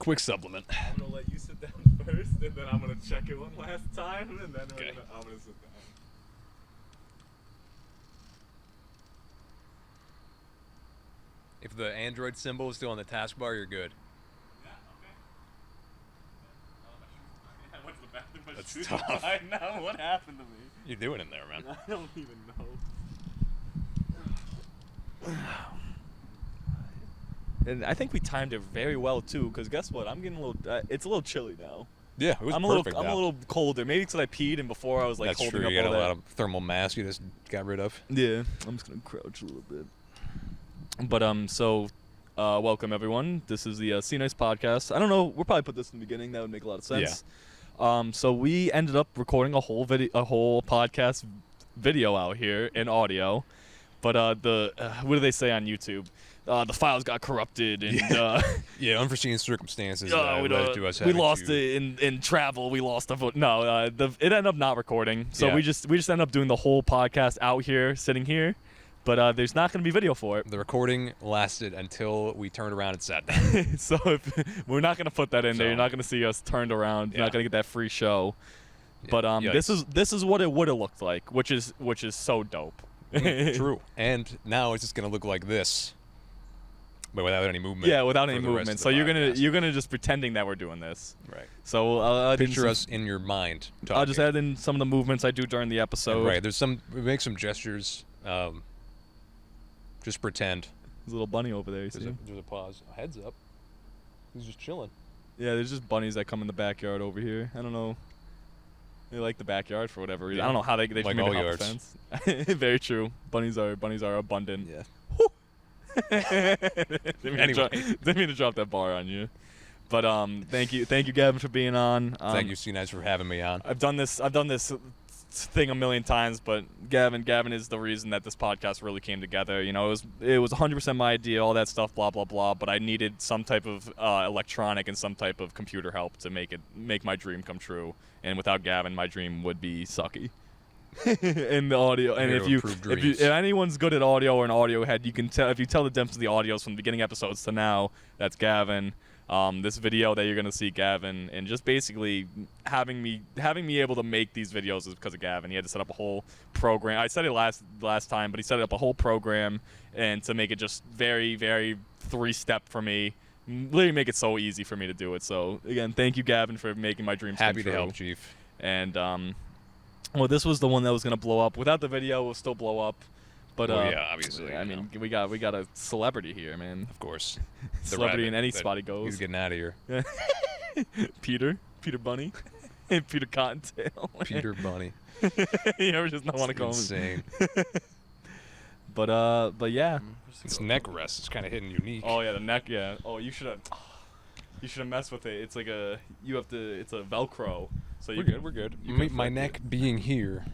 quick supplement. I'm gonna let you sit down first, and then I'm gonna check it one last time, and then Okay. I'm gonna sit down. If the Android symbol is still on the taskbar, you're good. Yeah, okay. I went to the bathroom. My That's shoes tough. are tied now. What happened to me? You're doing it there, man. I don't even know. And I think we timed it very well too, because guess what? I'm getting a little. It's a little chilly now. Yeah, it was I'm perfect. a little colder. Maybe because I peed and before I was like That's holding true. up You got all a that. lot of thermal mass you just got rid of. Yeah, I'm just gonna crouch a little bit. But welcome everyone. This is the C-niice podcast. I don't know. We'll probably put this in the beginning. That would make a lot of sense. Yeah. So we ended up recording a whole podcast video out here in audio, but what do they say on YouTube? The files got corrupted and Yeah, unforeseen circumstances we led to us we having lost to... it in travel. We lost the vote. No, it ended up not recording. So Yeah. we just ended up doing the whole podcast out here, sitting here. But there's not going to be video for it. The recording lasted until we turned around and sat down. So we're not going to put that in there. So- You're not going to see us turned around. You're Yeah. not going to get that free show. Yeah, But yikes. this is what it would have looked like, which is so dope. True. And now it's just going to look like this. But without any movement. Yeah, without for any the rest movement. of So the you're podcast. gonna just pretending that we're doing this. Right. So Picture us in your mind. I'll just talking. add in some of the movements I do during the episode. Right. We make some gestures. Just pretend. There's a little bunny over there. You see? There's a pause. Heads up. He's just chilling. Yeah, there's just bunnies that come in the backyard over here. I don't know. They like the backyard for whatever reason. Yeah. I don't know how they Like just made all it hop yards. the fence. Very true. Bunnies are abundant. Yeah. Didn't mean to drop that bar on you. But thank you Gavin for being on. Thank you, C-niice, for having me on. I've done this thing a million times, but Gavin is the reason that this podcast really came together. You know, it was 100% my idea, all that stuff, blah blah blah. But I needed some type of electronic and some type of computer help to make my dream come true. And without Gavin, my dream would be sucky. In the audio, and if anyone's good at audio or an audio head, you can tell if you tell the difference of the audios from the beginning episodes to now. That's Gavin. This video that you're gonna see Gavin, and just basically having me able to make these videos is because of Gavin. He had to set up a whole program. I said it last time, but he set up a whole program and to make it just very, very 3-step for me. Literally make it so easy for me to do it. So again, thank you, Gavin, for making my dreams come true. Happy to help, Chief. And well, this was the one that was gonna blow up. Without the video, it will still blow up. But yeah, obviously. I mean, we got a celebrity here, man. Of course. Celebrity in any That spot he goes. He's getting out of here. Peter Bunny, Peter Cottontail. Peter Bunny. You ever just not want to call him? Insane. But yeah. Its neck rest is kind of hitting unique. Oh yeah, the neck. Yeah. Oh, you should have messed with it. It's like it's a Velcro. So We're good. We're good. My neck being here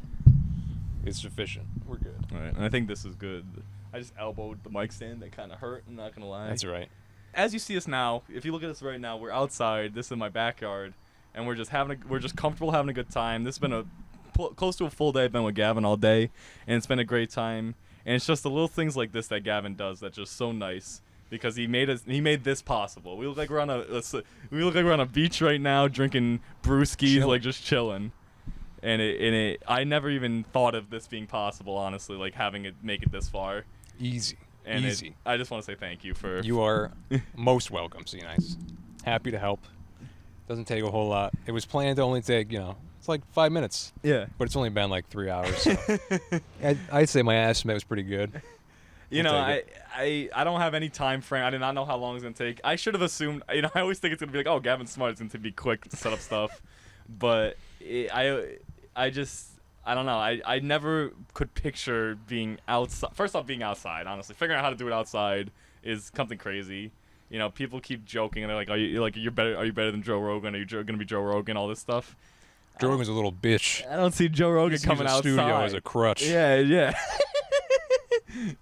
is sufficient. We're good. All right, and I think this is good. I just elbowed the mic stand. That kind of hurt. I'm not gonna lie. That's right. As you see us now, if you look at us right now, we're outside. This is my backyard, and we're just comfortable having a good time. This has been close to a full day. I've been with Gavin all day, and it's been a great time. And it's just the little things like this that Gavin does that's just so nice because he made this possible. We look like we're on a beach right now drinking brewskis, like just chilling. And I never even thought of this being possible, honestly, like having it make it this far. Easy. And Easy. I just want to say thank you for. You are most welcome, C-niice. Happy to help. Doesn't take a whole lot. It was planned to only take, it's like 5 minutes. Yeah. But it's only been like 3 hours. So. I'd say my estimate was pretty good. I don't have any time frame. I did not know how long it's gonna take. I should have assumed. I always think it's gonna be like, oh, Gavin's smart. It's gonna be quick to set up stuff. But I don't know. I never could picture being outside. First off, being outside. Honestly, figuring out how to do it outside is something crazy. People keep joking and they're like, are you better than Joe Rogan? Are you gonna be Joe Rogan? All this stuff. Joe Rogan's a little bitch. I don't see Joe Rogan coming outside. Studio as a crutch. Yeah.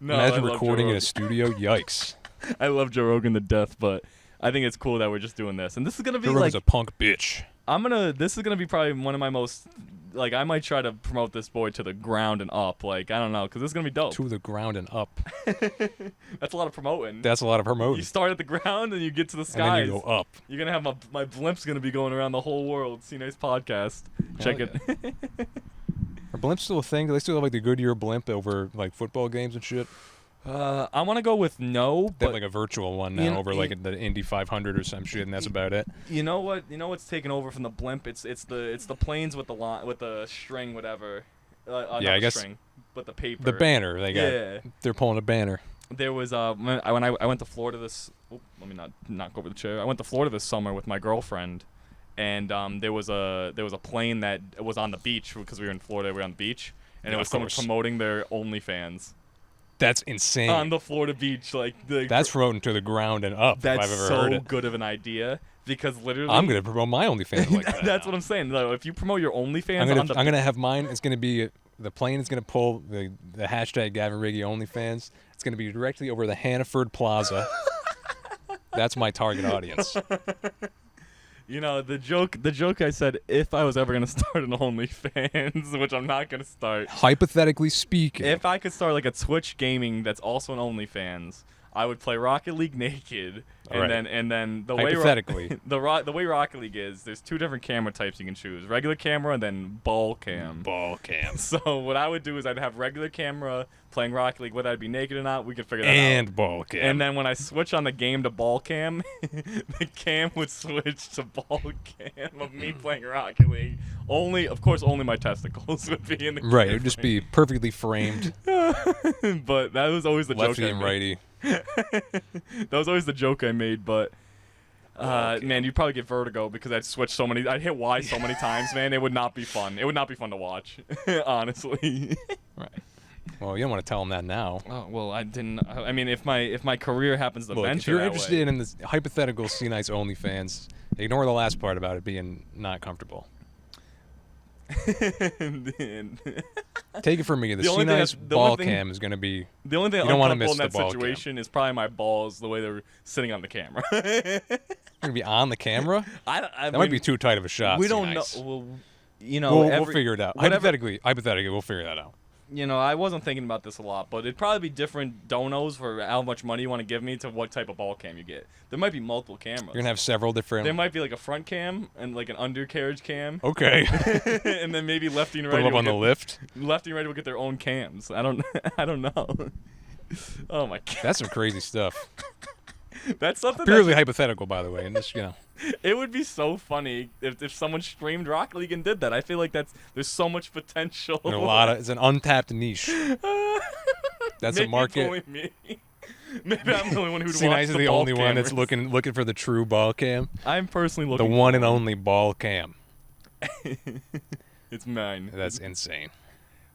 No, imagine recording in a studio. Yikes. I love Joe Rogan to death, but I think it's cool that we're just doing this. And this is going to be Joe Rogan's a punk bitch. This is gonna be probably one of my most. Like, I might try to promote this boy to the ground and up. Like, I don't know, because this is gonna be dope. To the ground and up. That's a lot of promoting. That's a lot of promoting. You start at the ground and you get to the skies. And then you go up. You're gonna have my blimp's gonna be going around the whole world. C-niice podcast. Check Hell it. Are blimps still a thing? Do they still have like the Goodyear blimp over like football games and shit? I want to go with no, They but have like a virtual one now over like the Indy 500 or some shit, and that's about it. you know what? You know what's taken over from the blimp? It's the planes with the string, whatever. Not I the guess string, but the paper. The banner they got. Yeah. They're pulling a banner. There was when I went to Florida this. Let me not knock over the chair. I went to Florida this summer with my girlfriend, and there was a plane that was on the beach because we were in Florida. We were on the beach, and Yeah, it was of someone course. promoting their OnlyFans That's insane. on the Florida beach. Like That's promoting to the ground and up. that's if I've ever so heard it. good of an idea because literally I'm gonna promote my OnlyFans like that. that's what I'm saying. Though, if you promote your OnlyFans I'm gonna have mine. It's gonna be the plane is gonna pull the hashtag Gavin Riggi OnlyFans. It's gonna be directly over the Hannaford Plaza. That's my target audience. You know, the joke I said, if I was ever going to start an OnlyFans, which I'm not going to start. Hypothetically speaking, If I could start like a Twitch gaming that's also an OnlyFans, I would play Rocket League naked. Alright. And then the Hypothetically. way the way Rocket League is, there's two different camera types you can choose. Regular camera and then ball cam. ball cam So what I would do is I'd have regular camera playing Rocket League, whether I'd be naked or not, we could figure that out. and ball cam. And then when I switch on the game to ball cam, the cam would switch to ball cam of me playing Rocket League. Of course, only my testicles would be in the Right, it would just be perfectly framed, But that was always the joke lefty I and made. righty. That was always the joke I made, but man, you'd probably get vertigo because I'd hit Y so many times, man. It would not be fun. It would not be fun to watch, honestly. Right. Well, you don't want to tell them that now. Oh, well, I didn't. I mean, if my career happens to Look, venture if you're that interested way, in this hypothetical C-niice OnlyFans, ignore the last part about it being not comfortable. Take it from me. The The only thing C-nice that- the only ball thing- cam is going to be. the only thing you don't wanna uncomfortable in miss that the ball cam. situation is probably my balls, the way they're sitting on the camera. You're going to be on the camera? I That might be too tight of a shot. We don't know. C-nice. Well, you know, We'll figure it out. whatever- Hypothetically, we'll figure that out. You know, I wasn't thinking about this a lot, but it'd probably be different donos for how much money you want to give me to what type of ball cam you get. There might be multiple cameras. You're going to have several different. There might be like a front cam and like an undercarriage cam. Okay. And then maybe lefty and Put righty them up will on the get, lift. lefty and righty will get their own cams. I don't know. Oh my god. That's some crazy stuff. That's something Purely hypothetical, by the way. And this, it would be so funny if someone streamed Rocket League and did that. I feel like there's so much potential. it's an untapped niche. That's Maybe a market. It's only me. Maybe I'm the only one who'd watch C-niice is the ball only one that's cameras. looking for the true ball cam. I'm personally The looking. one for and only ball cam. It's mine. That's insane.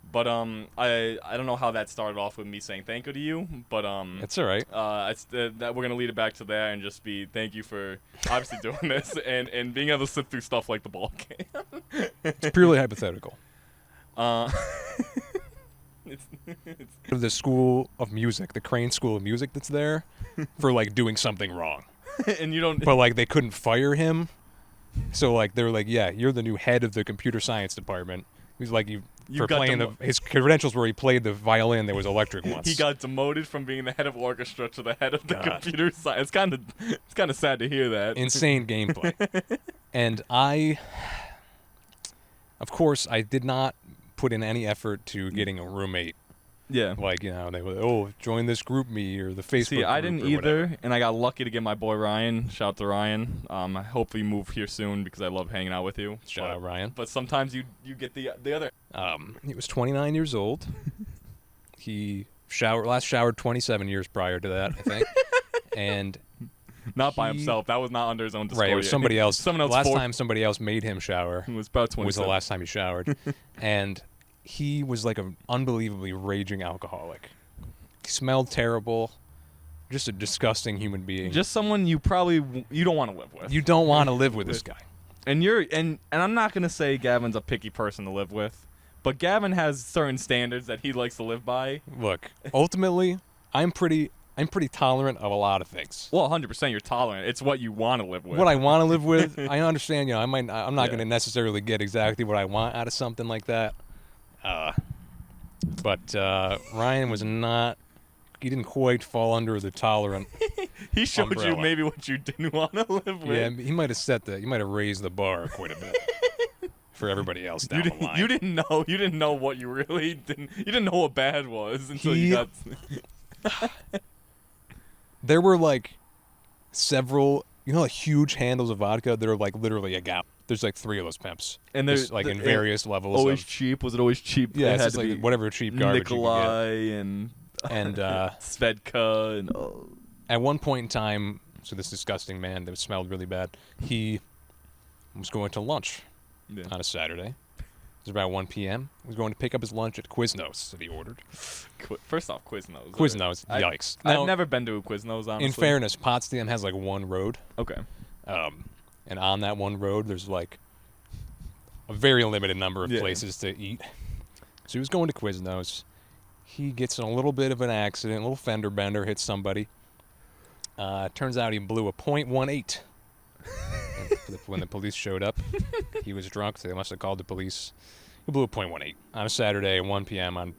But I don't know how that started off with me saying thank you to you, but It's all right. that we're gonna lead it back to that and just be thank you for obviously doing this and being able to sit through stuff like the ball game. It's purely hypothetical. It's The school of music, the Crane School of Music that's there, for like doing something wrong. and you don't. But like they couldn't fire him, so like they're like, yeah, you're the new head of the computer science department. He's like You for got playing his credentials were he played the violin that was electric once. He got demoted from being the head of orchestra to the head of the God. computer science. It's kind of sad to hear that. Insane gameplay. And of course, I did not put in any effort to getting a roommate. Yeah. Like, they were, join this group me or the Facebook See, I group didn't or either, whatever. and I got lucky to get my boy Ryan. Shout out to Ryan. I hope we move here soon because I love hanging out with you. Shout out Ryan. But sometimes you get the other. He was 29 years old. He last showered 27 years prior to that, I think. And Not by himself. That was not under his own disclosure. right, it was somebody else. Someone else. Last time somebody else made him shower It was about 27. was the last time he showered. And he was like an unbelievably raging alcoholic. He smelled terrible. Just a disgusting human being. Just someone you don't want to live with. You don't want to live with this guy. And and I'm not gonna say Gavin's a picky person to live with, but Gavin has certain standards that he likes to live by. Look, ultimately, I'm pretty I'm pretty tolerant of a lot of things. Well, 100% you're tolerant. It's what you want to live with. What I want to live with, I understand. I'm not Yeah. going to necessarily get exactly what I want out of something like that. But Ryan was not. He didn't quite fall under the tolerant. He showed umbrella. you maybe what you didn't want to live with. Yeah, he might have he might have raised the bar quite a bit for everybody else down the line. You didn't know what you really didn't. You didn't know what bad was until you got. There were like several, like huge handles of vodka that are like literally a gallon. There's like 3 of those pimps, And just like in various levels. Always of, cheap. Was it always cheap? Yeah, It it's had just to like be whatever cheap garbage Nikolai you could get. And Svedka and at one point in time, so this disgusting man that smelled really bad, he was going to lunch on a Saturday. It was about 1 p.m. He was going to pick up his lunch at Quiznos that he ordered. First off, Quiznos. Quiznos, yikes. I've never been to a Quiznos, honestly. In fairness, Potsdam has like one road. Okay. And on that one road, there's like a very limited number of places to eat. So he was going to Quiznos. He gets in a little bit of an accident, a little fender bender, hits somebody. Turns out he blew a .18. When the police showed up, he was drunk. So they must have called the police. He blew a .18 on a Saturday at 1 p.m. on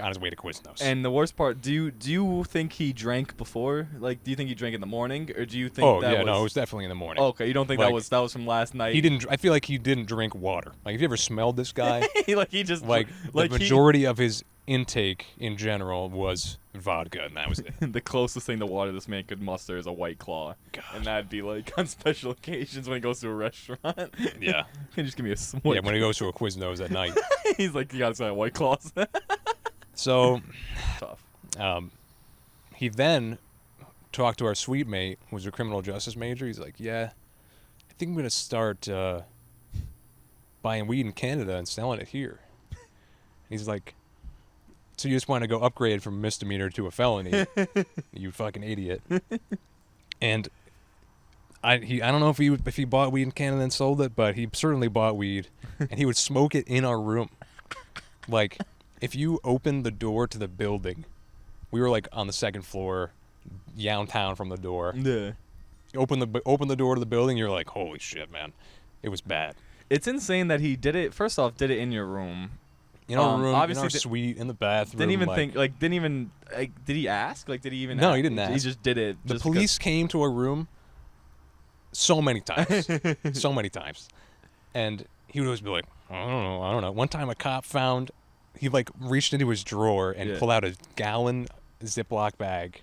his way to Quiznos. And the worst part, do you think he drank before? Like, do you think he drank in the morning, or do you think? Oh yeah, no, it was definitely in the morning. Oh, okay, you don't think like, that was from last night? He didn't. I feel like he didn't drink water. Like, have you ever smelled this guy? he just the majority of his intake in general was vodka, and that was it. The closest thing to water this man could muster is a White Claw. God. And that'd be like on special occasions when he goes to a restaurant. Yeah. Can you just give me a Yeah, when he goes to a Quiznos at night. He's like, you gotta say White Claws. So, Tough. he then talked to our suite mate, who was a criminal justice major. He's like, yeah, I think I'm going to start buying weed in Canada and selling it here. He's like, so you just want to go upgrade from misdemeanor to a felony, you fucking idiot. And I don't know if he bought weed in Canada and sold it, but he certainly bought weed, and he would smoke it in our room. Like, if you opened the door to the building, we were like on the second floor, downtown from the door. Yeah. Open the door to the building, you're like, holy shit, man, it was bad. It's insane that he did it. First off, did it in your room. In our room, obviously in our suite, in the bathroom. Did he ask? Like, did he even? No, ask? he didn't ask. He just did it. The police came to our room so many times, and he would always be like, I don't know. One time, a cop found. He like reached into his drawer and pulled out a gallon Ziploc bag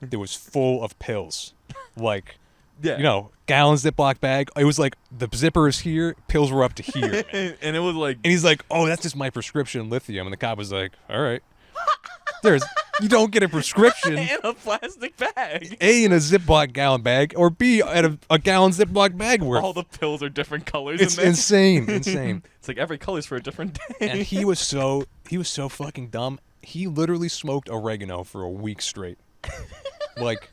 that was full of pills. Like, gallon Ziploc bag. It was like the zipper is here, pills were up to here. Man. And it was like, and he's like, oh, that's just my prescription lithium. And the cop was like, all right. You don't get a prescription in a plastic bag. A, in a Ziploc gallon bag, or B, at a gallon Ziploc bag worth. All the pills are different colors. It's insane. It's like every color's for a different day. And he was so fucking dumb. He literally smoked oregano for a week straight. Like,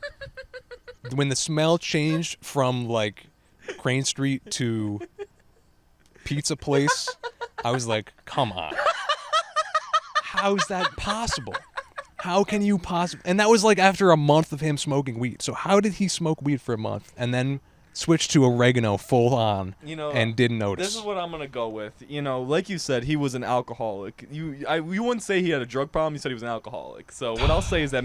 when the smell changed from like Crane Street to pizza place, I was like, come on. How's that possible? How can you possibly? And that was like after a month of him smoking weed. So how did he smoke weed for a month and then switch to oregano full on and didn't notice? This is what I'm going to go with. Like you said, he was an alcoholic. You wouldn't say he had a drug problem. You said he was an alcoholic. So what I'll say is that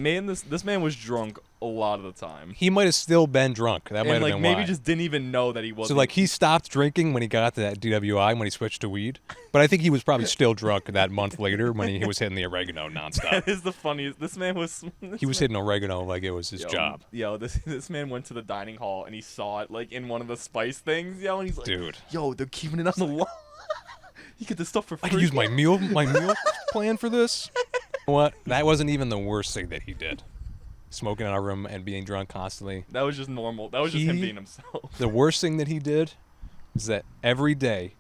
this man was drunk a lot of the time. He might have still been drunk. That might have been maybe why. Just didn't even know that he wasn't. So like he stopped drinking when he got to that DWI when he switched to weed. But I think he was probably still drunk that month later when he was hitting the oregano nonstop. That is the funniest. This man was. He was hitting oregano like it was his job. This man went to the dining hall and he saw it like in one of the spice things. And he's like, dude, they're keeping it on the wall. You get this stuff for free. I could use my meal plan for this. What? That wasn't even the worst thing that he did. Smoking in our room and being drunk constantly. That was just normal. That was just him being himself. The worst thing that he did is that every day.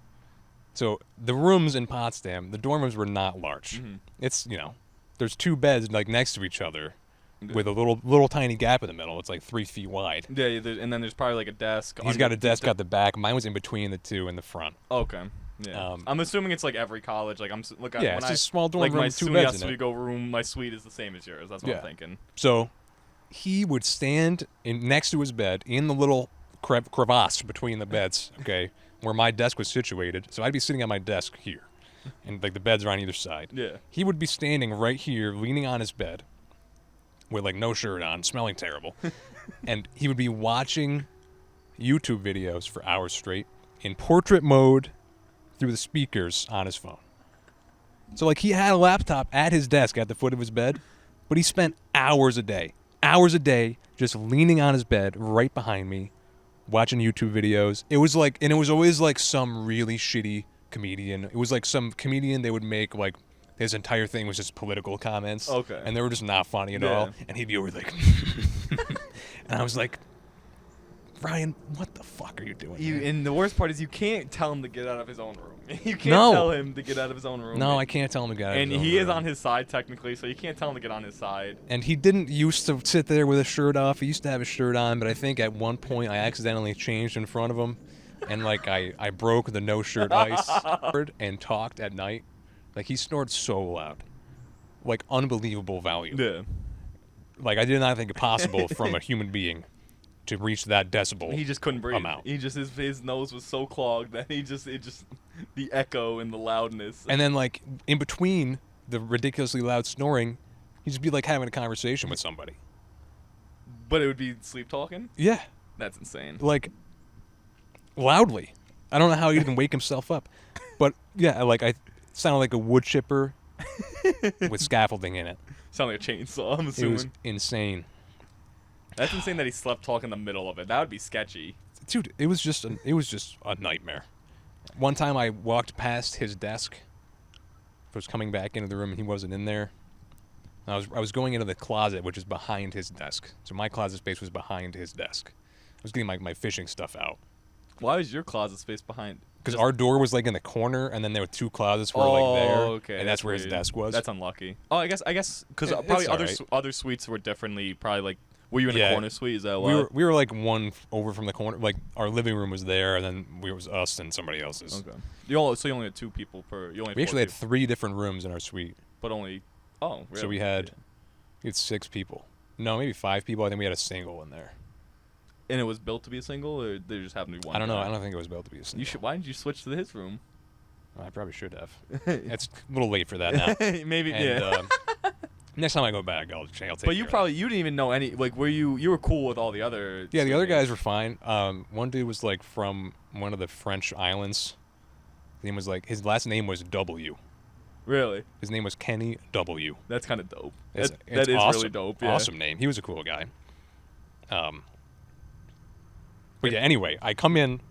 So the rooms in Potsdam, the dorm rooms were not large. Mm-hmm. It's there's 2 beds like next to each other, with a little tiny gap in the middle. It's like 3 feet wide. Yeah, and then there's probably like a desk. He's got a desk at the back. Mine was in between the 2 in the front. Okay. Yeah. I'm assuming it's like every college. Like Yeah, when it's I just a small dorm like room my with two SUNY beds in it. Oswego room, my suite is the same as yours. That's what I'm thinking. So he would stand next to his bed in the little crevasse between the beds, okay, where my desk was situated. So I'd be sitting at my desk here, and like the beds are on either side. Yeah. He would be standing right here, leaning on his bed, with like no shirt on, smelling terrible, and he would be watching YouTube videos for hours straight in portrait mode through the speakers on his phone. So like he had a laptop at his desk at the foot of his bed, but he spent hours a day just leaning on his bed right behind me watching YouTube videos. It was like, and it was always like some really shitty comedian. It was like some comedian they would make like his entire thing was just political comments. Okay. And they were just not funny at all. And he'd be always like and I was like, Ryan, what the fuck are you doing? And the worst part is you can't tell him to get out of his own room. You can't tell him to get out of his own room. No, I can't tell him to get out of his own room. And he is on his side technically, so you can't tell him to get on his side. And he didn't used to sit there with his shirt off. He used to have his shirt on, but I think at one point I accidentally changed in front of him, and like I broke the no shirt ice and talked at night. Like he snored so loud, like unbelievable volume. Yeah. Like I did not think it possible from a human being to reach that decibel. He just couldn't breathe. Amount. He just his nose was so clogged that it just the echo and the loudness. And then like in between the ridiculously loud snoring, he'd just be like having a conversation with somebody. But it would be sleep talking? Yeah. That's insane. Like loudly. I don't know how he didn't wake himself up. But yeah, like I sounded like a wood chipper with scaffolding in it. Sound like a chainsaw, I'm assuming. It was insane. That's insane that he slept talk in the middle of it. That would be sketchy. Dude, it was just a nightmare. One time I walked past his desk. I was coming back into the room and he wasn't in there. And I was going into the closet, which is behind his desk. So my closet space was behind his desk. I was getting my fishing stuff out. Why was your closet space behind? Because our door was like in the corner, and then there were two closets were like there, okay, and that's where his weird. desk was. That's unlucky. Oh, I guess because It's probably alright. other suites were differently. Probably like, were you in a corner suite? Is that why? We were like one over from the corner. Like our living room was there, and then it was us and somebody else's. Okay. You only had two people per. We actually had 3 different rooms in our suite. But only. Oh, really? So we had 6 people. No, maybe 5 people. I think we had a single in there. And it was built to be a single, or there just happened to be one? I don't know. guy? I don't think it was built to be a single. Why didn't you switch to his room? I probably should have. It's a little late for that now. Maybe. And, yeah. Next time I go back, I'll take But you care probably you didn't even know any. Like, were you were cool with all the other? Yeah, the other students? guys were fine. One dude was like from one of the French islands. His last name was W. Really? His name was Kenny W. That's kind of dope. It's That is awesome, really dope. Yeah. Awesome name. He was a cool guy. But yeah, anyway, I come in,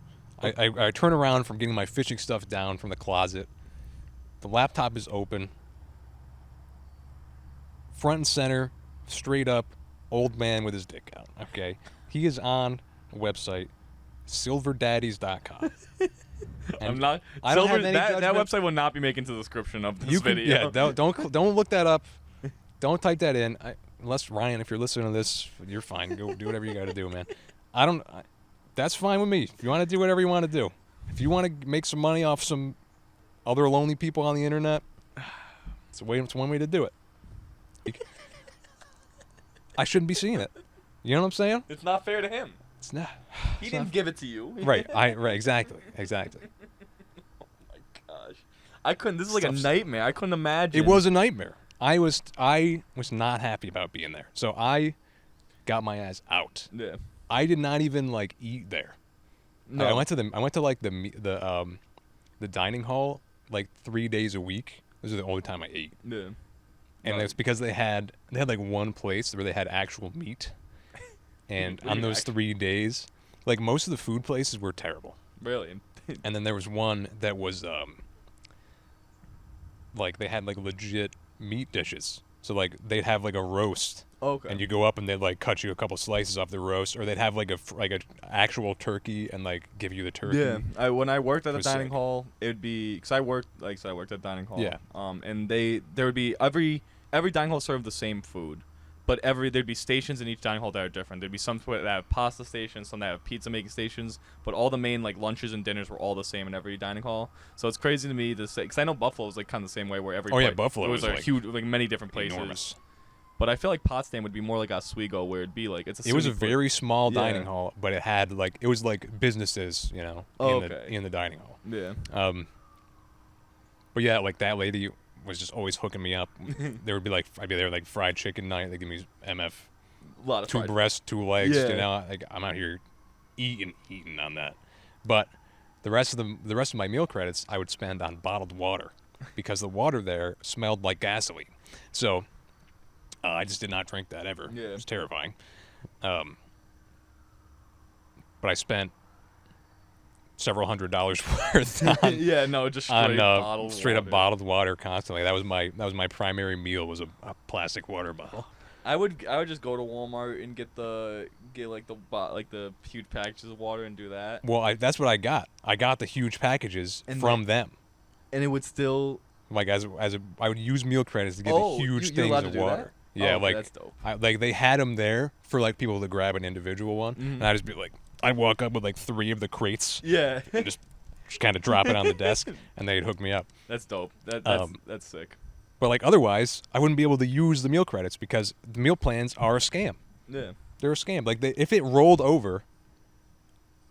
I turn around from getting my fishing stuff down from the closet. The laptop is open. Front and center, straight up, old man with his dick out. Okay, he is on a website, silverdaddies.com. I'm not. I don't have any that judgment. website will not be making the description of this video. Yeah, don't look that up. Don't type that in. Unless Ryan, if you're listening to this, you're fine. Go do whatever you got to do, man. That's fine with me. If you want to do whatever you want to do. If you want to make some money off some other lonely people on the internet, it's one way to do it. I shouldn't be seeing it. You know what I'm saying? It's not fair to him. It's not. He didn't give it to you. Right. Right. Exactly. Oh my gosh. I couldn't. This is like a nightmare. I couldn't imagine. It was a nightmare. I was not happy about being there. So I got my ass out. Yeah. I did not even like eat there. No. I went to like the dining hall like 3 days a week. This is the only time I ate. Yeah. And it's because they had like one place where they had actual meat. And on those 3 days, like most of the food places were terrible. Really? And then there was one that was like they had like legit meat dishes. So like they'd have like a roast. Okay. And you go up and they'd like cut you a couple slices off the roast, or they'd have like a actual turkey and like give you the turkey. Yeah. When I worked at a was dining sick. hall, it'd be because I worked at a dining hall. Yeah. And there would be every dining hall served the same food, but there'd be stations in each dining hall that are different. There'd be some that have pasta stations, some that have pizza making stations, but all the main like lunches and dinners were all the same in every dining hall. So it's crazy to me to say, because I know Buffalo was like kind of the same way, where every Buffalo it was like huge, like many different places. enormous. But I feel like Potsdam would be more like Oswego, where it'd be like It was a very small Yeah. dining hall, but it had like it was like businesses, Okay. in the dining hall. Yeah. But yeah, like that lady was just always hooking me up. There would be like I'd be there like fried chicken night. They give me MF, A lot of 2 fried- breasts, 2 legs. Yeah. Like I'm out here eating on that. But the rest of my meal credits I would spend on bottled water because the water there smelled like gasoline. So I just did not drink that ever. Yeah. It was terrifying. But I spent several $100s worth on yeah, no, just straight up water. bottled water constantly. That was my primary meal was a plastic water bottle. I would just go to Walmart and get the huge packages of water and do that. Well, that's what I got. I got the huge packages And from them. And it would still. Like I would use meal credits to get the huge you're allowed things to of do water. that? Yeah, Oh, like that's dope. like they had them there for like people to grab an individual one, and I'd just be like, I'd walk up with like 3 of the crates Yeah. and just kind of drop it on the desk, and they'd hook me up. That's dope. That's sick. But like otherwise, I wouldn't be able to use the meal credits because the meal plans are a scam. Yeah. They're a scam. Like if it rolled over,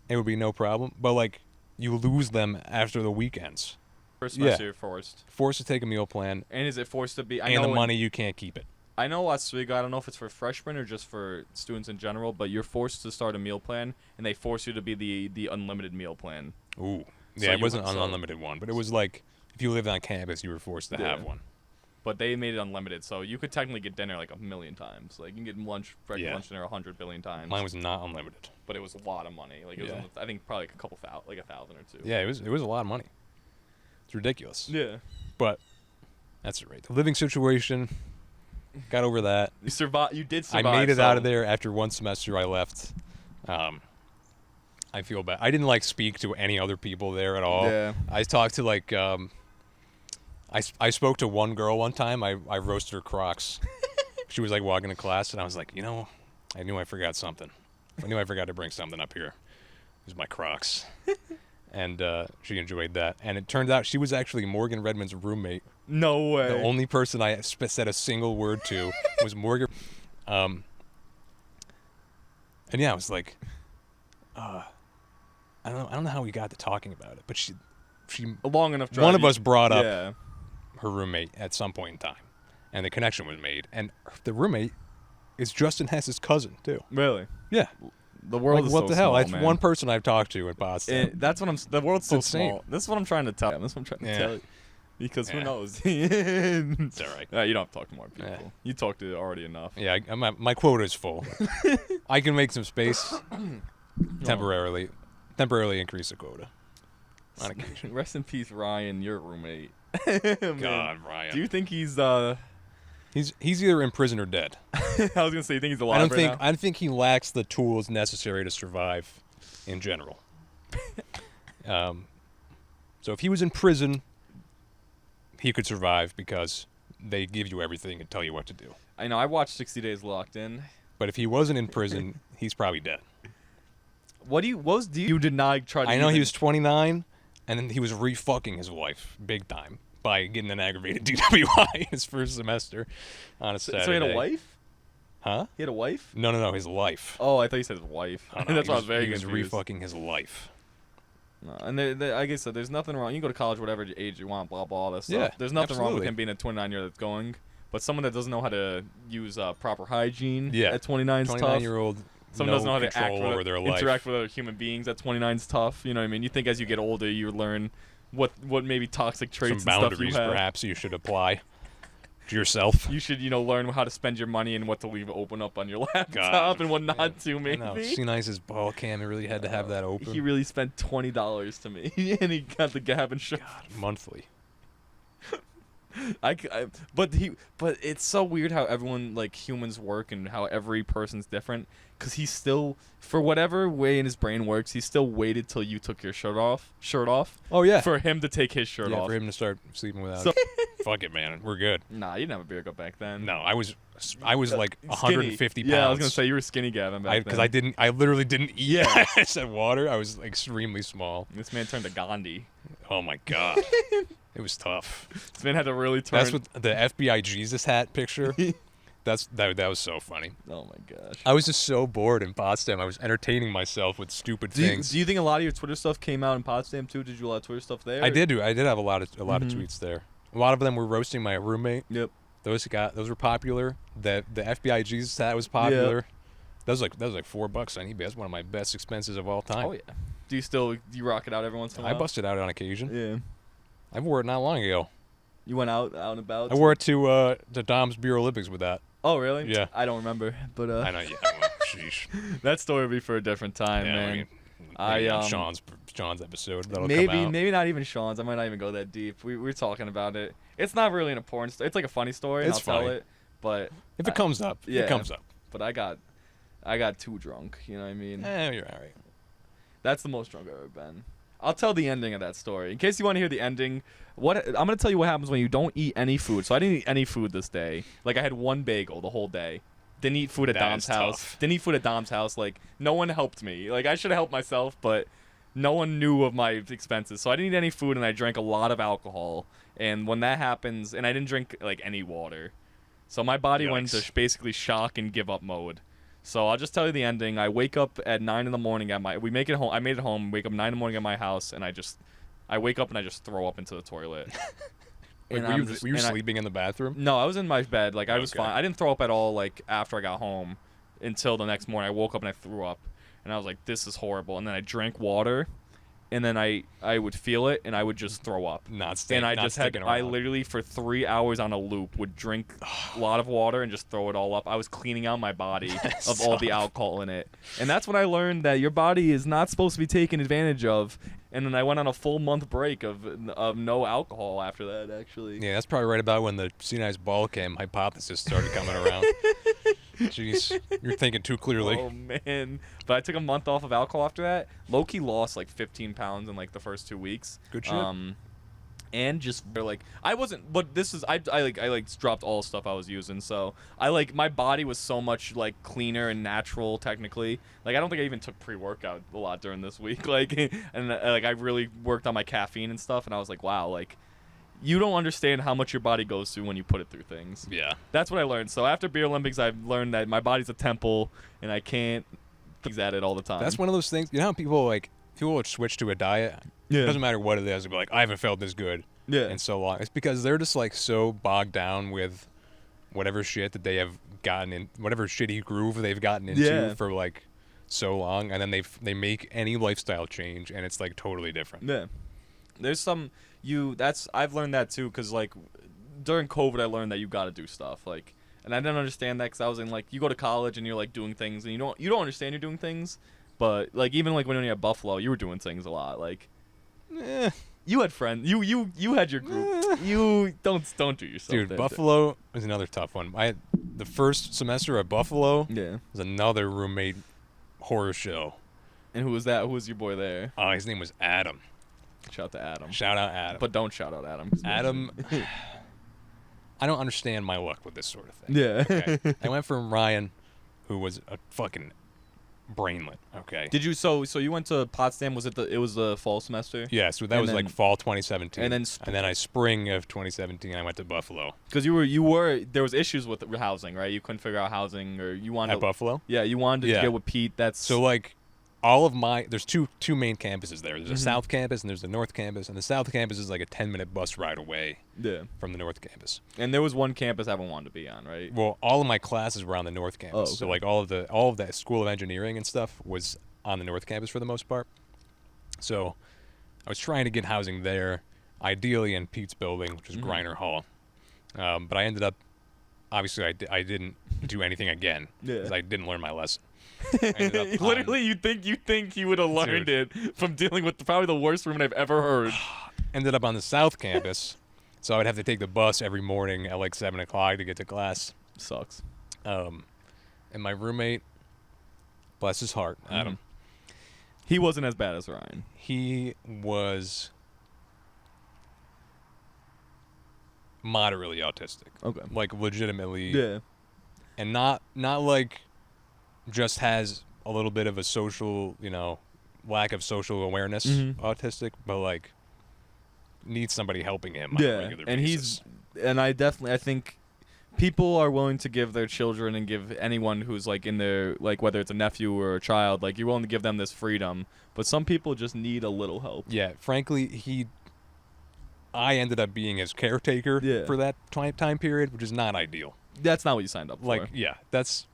it would be no problem. But like you lose them after the weekends. First semester you're forced. Forced to take a meal plan, And is it forced to be? and the money you can't keep it. I know Oswego, I don't know if it's for freshmen or just for students in general, but you're forced to start a meal plan, and they force you to be the unlimited meal plan. Ooh. So Yeah, it you wasn't would an sell- unlimited one, but it was like if you lived on campus, you were forced to have Yeah. one. But they made it unlimited, so you could technically get dinner like 1,000,000 times. Like you can get breakfast, Yeah. lunch, dinner 100 billion times. Mine was not unlimited. But it was a lot of money. Like it was, Yeah. I think probably like a couple thousand, like 1,000 or 2. Yeah, it was a lot of money. It's ridiculous. Yeah. But that's right. The living situation, got over that. You survived. You did survive. I made it so- out of there after one semester. I left. I feel bad. I didn't like speak to any other people there at all. Yeah. I talked to like I spoke to one girl one time. I roasted her Crocs. She was like walking to class, and I was like, I knew I forgot something. I knew I forgot to bring something up here. It was my Crocs. And she enjoyed that. And it turned out she was actually Morgan Redmond's roommate. No way. The only person I said a single word to was Morgan. And yeah, I was like, I don't know how we got to talking about it, but she A long enough drive. one of us brought up Yeah. her roommate at some point in time, and the connection was made. And the roommate is Justin Hess's cousin too. Really. Yeah. The world Like, is what so the hell? small, That's man. one person I've talked to in Boston. That's what I'm. The world's so insane. small. This is what I'm trying to tell. This is what I'm trying to Yeah. tell you. Because who Yeah. knows? It's all right. You don't have to talk to more people. Yeah. You talked to already enough. Yeah, my quota is full. I can make some space temporarily increase the quota on occasion. Rest in peace, Ryan, your roommate. God, Ryan. Do you think he's He's either in prison or dead. I was gonna say, you think he's I alive don't think now? I think he lacks the tools necessary to survive in general. So if he was in prison, he could survive because they give you everything and tell you what to do. I know. I watched 60 Days Locked In. But if he wasn't in prison, he's probably dead. You did not try to. I know he even- was 29, and then he was re-fucking his wife big time by getting an aggravated DWI in his first semester on a Saturday. So he had a wife? Huh? He had a wife? No, his life. Oh, I thought you said his wife. Oh, no, That's he why I was very He was confused. re-fucking his life. No, and like I said, there's nothing wrong. You can go to college whatever age you want, blah blah all that stuff. Yeah, There's nothing wrong with absolutely. him being a 29-year-old that's going, but someone that doesn't know how to use proper hygiene Yeah. at 29 is tough. 29-year-old, Someone no doesn't know how to act control over their life. interact with other human beings at 29 is tough. You know what I mean? You think as you get older, you learn what maybe toxic traits Some and stuff boundaries you have. perhaps you should apply to yourself. You should, learn how to spend your money and what to leave open up on your laptop and what not to, I maybe. know. C-nice's ball cam, he really had to have that open. He really spent $20 to me, and he got the Gavin shirt. God, monthly. But it's so weird how everyone, like, humans work and how every person's different. Because he's still, for whatever way in his brain works, he still waited till you took your shirt off. Oh, yeah. For him to take his shirt Yeah, off. for him to start sleeping without So, it. fuck it, man. We're good. Nah, you didn't have a beer gut back then. No, I was like Skinny. 150 pounds. Yeah, I was gonna say you were skinny, Gavin, back then. Because I literally didn't eat. Yeah. I said water. I was extremely small. This man turned to Gandhi. Oh my god, it was tough. This man had to really turn. That's what the FBI Jesus hat picture. That was so funny. Oh my gosh. I was just so bored in Potsdam. I was entertaining myself with stupid things. Do you think a lot of your Twitter stuff came out in Potsdam too? Did you do a lot of Twitter stuff there? I did have a lot of tweets there. A lot of them were roasting my roommate. Yep. Those were popular. The FBI Jesus hat was popular. Yep. That was like $4 on eBay. That's one of my best expenses of all time. Oh yeah. Do you rock it out every once in a while? I bust it out on occasion. Yeah. I wore it not long ago. You went out and about. I wore it to Dom's Beer Olympics with that. Oh really? Yeah. I don't remember, but I know. Yeah. Well, sheesh. that story will be for a different time, Yeah, man. maybe on Sean's episode. That'll come out. Maybe not even Sean's. I might not even go that deep. We were talking about it. It's not really an important story. It's like a funny story. And It's I'll funny. tell it. But If it comes up, yeah. it comes up. But I got too drunk. You know what I mean? You're all right. That's the most drunk I've ever been. I'll tell the ending of that story. In case you want to hear the ending, I'm going to tell you what happens when you don't eat any food. So I didn't eat any food this day. Like, I had one bagel the whole day. Didn't eat food at That Dom's is house. tough. Didn't eat food at Dom's house. Like, no one helped me. Like, I should have helped myself, but no one knew of my expenses. So I didn't eat any food, and I drank a lot of alcohol. And when that happens, and I didn't drink, like, any water. So my body went Yikes. into basically shock and give up mode. So I'll just tell you the ending. I wake up at 9 in the morning at my. We make it home. I made it home. Wake up 9 in the morning at my house, and I wake up and I just throw up into the toilet. Wait, were you sleeping in the bathroom? No, I was in my bed. Like I was Okay. fine. I didn't throw up at all. Like after I got home, until the next morning. I woke up and I threw up, and I was like, "This is horrible." And then I drank water, and then I would feel it, and I would just throw up. I literally for 3 hours on a loop would drink a lot of water and just throw it all up. I was cleaning out my body of all the alcohol in it, and that's when I learned that your body is not supposed to be taken advantage of. And then I went on a full month break of no alcohol after that. Actually, Yeah, that's probably right about when the C-niice ball cam hypothesis started coming around. Jeez, you're thinking too clearly. Oh man! But I took a month off of alcohol after that. Low-key lost like 15 pounds in like the first 2 weeks. Good shit. And just like I wasn't, but this is I dropped all the stuff I was using. So I like my body was so much like cleaner and natural technically. Like I don't think I even took pre-workout a lot during this week. Like and like I really worked on my caffeine and stuff. And I was like, wow, like you don't understand how much your body goes through when you put it through things. Yeah. That's what I learned. So after Beer Olympics, I've learned that my body's a temple and I can't things at it all the time. That's one of those things. You know how people would switch to a diet? Yeah. It doesn't matter what it is. They'll be like, I haven't felt this good Yeah. in so long. It's because they're just like so bogged down with whatever shit that they have gotten in, whatever shitty groove they've gotten into Yeah. for like so long, and then they make any lifestyle change, and it's like totally different. Yeah. There's some I've learned that too, cause like during COVID I learned that you got to do stuff like, and I didn't understand that, cause I was in like you go to college and you're like doing things and you don't understand you're doing things, but like even like when you're at Buffalo you were doing things a lot like. Eh, You had friends. You had your group. You don't do yourself. dude, that. Buffalo is another tough one. The first semester at Buffalo Yeah. was another roommate horror show. And who was that? Who was your boy there? His name was Adam. Shout out to Adam. Shout out Adam. But don't shout out Adam. 'Cause Adam, I don't understand my luck with this sort of thing. Yeah. Okay? I went from Ryan, who was a fucking brainlet. Okay. Did you so you went to Potsdam? Was it the fall semester? Yeah, so that And was then- like fall 2017. and then spring of 2017, I went to Buffalo. Because you were there was issues with housing, right? You couldn't figure out housing, or you wanted At Buffalo? Yeah, you wanted to Yeah. get with Pete. That's So like there's two main campuses there. There's a South Campus and there's the North Campus, and the South Campus is like a 10-minute bus ride away yeah. from the North Campus. And there was one campus I haven't wanted to be on, right? Well, all of my classes were on the North Campus. Oh, So okay. like all of that School of Engineering and stuff was on the North Campus for the most part. So I was trying to get housing there, ideally in Pete's building, which is Griner Hall. But I ended up, obviously I didn't do anything again Yeah. because I didn't learn my lesson. I ended up Literally, you think he would have learned it from dealing with probably the worst roommate I've ever heard. ended up on the South Campus, so I would have to take the bus every morning at like 7 o'clock to get to class. Sucks. And my roommate, bless his heart, Adam, He wasn't as bad as Ryan. he was moderately autistic. Okay. Like legitimately. Yeah. And not like just has a little bit of a social, lack of social awareness, autistic, but like needs somebody helping him on a regular and basis. I think people are willing to give their children and give anyone who's like in their, like, whether it's a nephew or a child, like, you're willing to give them this freedom, but some people just need a little help. Yeah, frankly, I ended up being his caretaker for that time period, which is not ideal. That's not what you signed up for. Like, yeah, that's.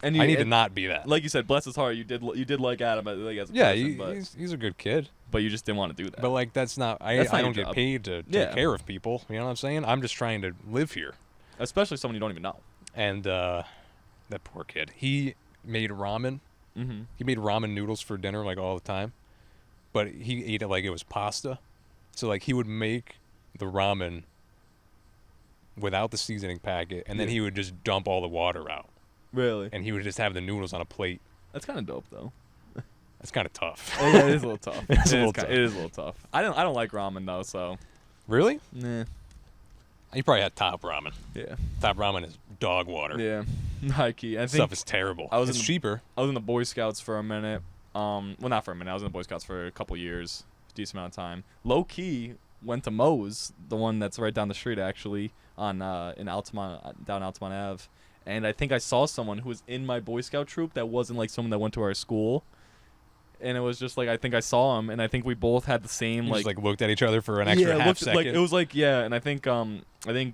And I need to not be that. Like you said, bless his heart, you did like Adam, like, as a Yeah, person, he's a good kid. but you just didn't want to do that. But like, that's not. I That's not don't your get job. paid to take care of people. You know what I'm saying? I'm just trying to live here. Especially someone you don't even know. And that poor kid. He made ramen. Mm-hmm. He made ramen noodles for dinner like all the time, but he ate it like it was pasta. So like he would make the ramen without the seasoning packet, and then he would just dump all the water out. Really? And he would just have the noodles on a plate. That's kind of dope, though. That's kind of tough. Yeah, it is a little tough. It is a little tough. I don't like ramen though, so. Really? Nah. You probably had top ramen. Yeah. Top ramen is dog water. Yeah. High key. I think Stuff is terrible. It's cheaper. I was in the Boy Scouts for a minute. Well, not for a minute. I was in the Boy Scouts for a couple years, decent amount of time. Low key went to Moe's, the one that's right down the street actually, on in Altamont, down Altamont Ave. And I think I saw someone who was in my Boy Scout troop that wasn't like someone that went to our school. And it was just like, I think I saw him, and I think we both had the same, You like, just looked at each other for an extra half second. Like, it was like, yeah, and I think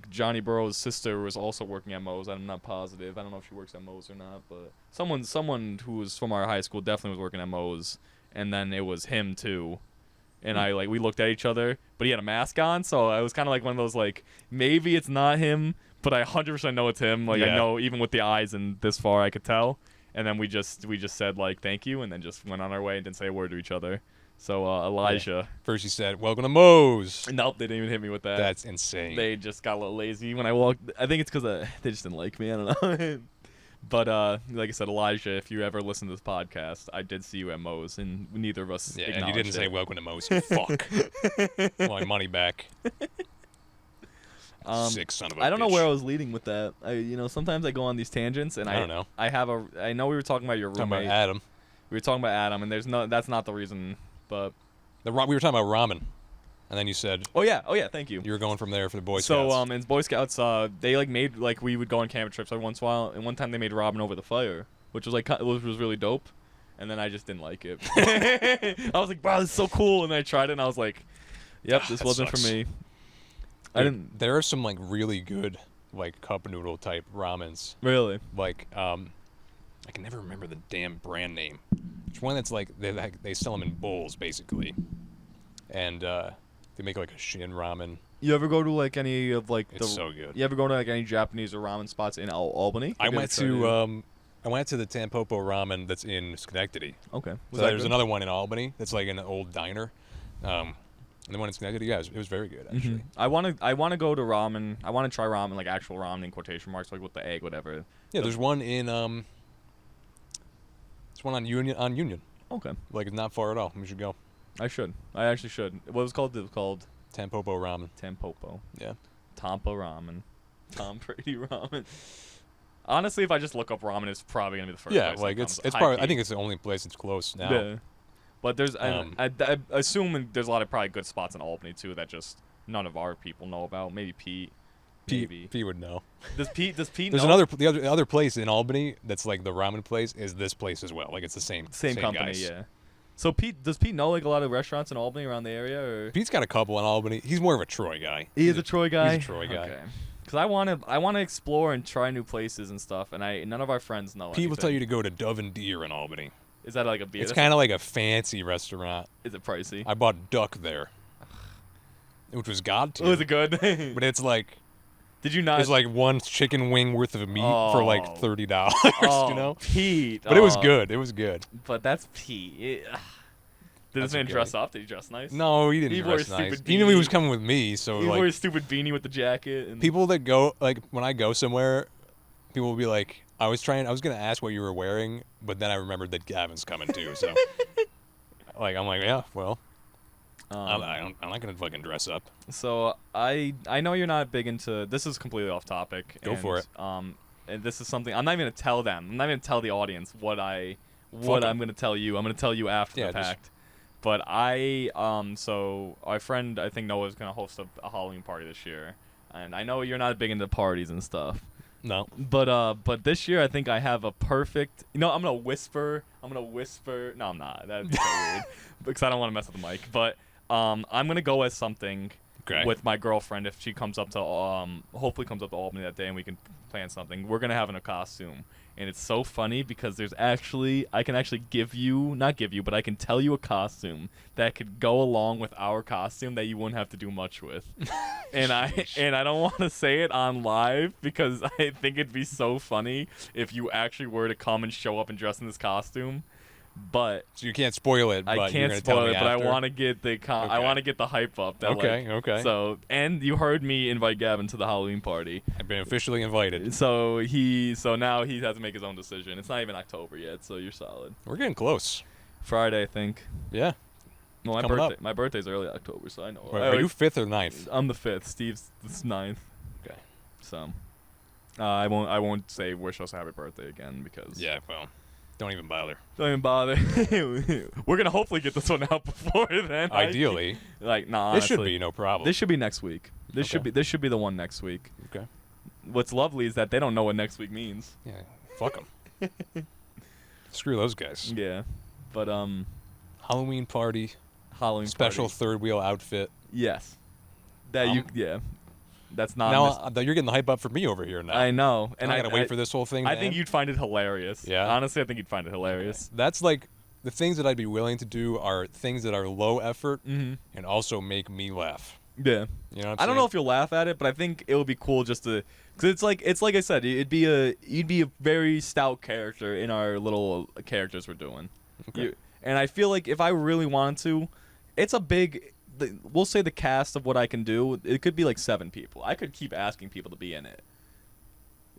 Johnny Burrow's sister was also working at Moe's. I'm not positive. I don't know if she works at Moe's or not, but someone who was from our high school definitely was working at Moe's, and then it was him too. And we looked at each other, but he had a mask on, so I was kind of like one of those, like, maybe it's not him, but I 100% know it's him. Like, I know even with the eyes and this far, I could tell. And then we just said, like, thank you, and then just went on our way and didn't say a word to each other. So Elijah. First he said, "Welcome to Moe's." Nope, they didn't even hit me with that. That's insane. They just got a little lazy when I walked. I think it's because they just didn't like me. I don't know. But like I said, Elijah, if you ever listen to this podcast, I did see you at Moe's, and neither of us acknowledged and you didn't it. say welcome to Moe's. You fuck. Want my money back. Sick son of a I don't know bitch. where I was leading with that. Sometimes I go on these tangents, and I don't know. I know we were talking about your roommate. Talking about Adam. We were talking about Adam, and that's not the reason, but We were talking about ramen, and then you said, oh yeah, thank you. You were going from there for the Boy Scouts. So in Boy Scouts, they like made, like, we would go on camping trips every once in a while, and one time they made ramen over the fire, which was was really dope, and then I just didn't like it. I was like, wow, this is so cool, and I tried it, and I was like, yep, this wasn't sucks. for me. There are some like really good like cup noodle type ramens. Really? Like I can never remember the damn brand name. It's one that's like they sell them in bowls basically, and they make like a Shin ramen. You ever go to like any of like It's so good. You ever go to like any Japanese or ramen spots in Albany? I went to the Tampopo ramen that's in Schenectady. Okay. So there's another one in Albany that's like an old diner. And the one in Schenectady, yeah, it was very good actually. I want to go to ramen. I want to try ramen, like actual ramen in quotation marks, like with the egg, whatever. Yeah, there's one in there's one on Union. Okay. Like it's not far at all. We should go. I actually should. What was it called? It was called Tampopo ramen. Tampopo. Yeah. Tampa ramen. Tom Brady ramen. Honestly, if I just look up ramen, it's probably gonna be the first. Yeah, place like that it's comes. probably. I think it's the only place that's close now. Yeah. But there's, I assume there's a lot of probably good spots in Albany too that just none of our people know about. Maybe Pete. Maybe. Pete would know. Does Pete There's know? the other place in Albany that's like the ramen place is this place as well. Like it's the same company, guys. yeah. So does Pete know like a lot of restaurants in Albany around the area, or? Pete's got a couple in Albany. He's more of a Troy guy. He is a Troy guy. He's a Troy guy. Okay. Because I want to explore and try new places and stuff, and none of our friends know. Pete will tell you to go to Dove and Deer in Albany. Is that like a beer? It's kind of like a fancy restaurant. Is it pricey? I bought duck there, which was god tier. Was it good? But it's like, did you not? It's like one chicken wing worth of meat for like $30. You know, Pete. But it was good. It was good. But that's Pete. Did this man dress up? Did he dress nice? No, he didn't dress nice. He knew he was coming with me, so he like wore a stupid beanie with the jacket. And people that go, like when I go somewhere, people will be like, I was gonna ask what you were wearing, but then I remembered that Gavin's coming too. So, like, I'm like, yeah, well, I'm not gonna fucking dress up. So I know you're not big into. This is completely off topic. Go for it. And this is something I'm not even gonna tell them. I'm not even gonna tell the audience what I'm gonna tell you. I'm gonna tell you after the fact. But so our friend, I think Noah's gonna host a Halloween party this year, and I know you're not big into parties and stuff. No. But this year I think I have a perfect. I'm gonna whisper. No, I'm not. That'd be so weird because I don't want to mess with the mic. But I'm gonna go as something with my girlfriend if she comes up to hopefully comes up to Albany that day and we can plan something. We're gonna have in a costume. And it's so funny because I can actually but I can tell you a costume that could go along with our costume that you wouldn't have to do much with. and I don't want to say it on live because I think it'd be so funny if you actually were to come and show up and dress in this costume. But so you can't spoil it. But I can't spoil it, but I want to get the I want to get the hype up. Okay. So, and you heard me invite Gavin to the Halloween party. I've been officially invited. So now he has to make his own decision. It's not even October yet, so you're solid. We're getting close. Friday, I think. Yeah. Well, my birthday's early October, so I know. Are you 5th or 9th? I'm the 5th. Steve's the 9th. Okay. So, I won't say wish us a happy birthday again because. Yeah. Well. Don't even bother. We're gonna hopefully get this one out before then. Ideally. Nah. This should be no problem. This should be next week. This should be the one next week. Okay. What's lovely is that they don't know what next week means. Yeah. Fuck them. Screw those guys. Yeah. But Halloween party. Special party. third wheel outfit. Yes. That's not. Now you're getting the hype up for me over here now. I know, and I gotta wait for this whole thing. I think you'd find it hilarious. Yeah. Honestly, I think you'd find it hilarious. Okay. That's like the things that I'd be willing to do are things that are low effort and also make me laugh. Yeah. You know. I don't know if you'll laugh at it, but I think it would be cool just to, cause it's like I said, you'd be a very stout character in our little characters we're doing. Okay. And I feel like if I really wanted to, it's a big. We'll say the cast of what I can do. It could be like 7 people. I could keep asking people to be in it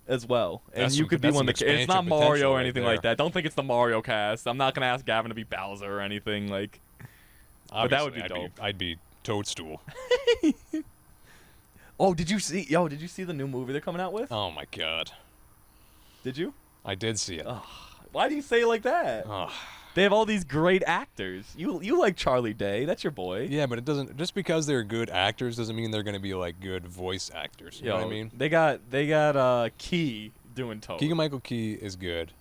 as well, and you could be one of the. It's not Mario or anything like that. Don't think it's the Mario cast. I'm not gonna ask Gavin to be Bowser or anything like. But that would be dope. I'd be Toadstool. Oh, did you see the new movie they're coming out with? Oh my god. Did you? I did see it. Why do you say it like that? They have all these great actors. You like Charlie Day. That's your boy. Yeah, but it doesn't. Just because they're good actors doesn't mean they're gonna be like good voice actors. You know what I mean? They got Key doing Toad. Keegan-Michael Key is good.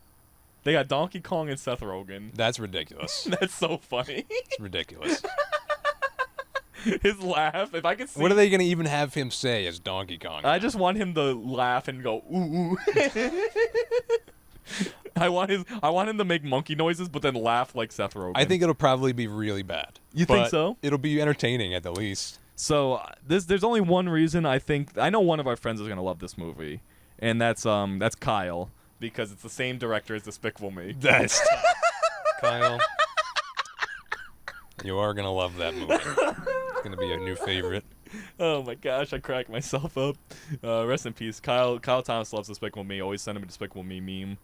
They got Donkey Kong and Seth Rogen. That's ridiculous. That's so funny. It's ridiculous. His laugh. If I could see. What are they gonna even have him say as Donkey Kong? I just want him to laugh and go ooh ooh. I want him to make monkey noises, but then laugh like Seth Rogen. I think it'll probably be really bad. You think so? It'll be entertaining at the least. So there's only one reason I know one of our friends is gonna love this movie, and that's Kyle, because it's the same director as Despicable Me. That's Kyle. You are gonna love that movie. It's gonna be a new favorite. Oh my gosh, I cracked myself up. Rest in peace, Kyle. Kyle Thomas loves Despicable Me. Always send him a Despicable Me meme.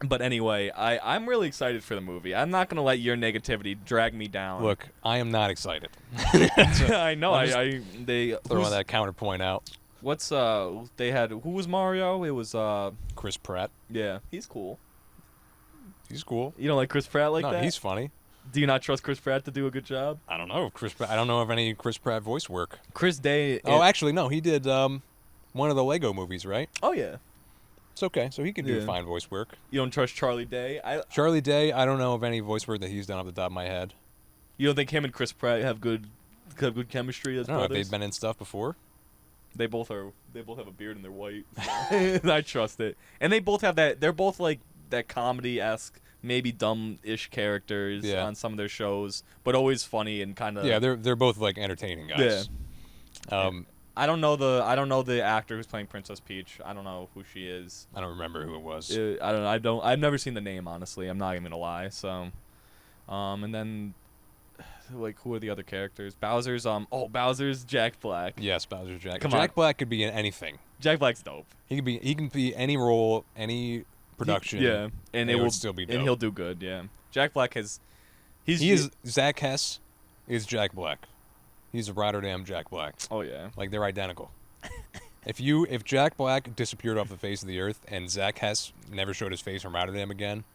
But anyway, I'm really excited for the movie. I'm not gonna let your negativity drag me down. Look, I am not excited. I know. They throwing that counterpoint out. What's they had? Who was Mario? It was Chris Pratt. Yeah, he's cool. He's cool. You don't like Chris Pratt like that? No, he's funny. Do you not trust Chris Pratt to do a good job? I don't know. I don't know of any Chris Pratt voice work. Chris Day. Oh, actually, no. He did one of the Lego movies, right? Oh yeah. It's okay. So he can do fine voice work. You don't trust Charlie Day? Charlie Day. I don't know of any voice work that he's done off the top of my head. You don't think him and Chris Pratt have good chemistry as brothers? I don't know if they've been in stuff before. They both have a beard and they're white. So I trust it. And they both have that. They're both like that comedy-esque, maybe dumb-ish characters on some of their shows, but always funny and kind of. Yeah, they're both like entertaining guys. Yeah. I don't know the actor who's playing Princess Peach. I don't know who she is. I don't remember who it was. I've never seen the name, honestly. I'm not even gonna lie. So, and then, like, who are the other characters? Bowser's Jack Black. Yes, Bowser's Jack. Come on. Jack Black could be in anything. Jack Black's dope. He can be any role, any production. And it will still be dope. And he'll do good. Yeah. Jack Black he is Zach Hess is Jack Black. He's a Rotterdam Jack Black. Oh yeah. Like, they're identical. If Jack Black disappeared off the face of the earth and Zach Hess never showed his face from Rotterdam again,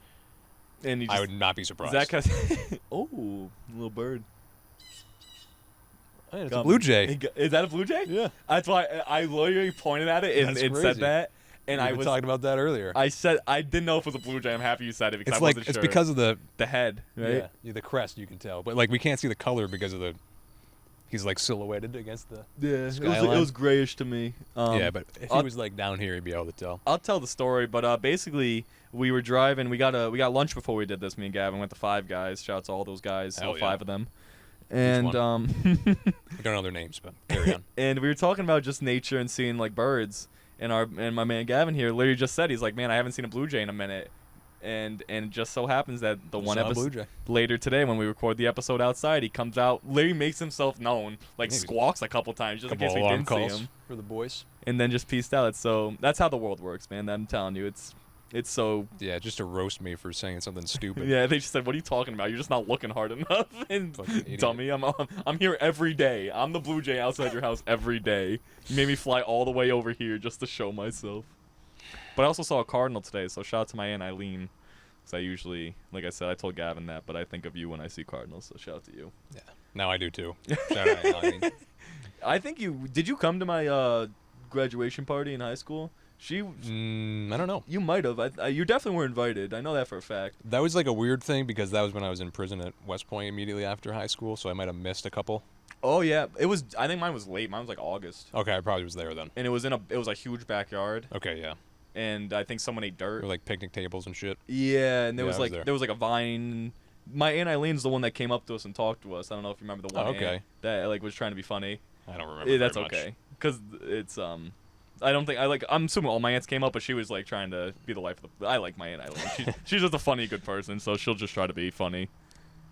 And I would not be surprised. Zach has. Oh, little bird. Hey, it's a blue jay. Is that a blue jay? Yeah. That's why I literally pointed at it and That's it said crazy. that. And We I were was talking about that earlier. I said I didn't know if it was a blue jay. I'm happy you said it because It's I like wasn't it's sure. because of the head, right? yeah, the crest you can tell, but like we can't see the color because of the. He's like silhouetted against the. Yeah, Skyline. it was grayish to me. Yeah, but if he I'll- was like down here, he'd be able to tell. I'll tell the story, but basically we were driving. We got lunch before we did this. Me and Gavin went to Five Guys. Shout out to all those guys, Hell all yeah. 5 of them. And I don't know their names, but carry on. and we were talking about just nature and seeing like birds. And my man Gavin here literally just said, he's like, man, I haven't seen a blue jay in a minute. And it just so happens that the one Saw a blue episode jay. later today when we record the episode outside, he comes out, literally makes himself known, like Maybe. squawks a couple times just in case we alarm didn't calls see him, for the boys. and then just peaced out. So that's how the world works, man. I'm telling you, it's so. Yeah, just to roast me for saying something stupid. Yeah, they just said, "What are you talking about? You're just not looking hard enough." And Fucking idiot. dummy, I'm here every day. I'm the blue jay outside your house every day. You made me fly all the way over here just to show myself. But I also saw a cardinal today, so shout out to my Aunt Eileen. Because I usually, like I said, I told Gavin that, but I think of you when I see cardinals, so shout out to you. Yeah. Now I do too. Shout out, Eileen. I think did you come to my graduation party in high school? I don't know. You might have. You definitely were invited. I know that for a fact. That was like a weird thing because that was when I was in prison at West Point immediately after high school, so I might have missed a couple. Oh yeah, it was. I think mine was late. Mine was like August, Okay, I probably was there then. and it was a huge backyard, Okay, yeah. and I think someone ate dirt. There were like picnic tables and shit. Yeah, and there Yeah, was I was like there. a vine. My Aunt Eileen's the one that came up to us and talked to us. I don't know if you remember the one. Oh, okay. aunt that like was trying to be funny. I don't remember. Yeah, that's very much. okay, cause it's I don't think I'm assuming all my aunts came up, but she was like trying to be the life of the. I like my Aunt Eileen. She's just a funny, good person, so she'll just try to be funny,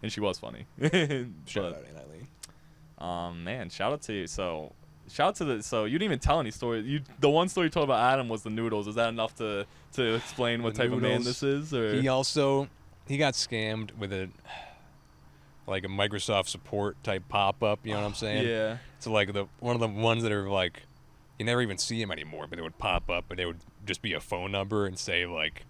and she was funny. Shout out, Aunt Eileen. Man, shout out to you. So you didn't even tell any story. The one story you told about Adam was the noodles. Is that enough to explain what The type of man noodles. this is? Or He got scammed with a Microsoft support type pop up. You know what I'm saying? yeah, So like one of the ones that are like, you never even see them anymore, but they would pop up and they would just be a phone number and say like,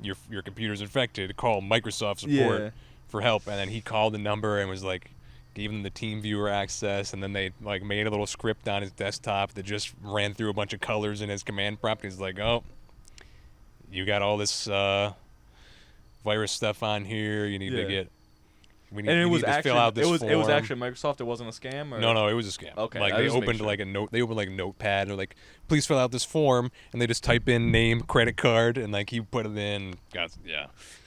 your computer's infected. Call Microsoft support Yeah. for help. And then he called the number and was like, gave them the team viewer access, and then they like made a little script on his desktop that just ran through a bunch of colors in his command prompt. He's like, oh, you got all this virus stuff on here. You need to Yeah. get. and it you was need to actually fill out this it was form. actually Microsoft. It wasn't a scam. Or? No, it was a scam. Okay, like I they just make opened sure. like a note. They opened like a notepad. They're like, please fill out this form, and they just type in name, credit card, and like he put it in. Got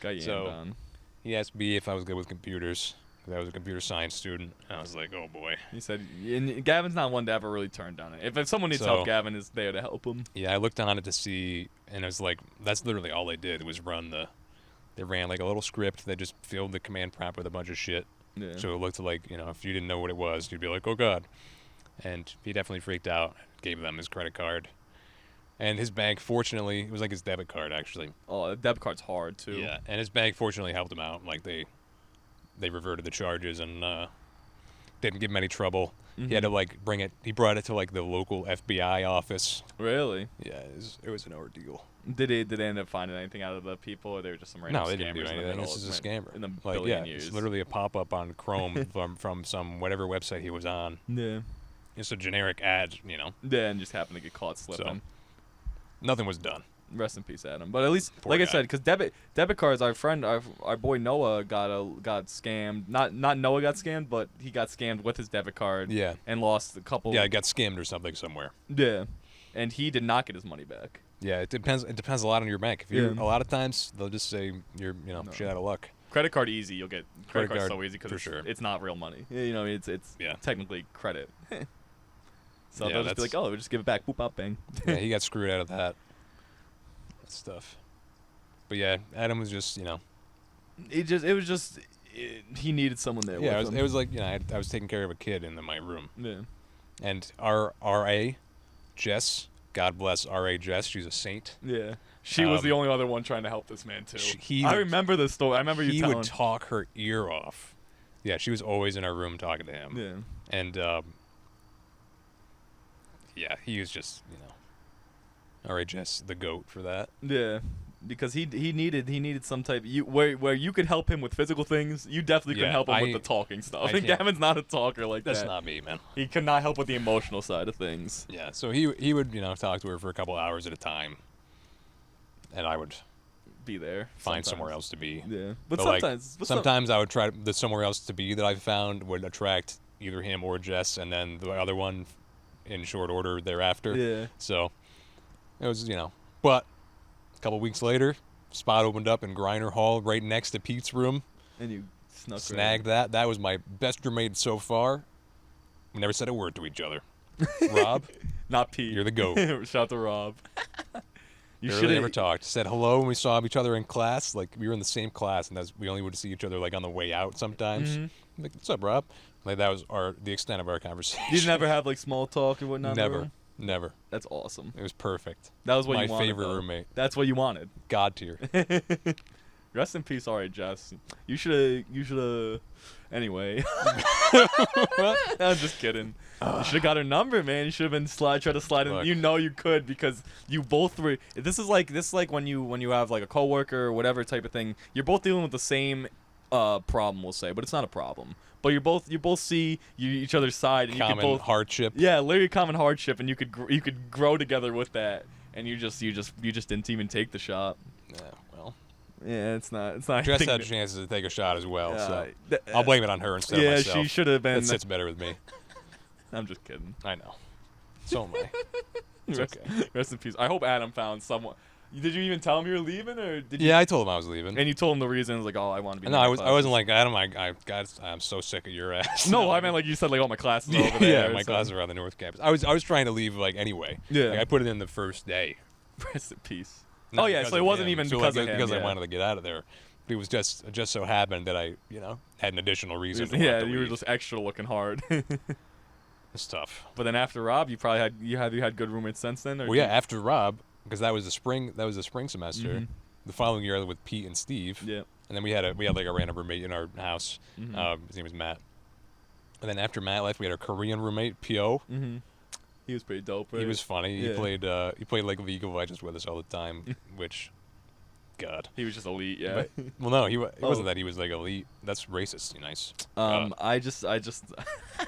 Got you So- done. He asked me if I was good with computers. 'Cause I was a computer science student. I was like, oh boy. He said, and Gavin's not one to ever really turn down it. If someone needs So- help, Gavin is there to help him. Yeah, I looked on it to see, and it was like, that's literally all they did was run they ran like a little script that just filled the command prompt with a bunch of shit. Yeah. So it looked like, if you didn't know what it was, you'd be like, oh god. And he definitely freaked out, gave them his credit card. And his bank, fortunately, it was like his debit card actually. Oh, debit card's hard too. Yeah, and his bank fortunately helped him out. Like they reverted the charges and didn't give him any trouble. He had to like bring it. He brought it to like the local FBI office. Really? Yeah, it was an ordeal. Did they end up finding anything out of the people, or they were just some random No, they scammers didn't do in the anything. middle This is a of- scammer. in the Like, billion yeah, years? it's literally a pop-up on Chrome from some whatever website he was on. Yeah. It's a generic ad, Yeah, and just happened to get caught slipping. Nothing was done. Rest in peace, Adam. But at least, Poor like I guy. said, because debit cards, our boy Noah got scammed. Not Noah got scammed, but he got scammed with his debit card. Yeah. And lost a couple. Yeah, I got skimmed or something somewhere. Yeah. And he did not get his money back. Yeah, it depends. It depends a lot on your bank. If you Yeah. a lot of times they'll just say you're shit out of luck. Credit card easy, you'll get credit card's card, so easy because for sure. it's not real money. It's Yeah. technically credit. So Yeah, they'll just be that's- like, oh, we'll just give it back. Boop, bop, bang. Yeah, he got screwed out of that stuff. But yeah, Adam was just He needed someone there. yeah. with him. It was like I was taking care of a kid in my room, Yeah. and our RA, Jess, God bless RA Jess, she's a saint. Yeah. She was the Um, only other one trying to help this man too. he I would- remember this story. I remember you He telling. would talk her ear off. Yeah, she was always in our room talking to him. Yeah. And yeah, he was just, all right, Jess, the goat for that. Yeah. Because he needed some type where you could help him with physical things. You definitely couldn't help him with the talking stuff. I And can't. Gavin's not a talker like That's that. not me, man. He could not help with the emotional side of things. Yeah, so he would talk to her for a couple hours at a time, and I would Be there. find sometimes. somewhere else to be. Yeah. But sometimes I would try the somewhere else to be that I found would attract either him or Jess, and then the other one in short order thereafter. Yeah. So it was but a couple weeks later, spot opened up in Griner Hall right next to Pete's room. And you Snagged that. That was my best roommate so far. We never said a word to each other. Rob, Not Pete. you're the goat. Shout out to Rob. You Barely ever talked. Said hello when we saw each other in class. Like we were in the same class, and we only would see each other like on the way out sometimes. Like, what's up, Rob? Like that was the extent of our conversation. You never have like small talk or whatnot. Never. That's awesome. It was perfect. That was what my you wanted. favorite though. roommate. That's what you wanted. God tier. Rest in peace, alright, Jess. You shoulda. Anyway. I'm just kidding. You should have got her number, man. You should have been try to slide in. Look. You know you could because you both were. This is like when you have like a coworker or whatever type of thing. You're both dealing with the same problem, we'll say, but it's not a problem. But you both see each other's side, and Common you could both hardship. Yeah, literally common hardship, and you could grow together with that. And you just didn't even take the shot. Yeah, well. Yeah, it's not. Jess had chances to take a shot as well, so th- I'll blame it on her instead of Yeah, myself. she should have been. That sits better with me. I'm just kidding. I know. So am I. It's rest, okay. rest in peace. I hope Adam found someone. Did you even tell him you were leaving, or did you? Yeah, I told him I was leaving. And you told him the reasons, like, oh, I want to be. No, I wasn't classes. like Adam. I'm so sick of your ass. No, I meant like you said, like, oh, my classes are over there. Yeah, my classes are on the North Campus. I was trying to leave like anyway. Yeah. Like, I put it in the first day. Rest in peace. Not Oh yeah, because so it of wasn't him. even So, because like, of him. because Yeah. I wanted to get out of there. It was just so happened that I had an additional reason. To Yeah, want to you were leave. just extra looking hard. It's tough. But then after Rob, you probably had good roommates since then. Or Well, yeah, after Rob, because that was the spring semester. Mhm. The following year with Pete and Steve. Yeah. And then we had like a random roommate in our house. His name was Matt. And then after Matt left, we had our Korean roommate Pio. Mhm. He was pretty dope. Right? He was funny. Yeah. He played like League of Legends with us all the time, which, God. He was just elite. Yeah. But, well, no, he Oh. wasn't that. He was like elite. That's racist. C-niice. I just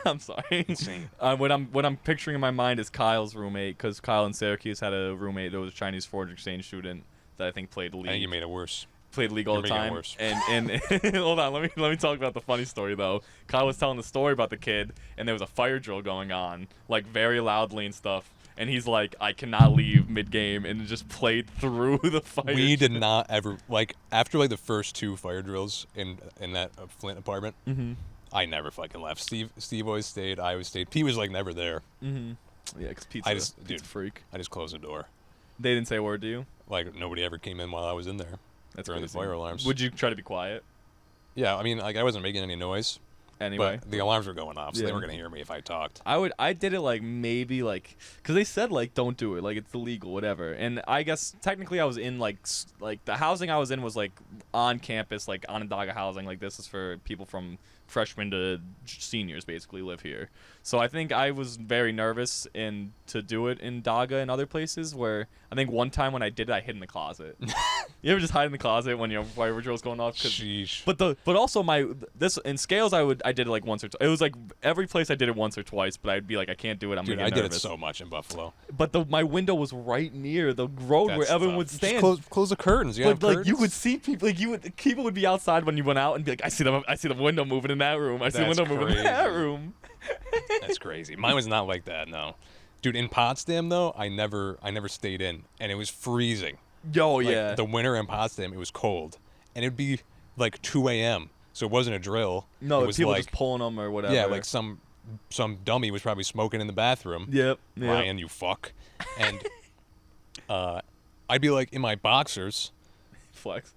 I'm sorry. Insane. What I'm picturing in my mind is Kyle's roommate, because Kyle in Syracuse had a roommate that was a Chinese foreign exchange student that I think played I League. think you made it worse. Played League all You're the making it time. worse. And hold on, let me talk about the funny story though. Kyle was telling the story about the kid, and there was a fire drill going on, like very loudly and stuff. And he's like, I cannot leave mid game, and just played through the fire. We did drill. not ever after like the first 2 fire drills in that Flint apartment. Mhm. I never fucking left. Steve always stayed. I always stayed. Pete was like never there. Mhm. Yeah, because Pete's Dude, a freak. I just closed the door. They didn't say a word to you. Like nobody ever came in while I was in there. That's during the crazy. fire alarms. Would you try to be quiet Yeah, I mean, like I wasn't making any noise, anyway? but the alarms were going off, so they Yeah. weren't gonna hear me if I talked. I did it like maybe like because they said like don't do it, like it's illegal, whatever. And I guess technically I was in like the housing I was in was like on campus, like Onondaga housing. Like this is for people from freshmen to seniors basically live here. So I think I was very nervous to do it in Daga and other places where I think one time when I did it, I hid in the closet. You ever just hide in the closet when your fire drill's going off? Sheesh. But also in scales I did it like once or twice. It was like every place I did it once or twice, but I'd be like I can't do it. I'm Dude, gonna I get did nervous. it so much in Buffalo. But my window was right near the road where That's everyone tough. would Just stand. close the curtains. You have But like you would curtains? see people, people would be outside when you went out and be like, I see the window moving in that room. I see the That's window moving in that crazy. room. That's crazy. Mine was not like that. No, dude. In Potsdam though, I never stayed in, and it was freezing. Yo, Like, yeah. The winter in Potsdam, it was cold, and it'd be like 2 a.m. So it wasn't a drill. No, it was people like just pulling them or whatever. yeah, like some dummy was probably smoking in the bathroom. Yep. Ryan, you fuck. And I'd be like in my boxers. Flex.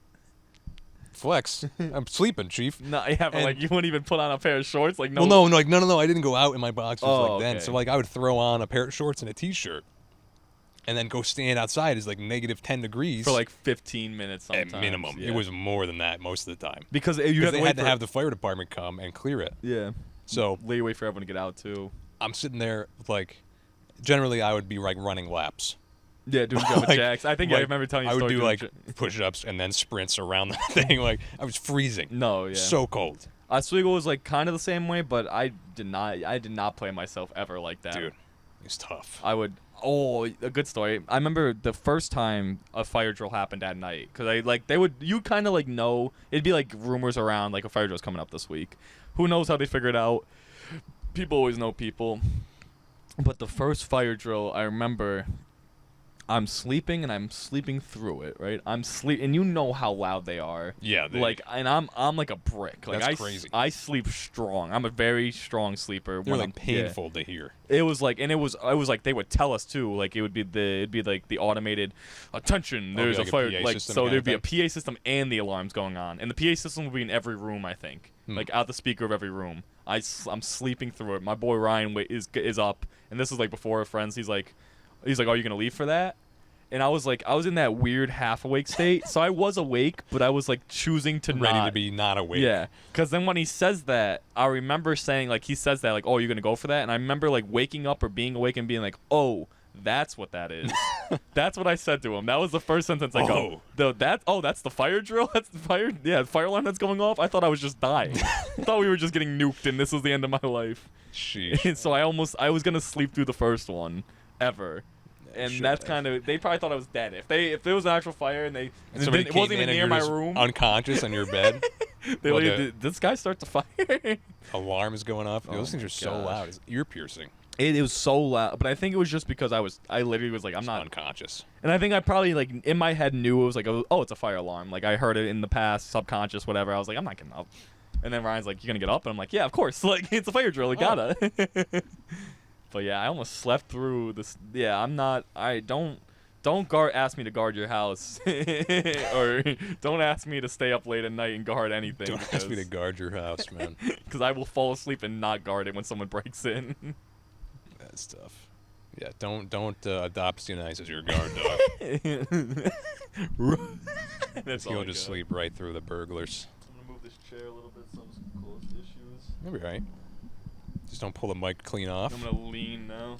Flex. I'm sleeping, chief. No, yeah, but And- like you wouldn't even put on a pair of shorts. Like no. Well, no, no. I didn't go out in my boxers Oh, like then. okay. So like I would throw on a pair of shorts and a t-shirt. and then go stand outside is like -10 degrees for like 15 minutes at sometimes. minimum. Yeah. It was more than that most of the time. because you Because have they to wait had to for have the fire department come and clear it. yeah. So Wait for everyone to get out too. I'm sitting there like, generally I would be like running laps. Yeah, doing jumping Like- jacks. I think I like, remember telling you. I a would story do doing like push-ups and then sprints around the thing. Like I was freezing. no, yeah. So cold, Oswego was like kind of the same way, but I did not play myself ever like that. dude. It's tough. I would. Oh, a good story. I remember the first time a fire drill happened at night, because you kind of like know, it'd be like rumors around like a fire drill's coming up this week. Who knows how they figure it out? People always know people. But the first fire drill, I remember, I'm sleeping and I'm sleeping through it, right? And you know how loud they are. Yeah, And I'm like a brick. Like That's crazy. I sleep strong. I'm a very strong sleeper. they're when like I'm, painful to hear. It was like, and it was like they would tell us too. Like it'd be like the automated, attention. There's like a a fire. PA Like system so, kind there'd of be a PA system and the alarms going on, and the PA system would be in every room. I think, like out the speaker of every room. I'm sleeping through it. My boy Ryan is up, and this is like before our friends. He's like, are you gonna leave for that? And I was in that weird half awake state. So I was awake, but I was like choosing to Ready to be not awake. Yeah, because then when he says that, I remember saying like he says that like, oh, you're gonna go for that, and I remember like waking up or being awake and being like, oh, that's what that is. That's what I said to him. That was the first sentence I go. That's the fire drill. That's the fire alarm that's going off. I thought I was just dying. I thought we were just getting nuked and this was the end of my life. Sheesh. And so I was gonna sleep through the first one, ever. And Should that's have. kind of, they probably thought I was dead. If there was an actual fire and Somebody it wasn't came even in near and my you're just room, unconscious on your bed. they Like like, a- did this guy start the fire? Alarm is going off. Oh Those things my are so gosh. loud. It's ear piercing. It was so loud, but I think it was just because I literally was like, I'm Just not, unconscious. and I think I probably like in my head knew it was like, oh, it's a fire alarm. Like I heard it in the past, subconscious, whatever. I was like, I'm not getting up. And then Ryan's like, you're gonna get up, and I'm like, yeah, of course. Like it's a fire drill, I gotta. But yeah, I almost slept through this. Yeah, I'm not. Don't ask me to guard your house, or don't ask me to stay up late at night and guard anything. Don't ask me to guard your house, man. Because I will fall asleep and not guard it when someone breaks in. That's tough. Yeah, don't adopt C-niice as your guard dog. That's all He'll I just got. sleep right through the burglars. I'm gonna move this chair a little bit so I'm close to issues. You'll be right. Just don't pull the mic clean off. I'm gonna lean now.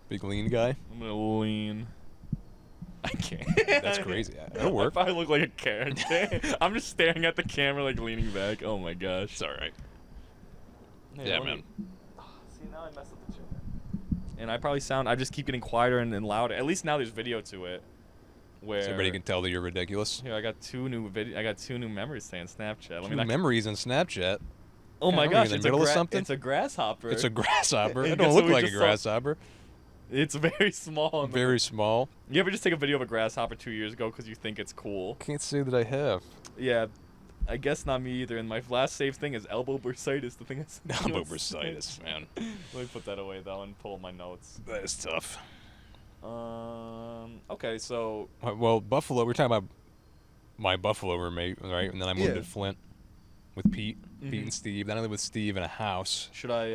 Big lean guy. I'm gonna lean. I can't. That's crazy. That'll I work. probably look like a character. I'm just staring at the camera, like leaning back. Oh my gosh. It's all right. Hey, Yeah, let man. me- See, now I messed up the chair. And I probably sound. I just keep getting quieter and louder. At least now there's video to it. Where So everybody can tell that you're ridiculous. Here, I got two new memories today on Snapchat. Let me Two not. memories on Snapchat. Oh my Yeah, are we gosh! in the It's middle a of something? It's a grasshopper. It's a grasshopper. And It guess don't what look we like a just saw? grasshopper. It's very small. Very small. You ever just take a video of a grasshopper 2 years ago because you think it's cool? Can't say that I have. Yeah, I guess not me either. And my last saved thing is elbow bursitis. The thing is Elbow bursitis, man. Let me put that away though and pull my notes. That is tough. Okay, so Well, Buffalo. We're talking about my Buffalo roommate, right? And then I moved Yeah. to Flint with Pete, Mhm. Pete and Steve. Then I live with Steve in a house. should I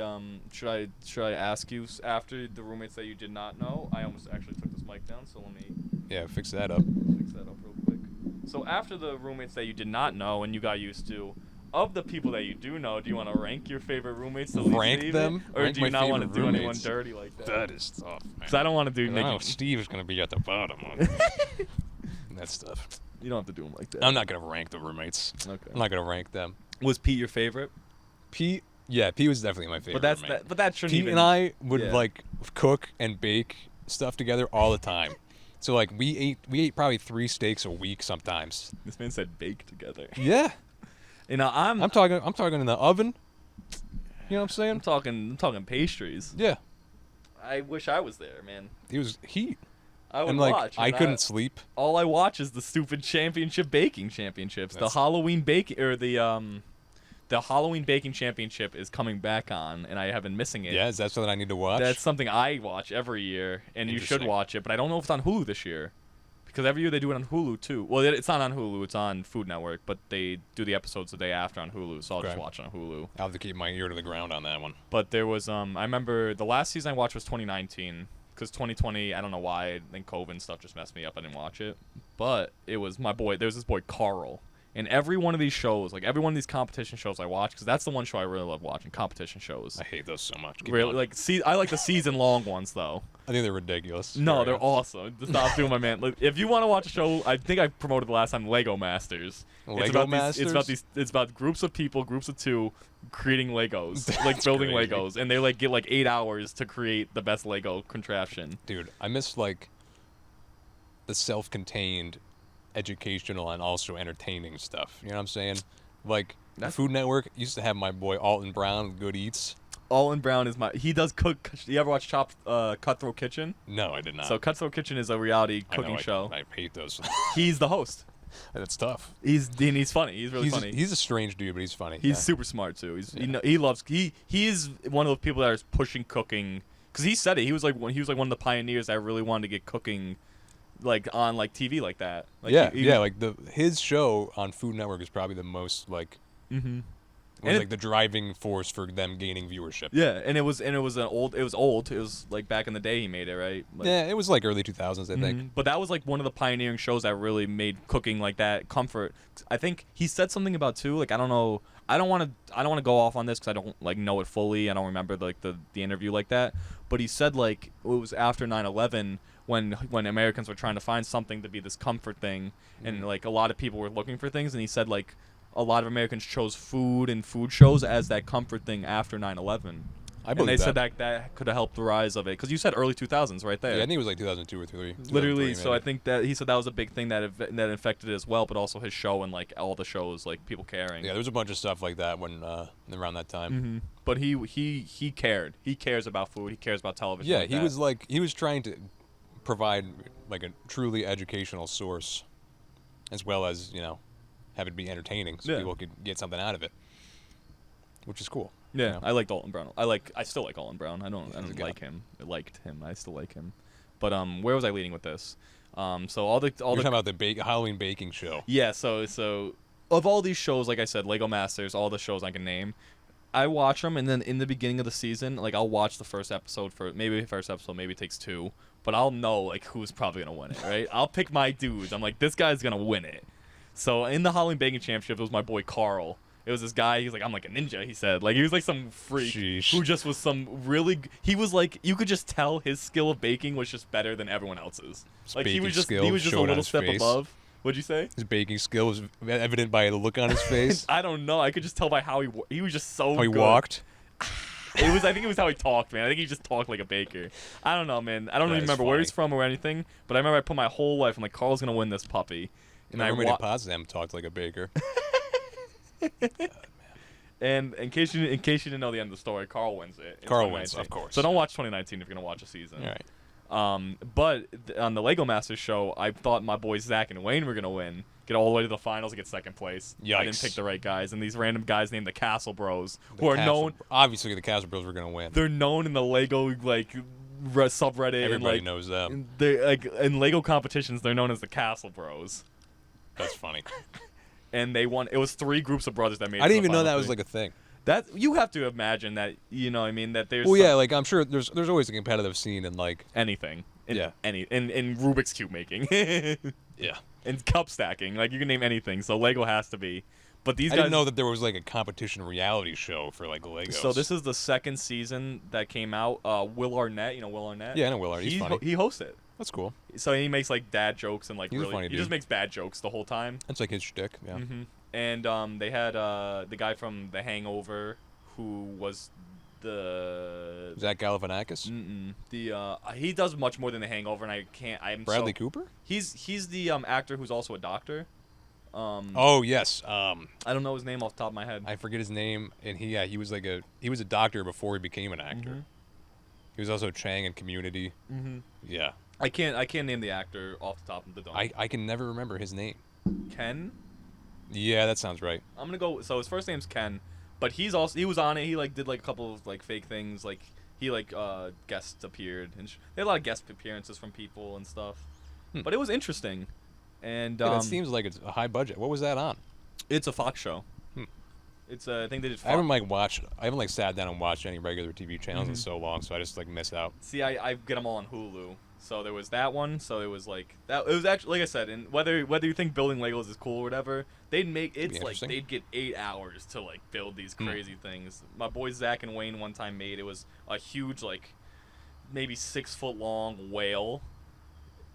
ask you after the roommates that you did not know? I almost actually took this mic down, so let me Yeah, fix that up. fix that up real quick. So after the roommates that you did not know and you got used to, of the people that you do know, do you want to rank your favorite roommates? To Rank leave them? it? Or Rank do you my not want to favorite do anyone roommates? dirty like that? That is tough, man. Because I don't want to do. I Make know you, Steve's gonna be at the bottom. That's tough. you don't have to do them like that. I'm not gonna rank the roommates. Okay. I'm not gonna rank them. Was Pete your favorite? Pete, yeah, Pete was definitely my favorite. But that's roommate. that. But that shouldn't Pete even. and I would yeah. like cook and bake stuff together all the time. So like we ate probably 3 steaks a week sometimes. This man said bake together. Yeah, You know, I'm I'm talking in the oven. You know what I'm saying? I'm talking pastries. Yeah, I wish I was there, man. it was heat, I would and like watch. I man. couldn't sleep. All I watch is the stupid baking championships. That's- The Halloween baking or the Halloween baking championship is coming back on, and I have been missing it. Yeah, is that something I need to watch? That's something I watch every year, and you should Interesting. watch it. But I don't know if it's on Hulu this year, because every year they do it on Hulu too. Well, it's not on Hulu; it's on Food Network, but they do the episodes the day after on Hulu, so I'll just Okay. watch it on Hulu. I'll have to keep my ear to the ground on that one. But there was I remember the last season I watched was 2019. because 2020, I don't know why, I think COVID and stuff just messed me up. I didn't watch it, but it was my boy. There's this boy Carl. And every one of these shows, like every one of these competition shows I watch, because that's the one show I really love watching, competition shows. I hate those so much. Keep Really, going. like, I like the season-long ones though. I think they're ridiculous. No, they're awesome. Stop doing my man. Like, if you want to watch a show, I think I promoted the last time Lego Masters. Lego Masters. It's about groups of people, groups of two, creating Legos, That's like building crazy. Legos, and they like get like 8 hours to create the best Lego contraption. Dude, I miss like the self-contained educational and also entertaining stuff. You know what I'm saying? Like the That's- Food Network used to have my boy Alton Brown with Good Eats. Alton Brown is he does cook. You ever watch Cutthroat Kitchen? No, I did not. So Cutthroat Kitchen is a reality I know, cooking show. I hate those. He's the host. That's tough. He's funny. He's really funny. He's a strange dude, but he's funny. He's yeah. super smart too. Yeah. He is one of those people that is pushing cooking, because he said it. He was like one of the pioneers that really wanted to get cooking, like on like TV like that. Like, yeah. Like his show on Food Network is probably the most like. Mm-hmm. It was like the driving force for them gaining viewership. Yeah, and it was old. It was like back in the day he made it, right? Like, Yeah, it was like early 2000s, I think. But that was like one of the pioneering shows that really made cooking like that comfort. I think he said something about too. Like I don't know. I don't want to go off on this because I don't like know it fully. I don't remember like the interview like that. But he said like it was after 9/11 when Americans were trying to find something to be this comfort thing, and like a lot of people were looking for things. And he said like a lot of Americans chose food and food shows as that comfort thing after 9/11. I And believe they said that could have helped the rise of it, because you said early 2000s right there. Yeah, I think it was like 2002 or 3. Literally, 2003 so I maybe. think that he said that was a big thing that infected it as well, but also his show and like all the shows, like people caring. Yeah, there was a bunch of stuff like that when around that time. Mm-hmm. But he cared. He cares about food. He cares about television. Yeah, like he was trying to provide like a truly educational source, as well as have it be entertaining, so Yeah. people could get something out of it, which is cool. Yeah, you know? I liked Alton Brown. I still like Alton Brown. I don't like him. I liked him. I still like him. But where was I leading with this? So all the You're talking about the Halloween baking show. Yeah, so of all these shows, like I said, Lego Masters, all the shows I can name, I watch them, and then in the beginning of the season, like I'll watch the first episode maybe it takes 2, but I'll know like who's probably gonna win it, right? I'll pick my dudes. I'm like, this guy's gonna win it. So in the Halloween Baking Championship, it was my boy Carl. It was this guy. He's like, I'm like a ninja. He said, like he was like some freak Sheesh. who just was some really. He was like, you could just tell his skill of baking was just better than everyone else's. Like he was just a little step above. What'd you say? His baking skill was evident by the look on his face. I don't know. I could just tell by how he was just so How he good. walked. I think it was how he talked, man. I think he just talked like a baker. I don't know, man. I don't That even is remember where funny. he's from or anything, but I remember I put my whole life, I'm like, Carl's gonna win this puppy. And My I roommate wa- at Potsdam talked like a baker. And in case you didn't know the end of the story, Carl wins it. in Carl wins, 2019. of course. So don't watch 2019 if you're gonna watch a season. All right. But on the Lego Masters show, I thought my boys Zach and Wayne were gonna win, get all the way to the finals, and get second place. I didn't Yikes. pick the right guys, and these random guys named the Castle Bros, who are known. Obviously, the Castle Bros were gonna win. They're known in the Lego like subreddit. Everybody and, like, knows them. They like in Lego competitions. They're known as the Castle Bros. That's funny. And they won. It was 3 groups of brothers that made. I didn't even know that was like a thing. that. You have to imagine that. You know, what I mean, that there's. Well, yeah, like I'm sure there's always a competitive scene in like anything. Yeah. In Rubik's cube making. yeah. And cup stacking. Like you can name anything. So Lego has to be. But these I guys. didn't know that there was like a competition reality show for like Legos. So this is the second season that came out. Will Arnett, you know Will Arnett? Yeah, I know Will Arnett. He's funny. He hosts it. That's cool. So he makes like dad jokes and like He's a really funny he dude. just makes bad jokes the whole time. That's like his shtick. Yeah. Hmm. And they had the guy from The Hangover who was the Zach Galifianakis. he does much more than The Hangover, and I'm Bradley Cooper. He's the actor who's also a doctor. Oh yes. I don't know his name off the top of my head. I forget his name, and he was a doctor before he became an actor. Mhm. He was also Chang in Community. Mm-hmm. Yeah. I can't name the actor off the top of the dome. I can never remember his name. Ken. Yeah, that sounds right. I'm gonna go. So his first name's Ken, but he was on it. He like did like a couple of like fake things. Like he like guest appeared, and they had a lot of guest appearances from people and stuff. But it was interesting, and Yeah, that seems like it's a high budget. What was that on? it's a Fox show. It's I think they did. I haven't sat down and watched any regular TV channels in so long, so I just like miss out. See, I get them all on Hulu. So there was that one. So it was like that. It was actually, like I said, and whether you think building Legos is cool or whatever, they'd get 8 hours to like build these crazy things. My boys Zach and Wayne one time made, it was a huge, like maybe 6 foot long whale,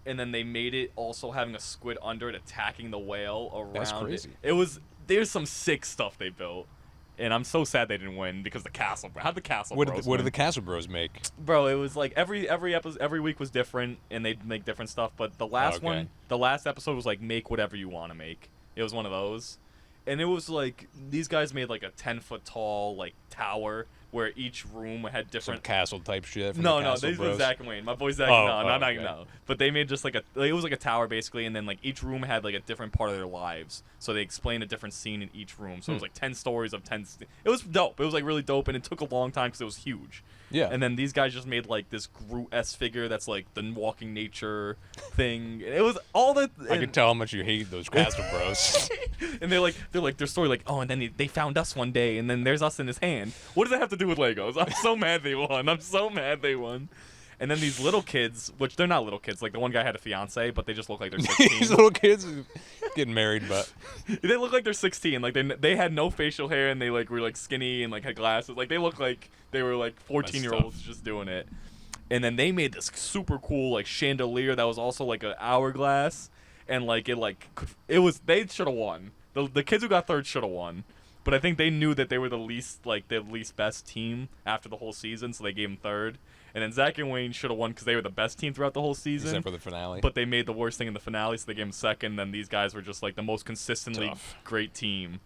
and then they made it also having a squid under it attacking the whale around. That's crazy. There's some sick stuff they built. And I'm so sad they didn't win because the Castle. How'd the Castle Bros win? What did the Castle Bros make? Bro, it was like every episode, every week was different, and they'd make different stuff. But the last the last episode was like make whatever you want to make. It was one of those, and it was like these guys made like a 10-foot tall like tower where each room had different Some castle type shit. From no, the Castle these Bros. were Zach and Wayne. My boy Zach. No. But they made just like it was like a tower basically, and then like each room had like a different part of their lives. So they explained a different scene in each room. So it was like 10 stories of 10. It was dope. It was like really dope, and it took a long time because it was huge. Yeah. And then these guys just made like this Groot-esque figure that's like the walking nature thing. It was all the. I can tell how much you hate those Castle Bros. And they're like their story like, oh, and then they found us one day, and then there's us in his hand. What does that have to do with Legos? I'm so mad they won. And then these little kids, which they're not little kids, like the one guy had a fiance, but they just look like they're 16. These little kids getting married, but they look like they're 16. Like they had no facial hair, and they like were like skinny and like had glasses. Like they look like they were like 14-year-olds just doing it. And then they made this super cool like chandelier that was also like an hourglass, and like they should have won. The kids who got third should have won. But I think they knew that they were the least best team after the whole season, so they gave them third. And then Zach and Wayne should have won because they were the best team throughout the whole season. Except for the finale. But they made the worst thing in the finale, so they gave them second. Then these guys were just like the most consistently great team.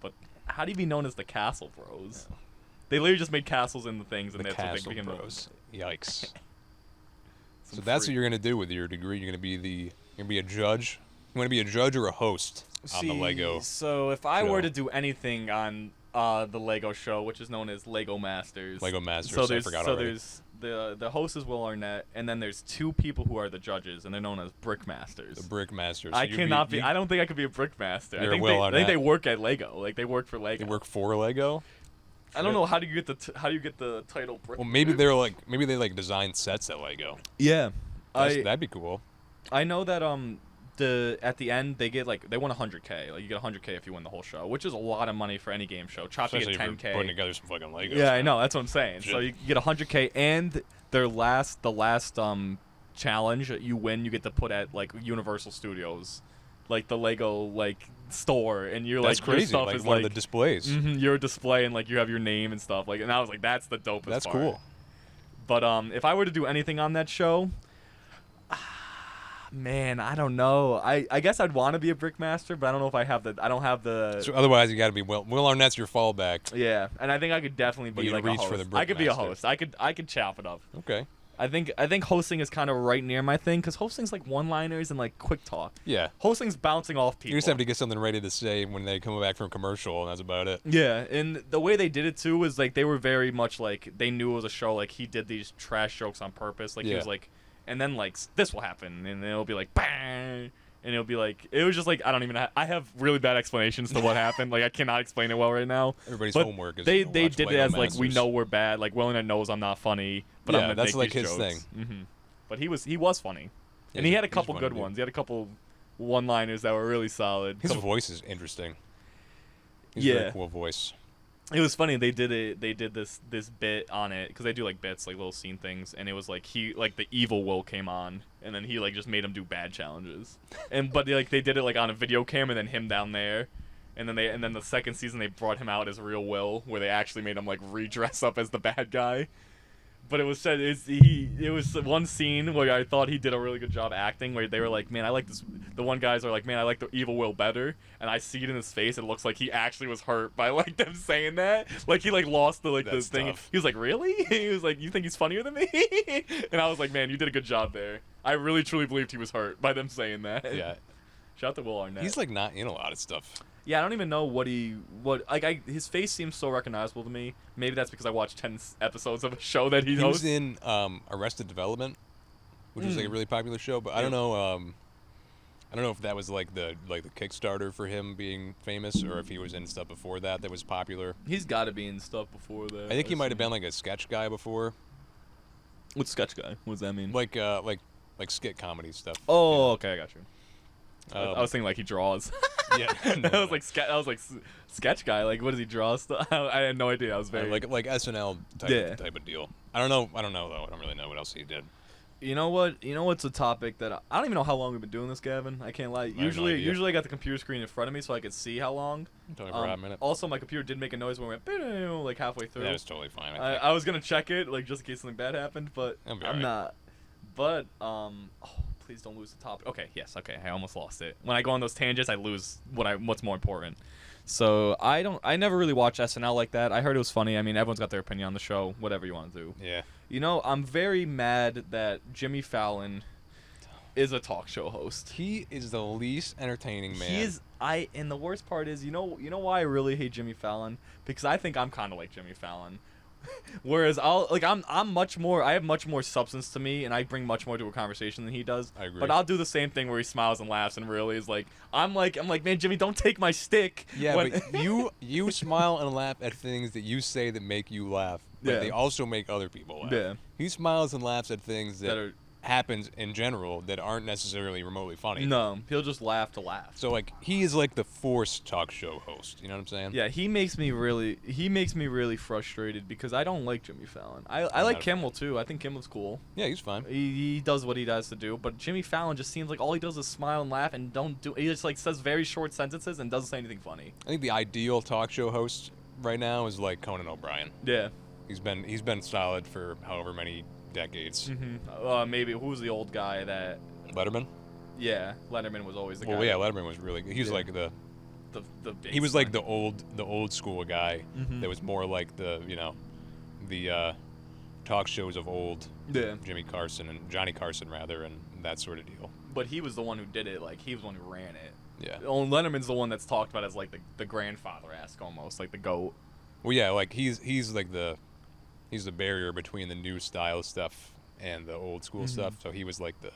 But how do you be known as the Castle Bros? Yeah. They literally just made castles in the things, and the that's Castle what they became. Bros. Yikes. So that's what you're gonna do with your degree. You're gonna be a judge. You want to be a judge or a host on the Lego? So if I were to do anything on the Lego show, which is known as Lego Masters. Lego Masters. So I forgot already. There's the host is Will Arnett, and then there's 2 people who are the judges, and they're known as Brick Masters. The Brick Masters. I cannot be. I don't think I could be a Brick Master. You're I think they work at Lego. Like they work for Lego. They work for Lego. I don't know how do you get the title Brick. Well, maybe they like design sets at Lego. Yeah, that'd be cool. I know that at the end they won $100K. Like you get $100K if you win the whole show, which is a lot of money for any game show. Choppy get $10K. If you're putting together some fucking Legos. Yeah, I know. That's what I'm saying. Shit. So you get $100K, and the last challenge you win, you get to put at like Universal Studios, like the Lego like store, and you're that's like crazy. Your stuff like is one like of the displays. Your display, and like you have your name and stuff. Like, and I was like, that's the dopest. That's part. cool. But if I were to do anything on that show. Man, I don't know. I guess I'd want to be a Brickmaster, but I don't know if I don't have the. So otherwise, you got to be Will Arnett's your fallback. Yeah, and I think I could definitely be like a host. For the I could be a host. I could chop it up. Okay. I think hosting is kind of right near my thing because hosting's like one-liners and like quick talk. Yeah. Hosting's bouncing off people. You just have to get something ready to say when they come back from commercial, and that's about it. Yeah, and the way they did it too was like they were very much like they knew it was a show. Like he did these trash jokes on purpose. Like he was like. And then like this will happen, and it'll be like bang, and it'll be like it was just like I don't even. I have really bad explanations to what happened. Like I cannot explain it well right now. Everybody's but homework is they watch did Lego it as Masters. like we know we're bad. Like Will Arnett knows I'm not funny, but I'm gonna that's make like these his jokes. thing. But he was funny, and he had a couple good ones. He had a couple one-liners that were really solid. His voice is interesting. He's a very cool voice. It was funny. They did this bit on it because they do like bits, like little scene things, and it was like the evil Will came on, and then he like just made him do bad challenges, but they did it like on a video cam, and then him down there, and then the second season they brought him out as real Will, where they actually made him like redress up as the bad guy. But it was one scene where I thought he did a really good job acting, where they were like, man, I like this. The one guys are like, man, I like the evil Will better, and I see it in his face. It looks like he actually was hurt by like them saying that. Like he like lost the the thing. Tough. He was like, really? He was like, you think he's funnier than me? And I was like, man, you did a good job there. I really truly believed he was hurt by them saying that. Yeah. Shout out to Will Arnett. He's like not in a lot of stuff. Yeah, I don't even know his face seems so recognizable to me. Maybe that's because I watched 10 episodes of a show that he hosts. He was in Arrested Development, which was like a really popular show, but I don't know. I don't know if that was like the Kickstarter for him being famous, or if he was in stuff before that was popular. He's got to be in stuff before that. I think he might have been like a sketch guy before, What's sketch guy? What does that mean? like skit comedy stuff. Oh, okay, I got you. I Um, was thinking like he draws. yeah, I was like sketch guy. Like, what does he draw? Stuff? I had no idea. I was very like SNL type of deal. I don't know though. I don't really know what else he did. You know what? You know what's a topic that I don't even know how long we've been doing this, Gavin. I can't lie. have no Usually, idea. usually I got the computer screen in front of me so I could see how long. Talking for a hot minute. Also, my computer did make a noise when we went like halfway through. That was totally fine. I was gonna check it like just in case something bad happened, but That'll be I'm alright. not. But oh, please don't lose the topic. Okay, yes, okay. I almost lost it. When I go on those tangents, I lose what's more important. So I never really watched SNL like that. I heard it was funny. I mean, everyone's got their opinion on the show. Whatever you want to do. Yeah. You know, I'm very mad that Jimmy Fallon is a talk show host. He is the least entertaining man. He is. And the worst part is, you know why I really hate Jimmy Fallon? Because I think I'm kind of like Jimmy Fallon. Whereas I'm much more. I have much more substance to me, and I bring much more to a conversation than he does. I agree. But I'll do the same thing where he smiles and laughs and really is like, I'm like, man, Jimmy, don't take my stick. Yeah, when- but you smile and laugh at things that you say that make you laugh, but Yeah. they also make other people laugh. Yeah. He smiles and laughs at things that that are happens in general that aren't necessarily remotely funny. no, he'll just laugh to laugh. So like he is like the forced talk show host. You know what I'm saying? Yeah, he makes me really frustrated because I don't like Jimmy Fallon. I I'm like not a fan. Kimmel too. I think Kimmel's cool. Yeah, he's fine. He does what he does to do, but Jimmy Fallon just seems like all he does is smile and laugh and he just like says very short sentences and doesn't say anything funny. I think the ideal talk show host right now is like Conan O'Brien. Yeah. He's been solid for however many decades. Maybe who's the old guy that? Letterman. Yeah, Letterman was always the guy. Well, yeah, Letterman was really good. He was Yeah. like the He was like the old school guy Mhm. that was more like the talk shows of old, Yeah, Jimmy Carson and Johnny Carson rather, and that sort of deal. but he was the one who did it. Like he was the one who ran it. Yeah. Letterman's the one that's talked about as like the grandfather-esque almost, like the GOAT. Well, yeah, like he's like the barrier between the new style stuff and the old school stuff. So he was like the.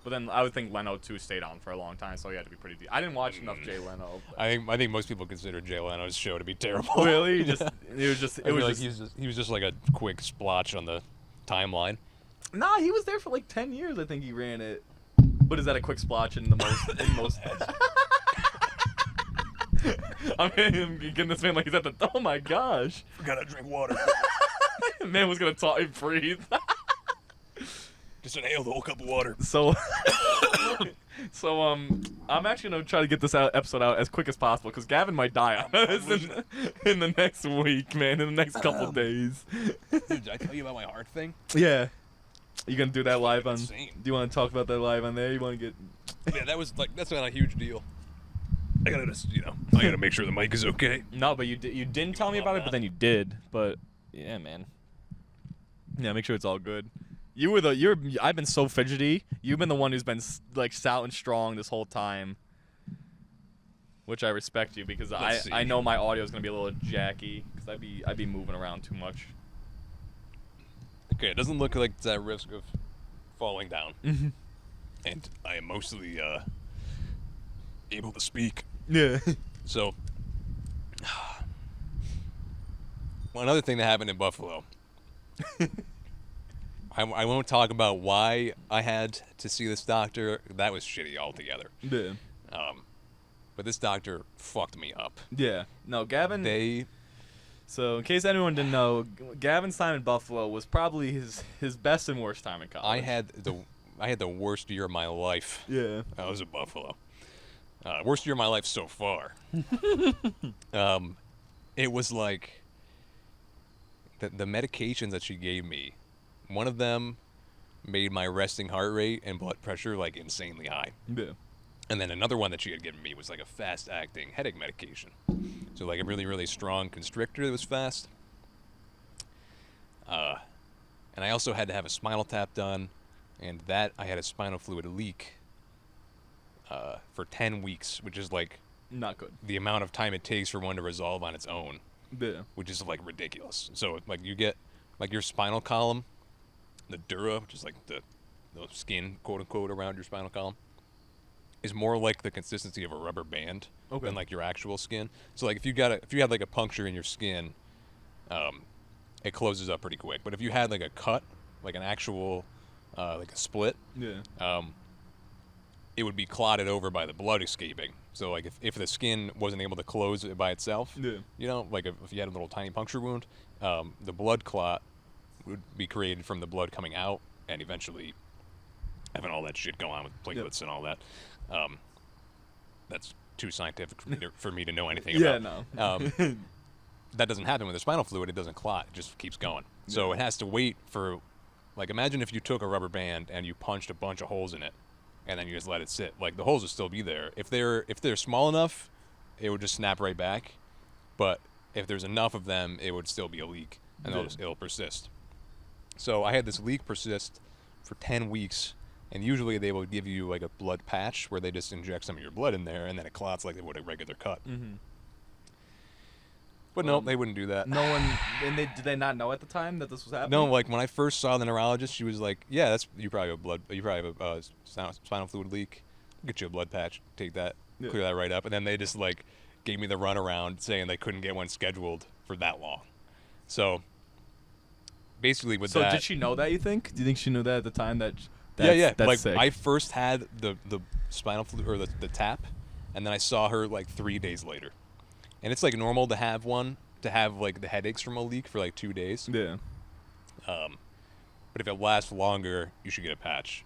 But then I would think Leno too stayed on for a long time, so he had to be pretty deep. I didn't watch enough Jay Leno. I think most people consider Jay Leno's show to be terrible. Really? It I was feel like just he was just like a quick splotch on the timeline. Nah, he was there for like 10 years. I think he ran it. But is that a quick splotch in the most? I'm getting this man like he's at the. Oh my gosh! Forgot to drink water. Man was gonna talk and breathe. Just inhale the whole cup of water. So, I'm actually gonna try to get this episode out as quick as possible because Gavin might die on us in the next week, man. In the next couple days. Dude, did I tell you about my heart thing? Yeah. You gonna do that live on? Insane. Do you want to talk about that live on there? You want to get? Yeah, that's not a huge deal. I gotta just, I gotta make sure the mic is okay. No, but you didn't tell me about it, but then you did. But yeah, man. Yeah, make sure it's all good. I've been so fidgety. You've been the one who's been like stout and strong this whole time, which I respect you because Let's see. I know my audio is gonna be a little jacky because I'd be moving around too much. Okay, it doesn't look like it's at risk of falling down. And I am mostly able to speak. Yeah. So, well, another thing that happened in Buffalo. I won't talk about why I had to see this doctor. That was shitty altogether. Yeah. But this doctor fucked me up. Yeah. No, Gavin. So, in case anyone didn't know, Gavin's time in Buffalo was probably his best and worst time in college. I had the worst year of my life. Yeah. I was in Buffalo. Worst year of my life so far. It was like the medications that she gave me. One of them made my resting heart rate and blood pressure like insanely high. Yeah. And then another one that she had given me was like a fast-acting headache medication. So like a really, really strong constrictor that was fast. And I also had to have a spinal tap done, and that I had a spinal fluid leak for 10 weeks, which is like Not good. the amount of time it takes for one to resolve on its own, Yeah. which is like ridiculous. So like you get like your spinal column, the dura, which is like the skin, quote unquote, around your spinal column. is more like the consistency of a rubber band Okay. than like your actual skin. So like if you had like a puncture in your skin, it closes up pretty quick. But if you had like a cut, like an actual like a split, Yeah. it would be clotted over by the blood escaping. So like if the skin wasn't able to close it by itself, Yeah. like if you had a little tiny puncture wound, the blood clot would be created from the blood coming out and eventually having all that shit go on with platelets and all that. That's too scientific for me to know anything Yeah. about. No. That doesn't happen with the spinal fluid. It doesn't clot. It just keeps going. So it has to wait for, like, imagine if you took a rubber band and you punched a bunch of holes in it, and then you just let it sit. Like the holes would still be there. If they're small enough, it would just snap right back. But if there's enough of them, it would still be a leak, and it'll persist. So I had this leak persist for 10 weeks, and usually they will give you like a blood patch where they just inject some of your blood in there, and then it clots like they would a regular cut. Mm-hmm. But no, they wouldn't do that. No one, and did they not know at the time that this was happening? No, like when I first saw the neurologist, she was like, "Yeah, you probably have a spinal fluid leak. Get you a blood patch, take that, clear that right up." And then they just like gave me the runaround, saying they couldn't get one scheduled for that long. So basically, with that. So did she know that? You think? Do you think she knew that at the time? That's That's like sick. I first had the spinal fluid or the tap, and then I saw her like 3 days later, and it's like normal to have like the headaches from a leak for like 2 days. Yeah. But if it lasts longer, you should get a patch,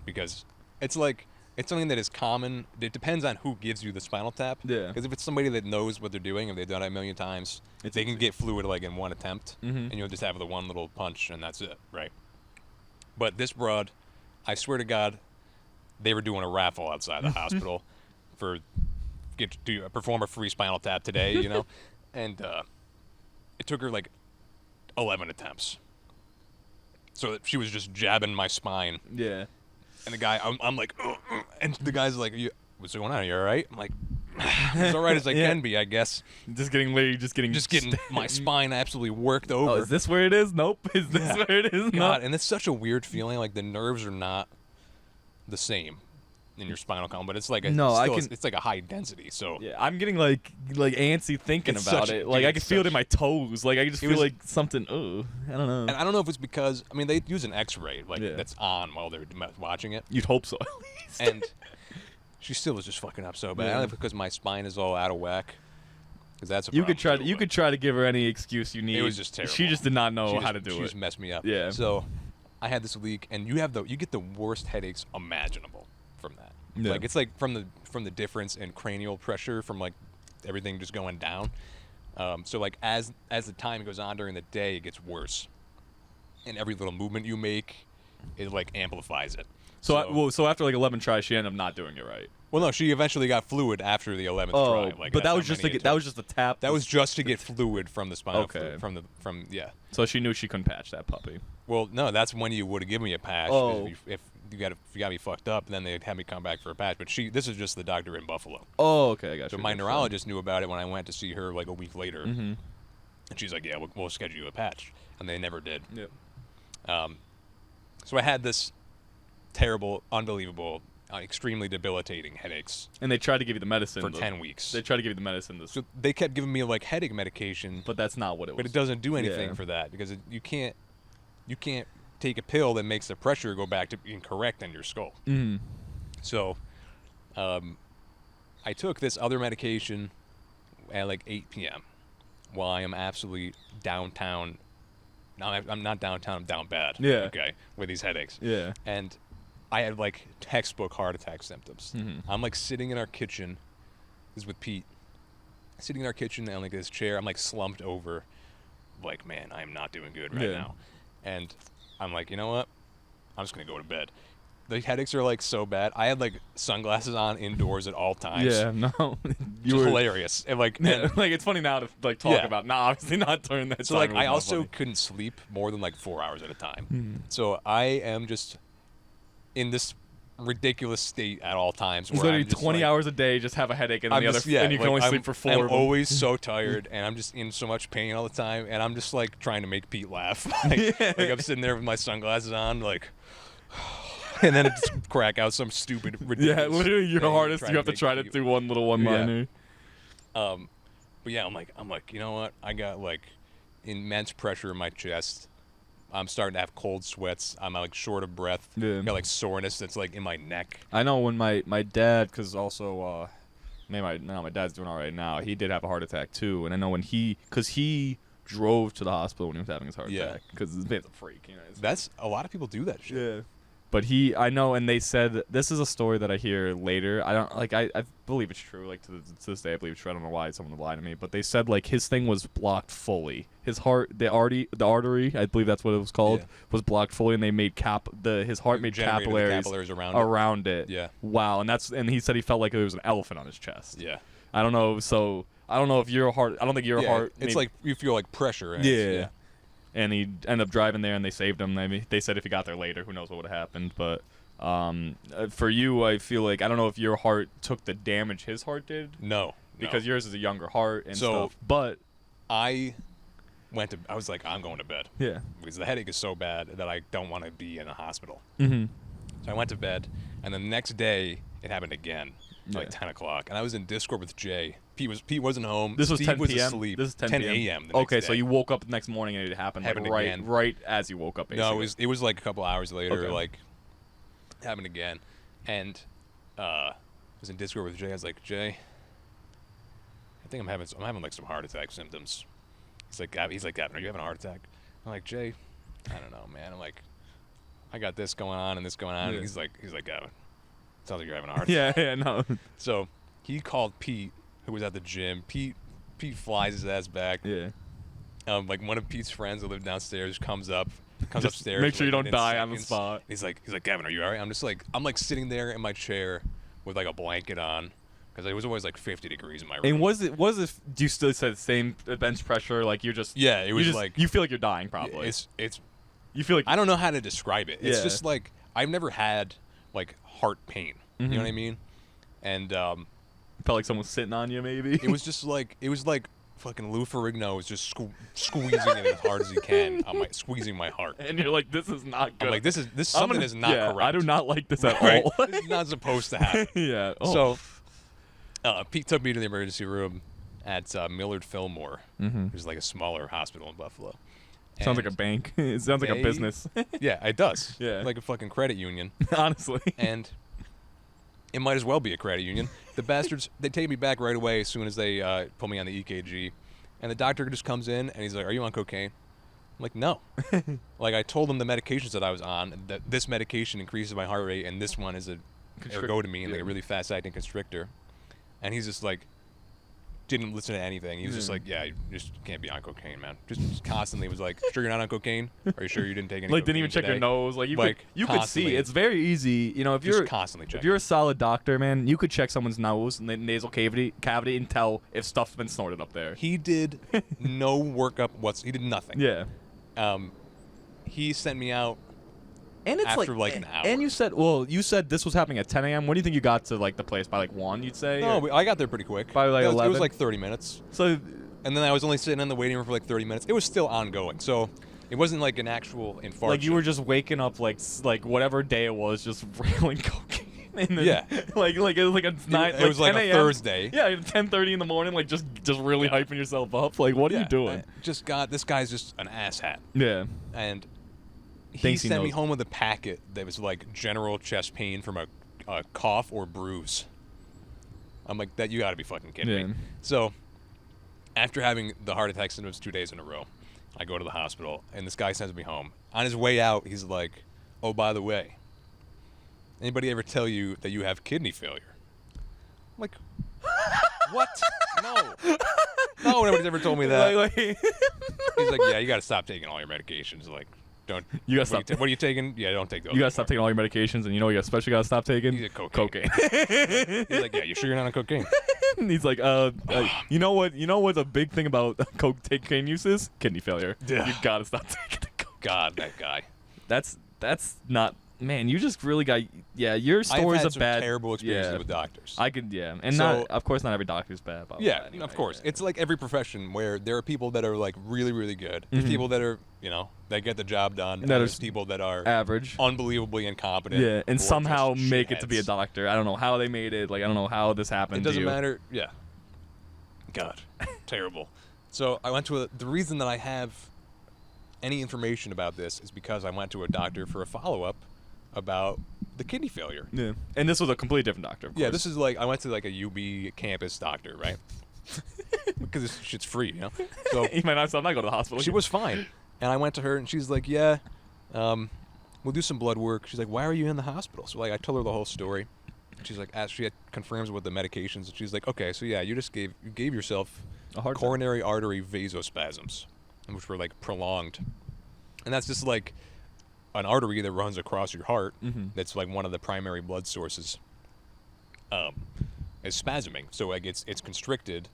because it's something that is common. It depends on who gives you the spinal tap. Yeah. Because if it's somebody that knows what they're doing and they've done it a million times, they can get fluid like in one attempt, and you'll just have the one little punch and that's it, right? But this broad, I swear to God, they were doing a raffle outside the hospital for perform a free spinal tap today, and it took her like 11 attempts. So she was just jabbing my spine. Yeah. And the guy, I'm like, and the guy's like, "What's going on? Are you all right?" I'm like, "As all right as I can be, I guess." Just getting My spine absolutely worked over. Oh, is this where it is? Nope. Is this where it is? God, Nope. and it's such a weird feeling. Like the nerves are not the same in your spinal column, but it's like it's like a high density. So Yeah, I'm getting like antsy thinking It's about such- it. Like dude, I can it's feel it such- in my toes. Like I can just feel was- like something. I don't know. and I don't know if it's because they use an X-ray Yeah. that's on while they're watching it, You'd hope so at least. and she still was just fucking up so bad. I don't know if it's because my spine is all out of whack. Because that's a you problem could try. too, You but could try to give her any excuse you need. It was just terrible. She just did not know she how to do She it. just messed me up. Yeah. So I had this leak, and you get the worst headaches imaginable from that. Yeah. Like it's like from the difference in cranial pressure from like everything just going down. So like as the time goes on during the day, it gets worse, and every little movement you make, it like amplifies it. So after like 11 tries, she ended up not doing it right. Well, no, she eventually got fluid after the 11th Oh, try. Like, but that's that was how just many it that took. was just a tap. That was just to get fluid from the spinal Okay. fluid, from yeah. So she knew she couldn't patch that puppy. Well, no, that's when you would have given me a patch. Oh. If you got me fucked up, then they'd have me come back for a patch. But this is just the doctor in Buffalo. Oh, okay, I got So you. my neurologist knew about it when I went to see her like a week later, Mm-hmm. and she's like, "Yeah, we'll schedule you a patch," and they never did. Yep. So I had this terrible, unbelievable, extremely debilitating headaches And they tried to give you the medicine for 10 weeks. They tried to give you the medicine. So they kept giving me like headache medication, But that's not what it was. but it doesn't do anything Yeah. for that because you can't take a pill that makes the pressure go back to being correct in your skull. Mm-hmm. So, I took this other medication at like 8 p.m. while I am absolutely downtown. No, I'm not downtown. I'm down bad. Yeah. Okay, with these headaches. Yeah. And I had like textbook heart attack symptoms. Mm-hmm. I'm like sitting in our kitchen. This is with Pete. Sitting in our kitchen and like this chair. I'm like slumped over. Like, man, I am not doing good right Yeah. now. And I'm like, you know what? I'm just gonna go to bed. The headaches are like so bad. I had like sunglasses on indoors at all times. Yeah. No. You were hilarious. And like, and like it's funny now to like talk Yeah. about. Nah, obviously not during that so time. like it was I not also funny. couldn't sleep more than like 4 hours at a time. Mhm. So I am just in this ridiculous state at all times. It's where literally I'm just 20 like, hours a day, just have a headache, and then I'm the just, other, and you can like, only sleep for 4. I'm of them. always so tired, and I'm just in so much pain all the time, and I'm just like trying to make Pete laugh. Like I'm sitting there with my sunglasses on, like and then it just crack out some stupid, ridiculous. Yeah, literally your thing hardest. trying You have to make try to do one little one-liner. But yeah, I'm like, you know what? I got like immense pressure in my chest. I'm starting to have cold sweats. I'm like short of breath. Yeah. Got like soreness that's like in my neck. I know when my dad, because also, my dad's doing all right now. He did have a heart attack too, and I know when because he drove to the hospital when he was having his heart attack, because his man's a freak. You know, That's a lot of people do that shit. yeah. But I know, and they said this is a story that I hear later. I don't like. I believe it's true. Like to this day, I believe it's true. I don't know why someone would lie to me, but they said like his thing was blocked fully. His heart, the artery, I believe that's what it was called, was blocked fully, and they made his heart made capillaries around it. Yeah. Wow, and he said he felt like there was an elephant on his chest. Yeah. I don't know. So I don't know if your heart. I don't think your heart. It's like you feel like pressure. And yeah. And he ended up driving there, and they saved him. Maybe they said if he got there later, who knows what would have happened. But for you, I feel like I don't know if your heart took the damage his heart did. No, because yours is a younger heart and stuff. But I was like, I'm going to bed. Yeah. Because the headache is so bad that I don't want to be in a hospital. Mm-hmm. So I went to bed, and the next day it happened again, like 10 o'clock, and I was in Discord with Jay. Pete wasn't home. This was Steve 10 was p.m. asleep. This is 10 a.m. Okay, so you woke up the next morning and it happened again. right as you woke up. Basically. No, it was like a couple hours later. Okay. Like happened again, and I was in Discord with Jay. I was like, Jay, I think I'm having like some heart attack symptoms. He's like, Gavin, are you having a heart attack? I'm like, Jay, I don't know, man. I'm like, I got this going on and this going on. Yeah. And he's like, Gavin, sounds like you're having a heart attack. yeah, no. So he called Pete, who was at the gym. Pete flies his ass back. Yeah. Like one of Pete's friends that lived downstairs comes Just upstairs. make sure you like, don't within die on the seconds. spot. He's like, Gavin, are you alright? I'm like sitting there in my chair with like a blanket on, because it was always like 50 degrees in my room. And was it? Do you still say the same bench pressure? Like you're just. Yeah, it was like you feel like you're dying probably. It's. You feel like I don't know how to describe it. It's Yeah. just like I've never had like heart pain. You know Mhm. what I mean? And felt like someone was sitting on you maybe. it was like fucking Lou Ferrigno was just squeezing it as hard as he can on squeezing my heart. And you're like, this is not good. I'm like, this something is not correct. I do not like this at Right? all. This is not supposed to happen. Yeah. Oh. So, Pete took me to the emergency room at Millard Fillmore, Mhm. which is like a smaller hospital in Buffalo. Sounds like And a bank. It sounds like a business. Yeah, it does. Yeah. Like a fucking credit union. Honestly. And it might as well be a credit union. The bastards, they take me back right away as soon as they put me on the EKG. And the doctor just comes in and he's like, are you on cocaine? I'm like, no. Like, I told him the medications that I was on, that this medication increases my heart rate and this one is a ergotamine, like a really fast-acting constrictor. And he's just like, didn't listen to anything. He was just like, yeah, you just can't be on cocaine, man. Just constantly was like, sure you're not on cocaine? Are you sure you didn't take any Like didn't cocaine even check your today? nose. Like you could see. constantly. It's very easy. You know, if Just you're constantly if checking. you're a solid doctor, man, you could check someone's nose and the nasal cavity and tell if stuff's been snorted up there. He did no workup he did nothing. Yeah. He sent me out And it's after like an hour. And you said this was happening at 10 a.m. When do you think you got to like the place by like 1? You'd say. No, I got there pretty quick. By, like, it was 11? like 30 minutes. So. And then I was only sitting in the waiting room for like 30 minutes. It was still ongoing. So it wasn't like an actual infarction. Like you were just waking up like whatever day it was, just railing cocaine. And then, Yeah. Like it was like a 9. It was like 10 a a.m. Thursday. Yeah, 10:30 in the morning, like just really hyping yourself up. Like what are you doing? This guy's just an asshat. Yeah. And he Thinks he sent me knows. home with a packet that was like general chest pain from a cough or bruise. I'm like, that you got to be fucking kidding me. So after having the heart attack symptoms 2 days in a row, I go to the hospital and this guy sends me home. On his way out, he's like, oh, by the way, anybody ever tell you that you have kidney failure? I'm like, what? No, nobody's ever told me that. He's like, yeah, you got to stop taking all your medications. Like, don't. You gotta stop. What are you taking? Yeah, don't take those. You gotta stop taking all your medications, and you know what you especially gotta stop taking? He's cocaine. He's like, yeah, you sure you're not on cocaine? And he's like, you know what? You know what the big thing about cocaine use is? Kidney failure. Yeah. You gotta stop taking the cocaine. God, that guy. That's not Man, you just really got your I've stories had of some bad terrible experiences yeah. with doctors. I could and So- of course not every doctor's bad. But Yeah, anyway, of course. yeah. It's like every profession where there are people that are like really, really good. There's Mhm. people that are, that get the job done. And That there's is people that are average. unbelievably incompetent. Yeah, and or somehow just make it to be a shitheads. doctor. I don't know how they made it. Like I don't know how this happened. It doesn't to you. matter. Yeah. God, terrible. So I went to the reason that I have any information about this is because I went to a doctor for a follow-up about the kidney failure. Yeah, and this was a completely different doctor. Of Yeah, course. this is like I went to like a UB campus doctor, right? Because this shit's free, So you might not. So I'm not going to the hospital. she was fine, and I went to her and she's like, "Yeah, we'll do some blood work." She's like, "Why are you in the hospital?" So like I told her the whole story. She's like, confirms with the medications, and she's like, "Okay, so yeah, you gave yourself a heart attack. coronary artery vasospasms, which were like prolonged, and that's just like an artery that runs across your heart. Mhm. That's like one of the primary blood sources. Is spasming, so like it's constricted,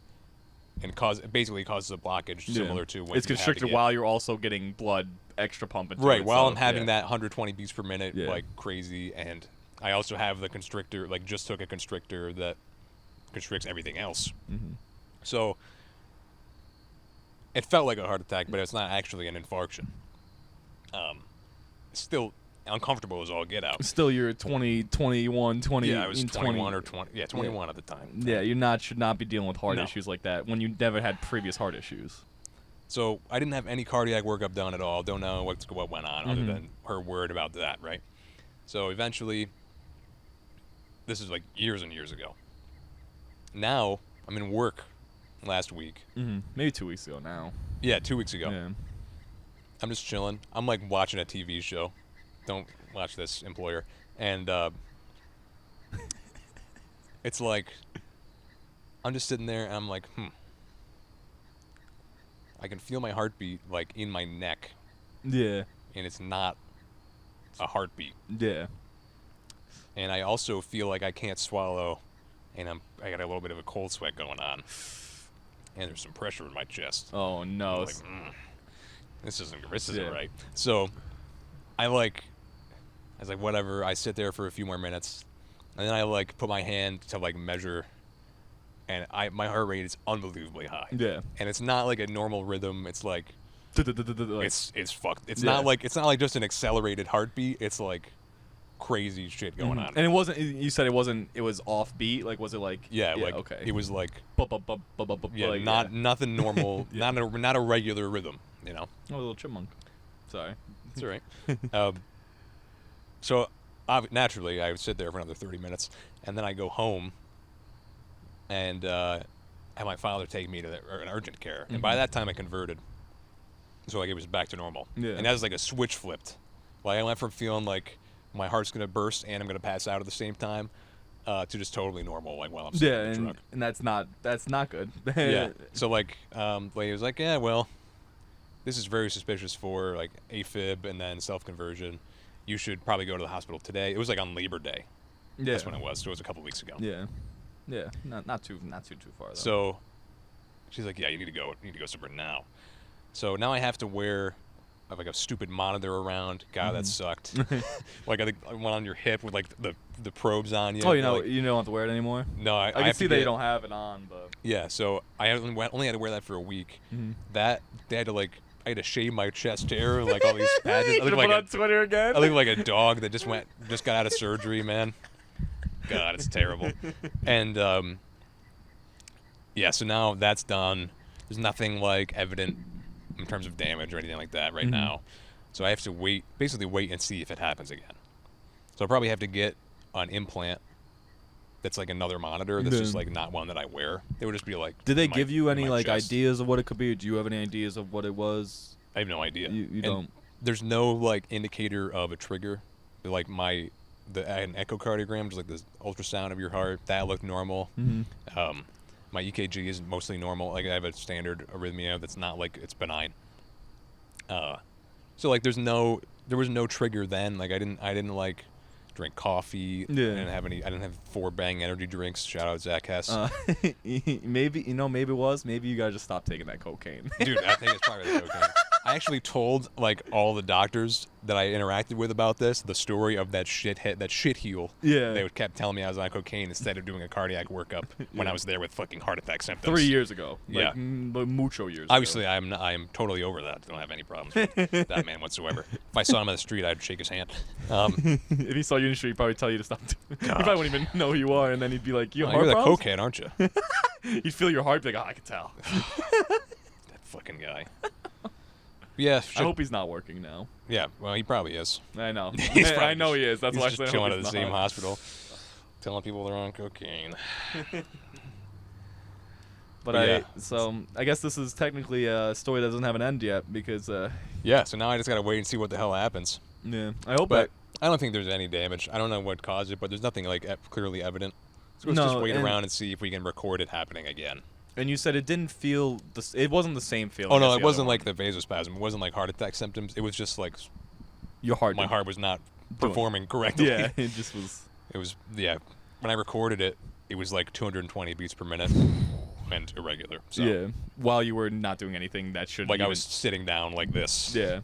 and basically causes a blockage similar to when it's constricted while you're also getting blood extra pump into right it, while so, I'm having yeah. that 120 beats per minute Yeah. like crazy, and I also have the constrictor, like just took a constrictor that constricts everything else. Mhm. So it felt like a heart attack, but it's not actually an infarction. It's still uncomfortable as all get out. Still, you're 20, 21, 20. Yeah, I was 21 20. or 20. Yeah, 21 at the time. Yeah, should not be dealing with heart No. issues like that when you never had previous heart issues. So I didn't have any cardiac workup done at all. Don't know what went on other Mhm. than her word about that, right? So eventually, this is like years and years ago. Now I'm in work last week. Mm-hmm. Maybe 2 weeks ago now. Yeah, 2 weeks ago. Yeah. I'm just chilling. I'm like watching a TV show. Don't watch this, employer. And it's like I'm just sitting there and I'm like, I can feel my heartbeat like in my neck, Yeah. and it's not a heartbeat. Yeah. And I also feel like I can't swallow, and I got a little bit of a cold sweat going on, and there's some pressure in my chest. Oh no. I'm like, this isn't Yeah. right. So I was like, whatever. I sit there for a few more minutes, and then I like put my hand to like measure, and my heart rate is unbelievably high. Yeah. And it's not like a normal rhythm. It's like Like, it's fucked. It's Yeah. not like just an accelerated heartbeat. It's like crazy shit going on. And it wasn't. You said it wasn't. It was offbeat. Like was it like? Yeah, like okay. it was like Yeah. yeah, nothing normal, Yeah. not a regular rhythm, Oh, a little chipmunk. Sorry. It's all right. So naturally, I would sit there for another 30 minutes, and then I go home, and have my father take me to an urgent care. And by that time, I converted, so like it was back to normal. Yeah. And that was like a switch flipped. Like I went from feeling like my heart's gonna burst and I'm gonna pass out at the same time, to just totally normal, like while I'm sitting in the truck. And that's not good. Yeah. So like, lady was like, yeah, well, this is very suspicious for like AFib and then self-conversion. You should probably go to the hospital today. It was like on Labor Day. Yeah. That's when it was. So it was a couple weeks ago. Yeah. Yeah. Not too far though. So she's like, yeah, you need to go somewhere now. So now I have to wear like a stupid monitor around. God, that sucked. Like I went on your hip with like the probes on you. Oh, like, you don't have to wear it anymore. no, I can have see to that you get- don't have it on, but. Yeah, so I only had to wear that for a week. That they had to like I had to shave my chest hair, like all these patches. I look like on Twitter again. I look like a dog that just got out of surgery, man. God, it's terrible. And yeah, so now that's done. There's nothing like evident in terms of damage or anything like that right now. So I have to basically wait and see if it happens again. So I'll probably have to get an implant that's like another monitor that's just like not one that I wear. It would just be like. Did they in my- give you in any my like chest. ideas of what it could be? Or do you have any ideas of what it was? I have no idea. You And don't. There's no like indicator of a trigger. Like I had an echocardiogram, just like the ultrasound of your heart. That looked normal. My EKG is mostly normal. Like I have a standard arrhythmia that's not like it's benign. So like there was no trigger then. Like I didn't like drink coffee. Yeah. I didn't have 4 Bang energy drinks. Shout out Zach Hess. Maybe maybe it was. Maybe you gotta just stop taking that cocaine. Dude, I think it's probably the cocaine. I actually told like all the doctors that I interacted with about this the story of that shitheel. Yeah. They would kept telling me I was on cocaine instead of doing a cardiac workup when I was there with fucking heart attack symptoms. 3 years ago. Yeah. Like, mucho years Obviously, ago. I'm totally over that. I don't have any problems with that man whatsoever. If I saw him on the street, I'd shake his hand. If he saw you in the street, he'd probably tell you to stop. He probably wouldn't even know who you are, and then he'd be like, "You have heart you're that problems?" cokehead, aren't you? He'd feel your heart, be like, "Oh, I can tell." That fucking guy. Yeah. I hope he's not working now. Yeah. Well, he probably is. I know. He's probably I know he is. That's he's why I just said I chilling hope at he's the same not. hospital, telling people they're on cocaine. But I guess this is technically a story that doesn't have an end yet because Yeah. So now I just gotta wait and see what the hell happens. yeah, I hope But I don't think there's any damage. I don't know what caused it, but there's nothing like clearly evident. So let's just No, wait and- around and see if we can record it happening again. And you said it didn't feel it wasn't the same feeling. Oh no, as it the wasn't other like one. the vasospasm. It wasn't like heart attack symptoms. It was just like Your heart. my didn't- heart was not doing- performing correctly. Yeah, it just was. It was When I recorded it, it was like 220 beats per minute and irregular. So Yeah, while you were not doing anything that should. like I even- was sitting down like this. Yeah,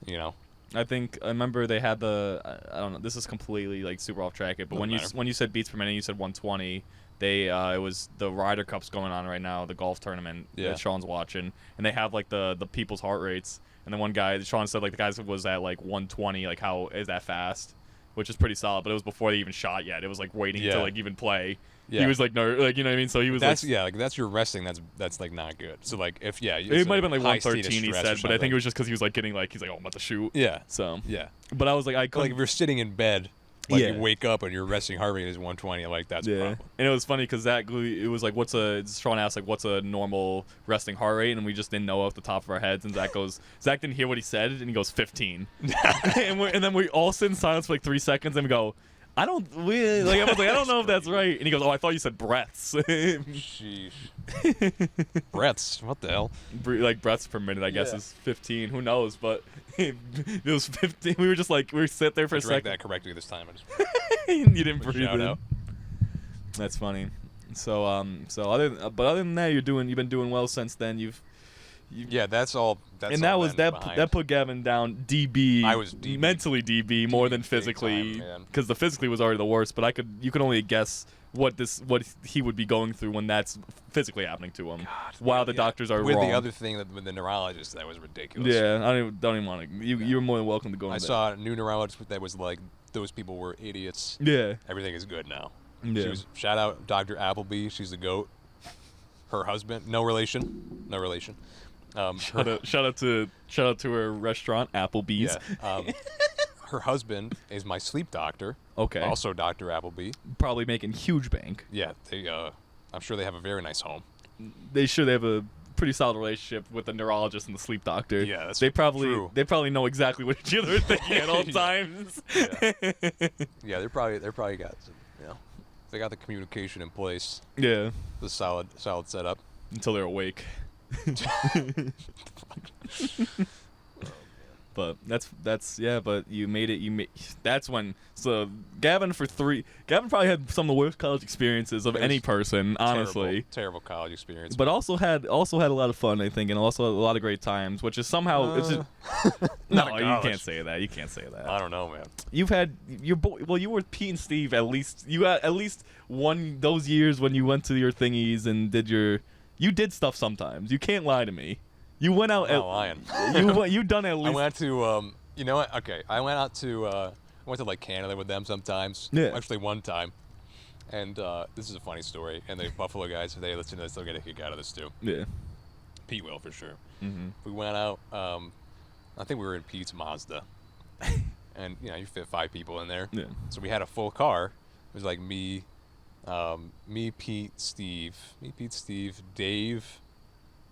You know. I remember they had the. I don't know. This is completely like super off track. But Doesn't matter. when you said beats per minute, you said 120. It was the Ryder Cup's going on right now, the golf tournament Yeah. that Sean's watching, and they have like the people's heart rates. And then one guy, Sean said like the guy was at like 120. Like how is that fast? Which is pretty solid. But it was before they even shot yet. It was like waiting to Yeah. like even play. Yeah. He was like no, like you know what I mean. So he was That's like. like that's your resting. That's like not good. So like if It might have been like high state of 113 he stress or said, but I think something. it was just because he was like getting like he's like, oh, I'm about to shoot. Yeah. So, Yeah. but I was like, I Like couldn't. if you're sitting in bed, like Yeah. you wake up and your resting heart rate is 120, like that's a Yeah, problem. and it was funny because it was like, Sean asked like, what's a normal resting heart rate, and we just didn't know off the top of our heads, and Zach didn't hear what he said, and he goes 15, and then we all sit in silence for like 3 seconds, and we go, I was like, I don't know if that's right, and he goes, oh, I thought you said breaths. Sheesh. Breaths. What the hell? Like breaths per minute, I guess Yeah. is 15. Who knows? But it was 15. We were just like sit there for I a drank second. that correctly this time. I just You didn't breathe shout in. out. That's funny. So other than that, you've been doing well since then. Yeah, that's all. That's And all that was been that behind. that put Gavin down DB. I was DB. mentally DB more than big physically, time, man. because the physically was already the worst. But you could only guess what he would be going through when that's physically happening to him. While the Yeah. doctors are with wrong. the other thing that with the neurologist that was ridiculous. Yeah, I don't even want to. You're more than welcome to go. I into saw a new neurologist that was like those people were idiots. that. Yeah. Everything is good now. Yeah. She was shout out Dr. Appleby. She's the goat. Her husband, no relation. Shout out to her restaurant, Applebee's. Yeah. Her husband is my sleep doctor. Okay. Also Dr. Appleby. Probably making huge bank. Yeah, they. I'm sure they have a very nice home. They have a pretty solid relationship with the neurologist and the sleep doctor. Yeah, that's they true. probably know exactly what each other are thinking at all Yeah. times. Yeah, they're probably got some. You know, they got the communication in place. Yeah. The solid setup. Until they're awake. But that's yeah. But you made it. That's when. So Gavin probably had some of the worst college experiences of It any was person, honestly. Terrible college experience. But also had a lot of fun, I think, and also a lot of great times, which is somehow it's just, not no, at you college. can't say that. You can't say that. I don't know, man. You've had you were with Pete and Steve at least. You had at least one those years when you went to your thingies and you did stuff sometimes. You can't lie to me. You went out. I'm not lying. You done at least. I went to you know what? Okay, I went out to I went to like Canada with them sometimes. Yeah. Actually, one time, and this is a funny story. And the Buffalo guys, if they listen to this, they'll get a kick out of this too. Yeah. Pete will for sure. Mm-hmm. We went out. I think we were in Pete's Mazda, and you know you fit 5 people in there. Yeah. So we had a full car. It was like me, Pete, Steve, Dave,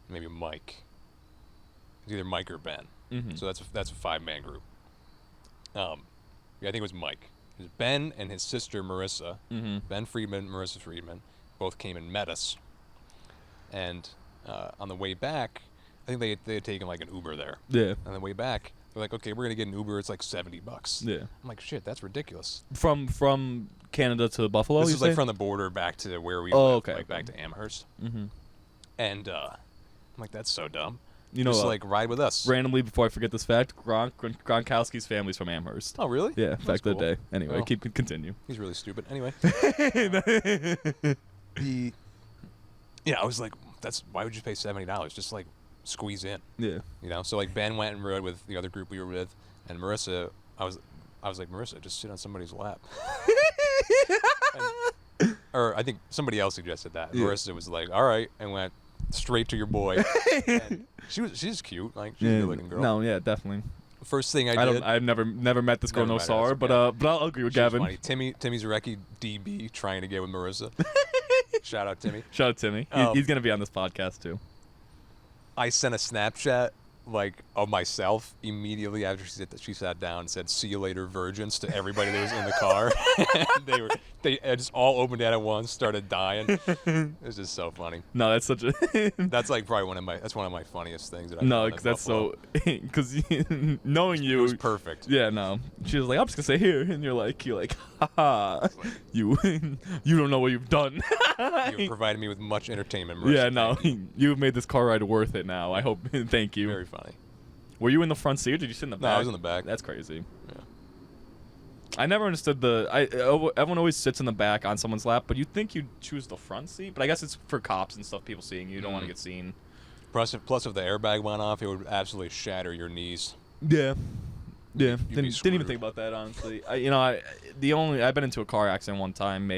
maybe Mike. It was either Mike or Ben. Mm-hmm. So that's a 5-man group. Yeah, I think it was Mike. It was Ben and his sister Marissa. Mm-hmm. Ben Friedman, Marissa Friedman, both came and met us. And on the way back, I think they had taken like an Uber there. Yeah. On the way back, they're like, okay, we're gonna get an Uber. It's like $70. Yeah. I'm like, shit, that's ridiculous. From Canada to Buffalo. This you is like say? from the border back to where we Oh, live, okay, like okay. back to Amherst. Mm-hmm. And I'm like, that's so dumb. Just ride with us. Randomly, before I forget this fact, Gronkowski's family's from Amherst. Oh, really? Yeah, That's fact of cool. the day. Anyway, continue. He's really stupid. Anyway. Yeah, I was like, why would you pay $70? Just squeeze in. Yeah. So Ben went and rode with the other group we were with, and Marissa, I was like, Marissa, just sit on somebody's lap. Or I think somebody else suggested that. Yeah. Marissa was like, all right, and went straight to your boy. And she's cute, she's a good-looking girl. No, yeah, definitely. First thing I did. I've never met this girl, but I'll agree with Gavin. Funny. Timmy's Recchi DB trying to get with Marissa. Shout out Timmy. He's gonna be on this podcast too. I sent a Snapchat of myself immediately after she sat down and said, "See you later, virgins," to everybody that was in the car. And they just all opened it at once, started dying. It was just so funny. No, that's such a that's probably one of my funniest things that I've No, because that's because knowing you, it was perfect. Yeah, no. She was like, I'm just gonna say here, and you're like, haha, you don't know what you've done. You've provided me with much entertainment, Marissa. Yeah, no, you've made this car ride worth it now. I hope. Thank you. Very funny. Were you in the front seat or did you sit in the back? No, I was in the back. That's crazy. Yeah. I never understood everyone always sits in the back on someone's lap, but you'd think you'd choose the front seat. But I guess it's for cops and stuff, people seeing you. You don't want to get seen. Plus, if the airbag went off, it would absolutely shatter your knees. Yeah. Yeah. You'd Didn't even think about that, honestly. I've been into a car accident one time.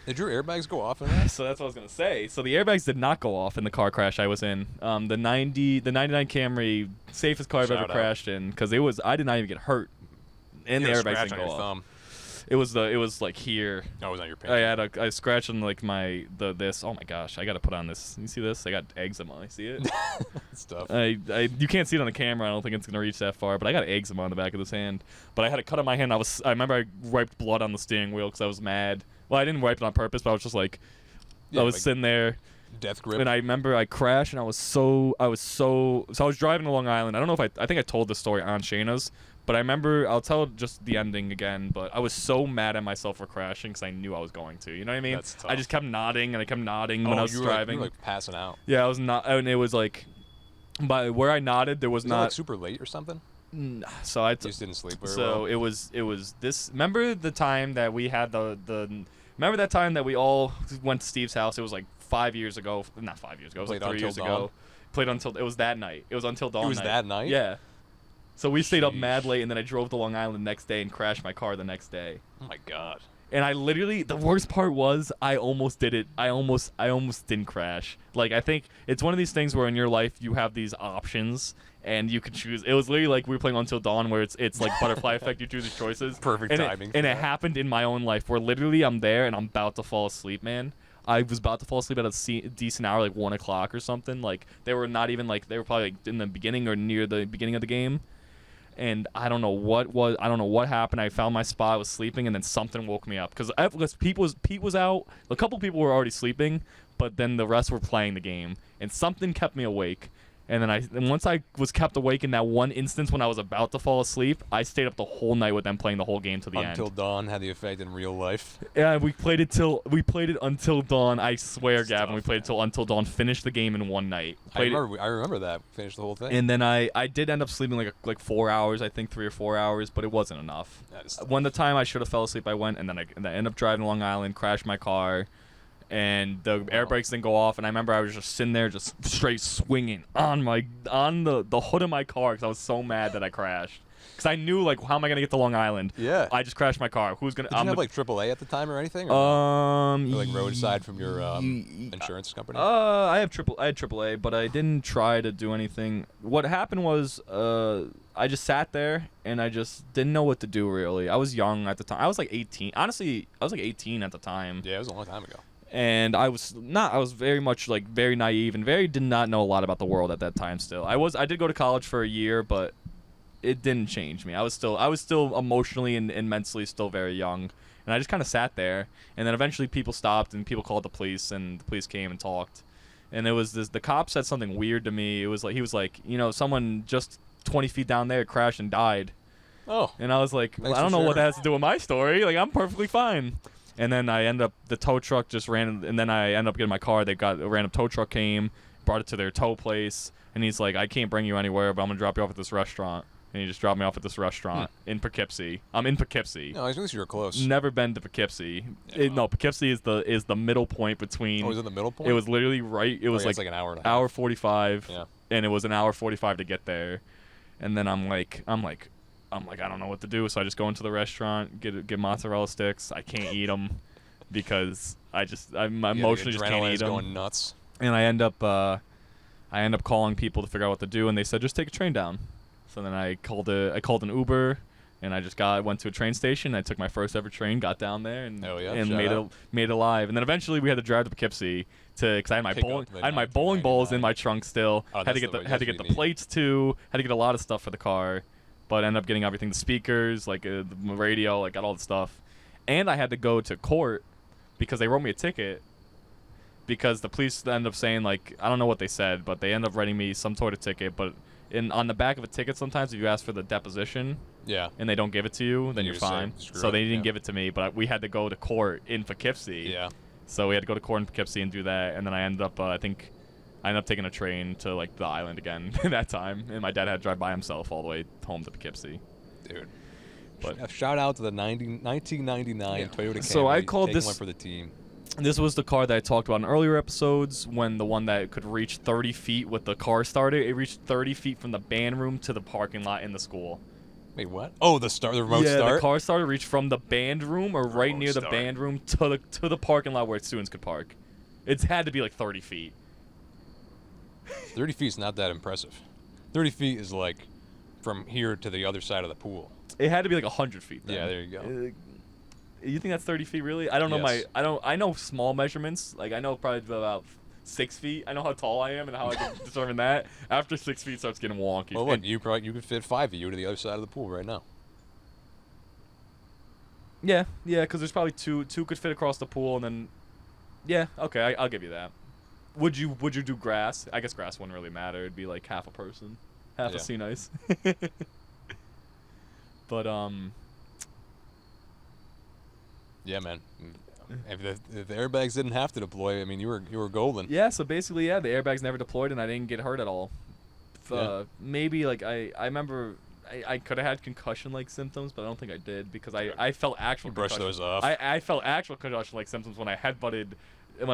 Did your airbags go off in that? So that's what I was gonna say. So the airbags did not go off in the car crash I was in. The 99 Camry, safest car I've ever crashed in, because I did not even get hurt, and the airbags didn't go off. Thumb. It was here. Oh, it was on your pants. I scratched on this. Oh my gosh, I gotta put on this. You see this? I got eczema. You see it? Stuff. You can't see it on the camera. I don't think it's gonna reach that far, but I got eczema on the back of this hand. But I had a cut on my hand. I remember I wiped blood on the steering wheel because I was mad. Well, I didn't wipe it on purpose, but I was just I was sitting there. Death grip. And I remember I crashed, and I was driving to Long Island. I don't know if I think I told this story on Shayna's, but I remember, I'll tell just the ending again, but I was so mad at myself for crashing because I knew I was going to. You know what I mean? That's tough. I just kept nodding, and I kept nodding when I was driving. You were passing out. Yeah, I was not, and it was by where I nodded, there was not. It super late or something? So I just didn't sleep very well. So it was this. Remember the time that we had remember that time that we all went to Steve's house? It was 5 years ago. Not 5 years ago. It was 3 years ago. Played until it was that night. It was until dawn. It was that night? Yeah. So we stayed up mad late, and then I drove to Long Island the next day and crashed my car the next day. Oh my god. And I literally, the worst part was I almost did it. I almost didn't crash. I think it's one of these things where in your life you have these options and you can choose. It was literally we were playing Until Dawn, where it's like butterfly effect. You choose these choices. Perfect timing. And it happened in my own life where literally I'm there and I'm about to fall asleep, man. I was about to fall asleep at a decent hour, 1 o'clock or something. They were not even they were probably in the beginning or near the beginning of the game. And I don't know what happened. I found my spot, I was sleeping, and then something woke me up because Pete was out. A couple people were already sleeping, but then the rest were playing the game, and something kept me awake. And then once I was kept awake in that one instance when I was about to fall asleep, I stayed up the whole night with them playing the whole game to the end. Until Dawn had the effect in real life. Yeah, we played it until dawn. I swear, Gavin, we played it till Until Dawn. Finished the game in one night. I remember that. Finished the whole thing. And then I did end up sleeping like 4 hours, I think 3 or 4 hours, but it wasn't enough. When the time I should have fell asleep, I went, and then I ended up driving to Long Island, crashed my car. And the air brakes didn't go off, and I remember I was just sitting there, just straight swinging on the hood of my car because I was so mad that I crashed. Because I knew how am I gonna get to Long Island? Yeah. I just crashed my car. Who's gonna? Did you have AAA at the time or anything? Or roadside from your insurance company. I had AAA, but I didn't try to do anything. What happened was I just sat there and I just didn't know what to do really. I was young at the time. I was 18. Honestly, I was 18 at the time. Yeah, it was a long time ago. And I was very much very naive and did not know a lot about the world at that time still. I did go to college for a year, but it didn't change me. I was still emotionally and mentally still very young. And I just kind of sat there, and then eventually people stopped and people called the police, and the police came and talked. And it was the cop said something weird to me. It was he was someone just 20 feet down there crashed and died. Oh. And I was like, well, I don't know what that has to do with my story. I'm perfectly fine. And then the tow truck just ran, and then I ended up getting my car. A random tow truck came, brought it to their tow place, and he's like, I can't bring you anywhere, but I'm gonna drop you off at this restaurant. And he just dropped me off at this restaurant in Poughkeepsie. I'm in Poughkeepsie. No, at least you were close. Never been to Poughkeepsie. Yeah. No, Poughkeepsie is the middle point between. Oh, was it the middle point? It was literally right. It was it's like an hour and a half. hour 45. Yeah. And it was an hour 45 to get there. And then I'm like, I don't know what to do. So I just go into the restaurant, get mozzarella sticks. I can't eat them because I emotionally just can't eat them. Going nuts. And I end up calling people to figure out what to do, and they said just take a train down. So then I called an Uber, and I went to a train station. I took my first ever train, got down there, and made it alive. And then eventually we had to drive to Poughkeepsie because I had my bowling balls in my trunk still. Had to get the plates too. Had to get a lot of stuff for the car, but ended up getting everything: the speakers, like the radio, like got all the stuff. And I had to go to court because they wrote me a ticket. Because the police ended up saying, like, I don't know what they said, but they ended up writing me some sort of ticket. But on the back of a ticket, sometimes if you ask for the deposition, and they don't give it to you, then you're fine. So they didn't give it to me, but we had to go to court in Poughkeepsie. Yeah. So we had to go to court in Poughkeepsie and do that, and then I ended up, I ended up taking a train to like the island again that time, and my dad had to drive by himself all the way home to Poughkeepsie. Dude. But shout out to the 1999 Toyota Camry. So I called this one for the team. This was the car that I talked about in earlier episodes, when the one that could reach 30 feet with the car starter. It reached 30 feet from the band room to the parking lot in the school. Wait, what? Oh, the remote start? Yeah, the car starter reached from the band room or right near the band room to the parking lot where students could park. It's had to be like 30 feet. 30 feet is not that impressive. 30 feet is like from here to the other side of the pool. It had to be like 100 feet then. Yeah, there you go. You think that's 30 feet really? I don't know I know small measurements. Like I know probably about 6 feet. I know how tall I am and how I can determine that. After 6 feet starts getting wonky. Well, look, you could fit 5 of you to the other side of the pool right now. Yeah, because there's probably two could fit across the pool, and then yeah, okay, I'll give you that. Would you do grass? I guess grass wouldn't really matter. It'd be like half a person, half a C-niice. But yeah, man. If the airbags didn't have to deploy, I mean, you were golden. Yeah, so basically, the airbags never deployed, and I didn't get hurt at all. Maybe like I remember I could have had concussion-like symptoms, but I don't think I did because I felt actual. You brushed those off. I felt actual concussion-like symptoms when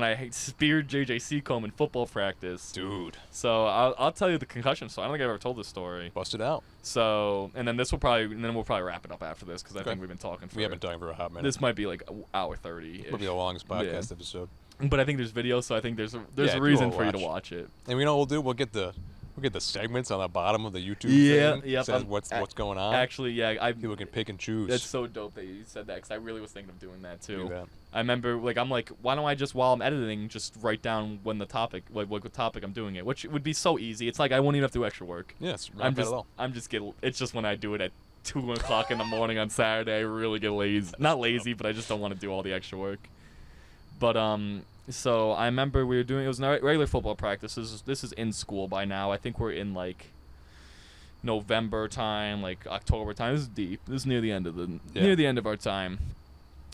I speared JJ Seacombe in football practice. Dude. So I'll tell you the concussion story. I don't think I've ever told this story. Bust it out. So and then we'll probably wrap it up after this because I think we've been talking. We have been talking for a hot minute. This might be like hour 30. Might be the longest podcast episode. But I think there's video, so I think there's a reason for you to watch it. And we know what we'll do. We'll get the segments on the bottom of the YouTube thing. Yeah, says what's going on. Actually, people can pick and choose. That's so dope that you said that because I really was thinking of doing that too. Do that. I remember, I'm like, why don't I just, while I'm editing, just write down when the topic, what topic I'm doing it, which would be so easy. It's like I won't even have to do extra work. Yes, it's just when I do it at 2 o'clock in the morning on Saturday, I really get lazy. Not lazy, but I just don't want to do all the extra work. But so I remember it was regular football practice. This is in school by now. I think we're in like November time, like October time. This is deep. This is near the end of our time.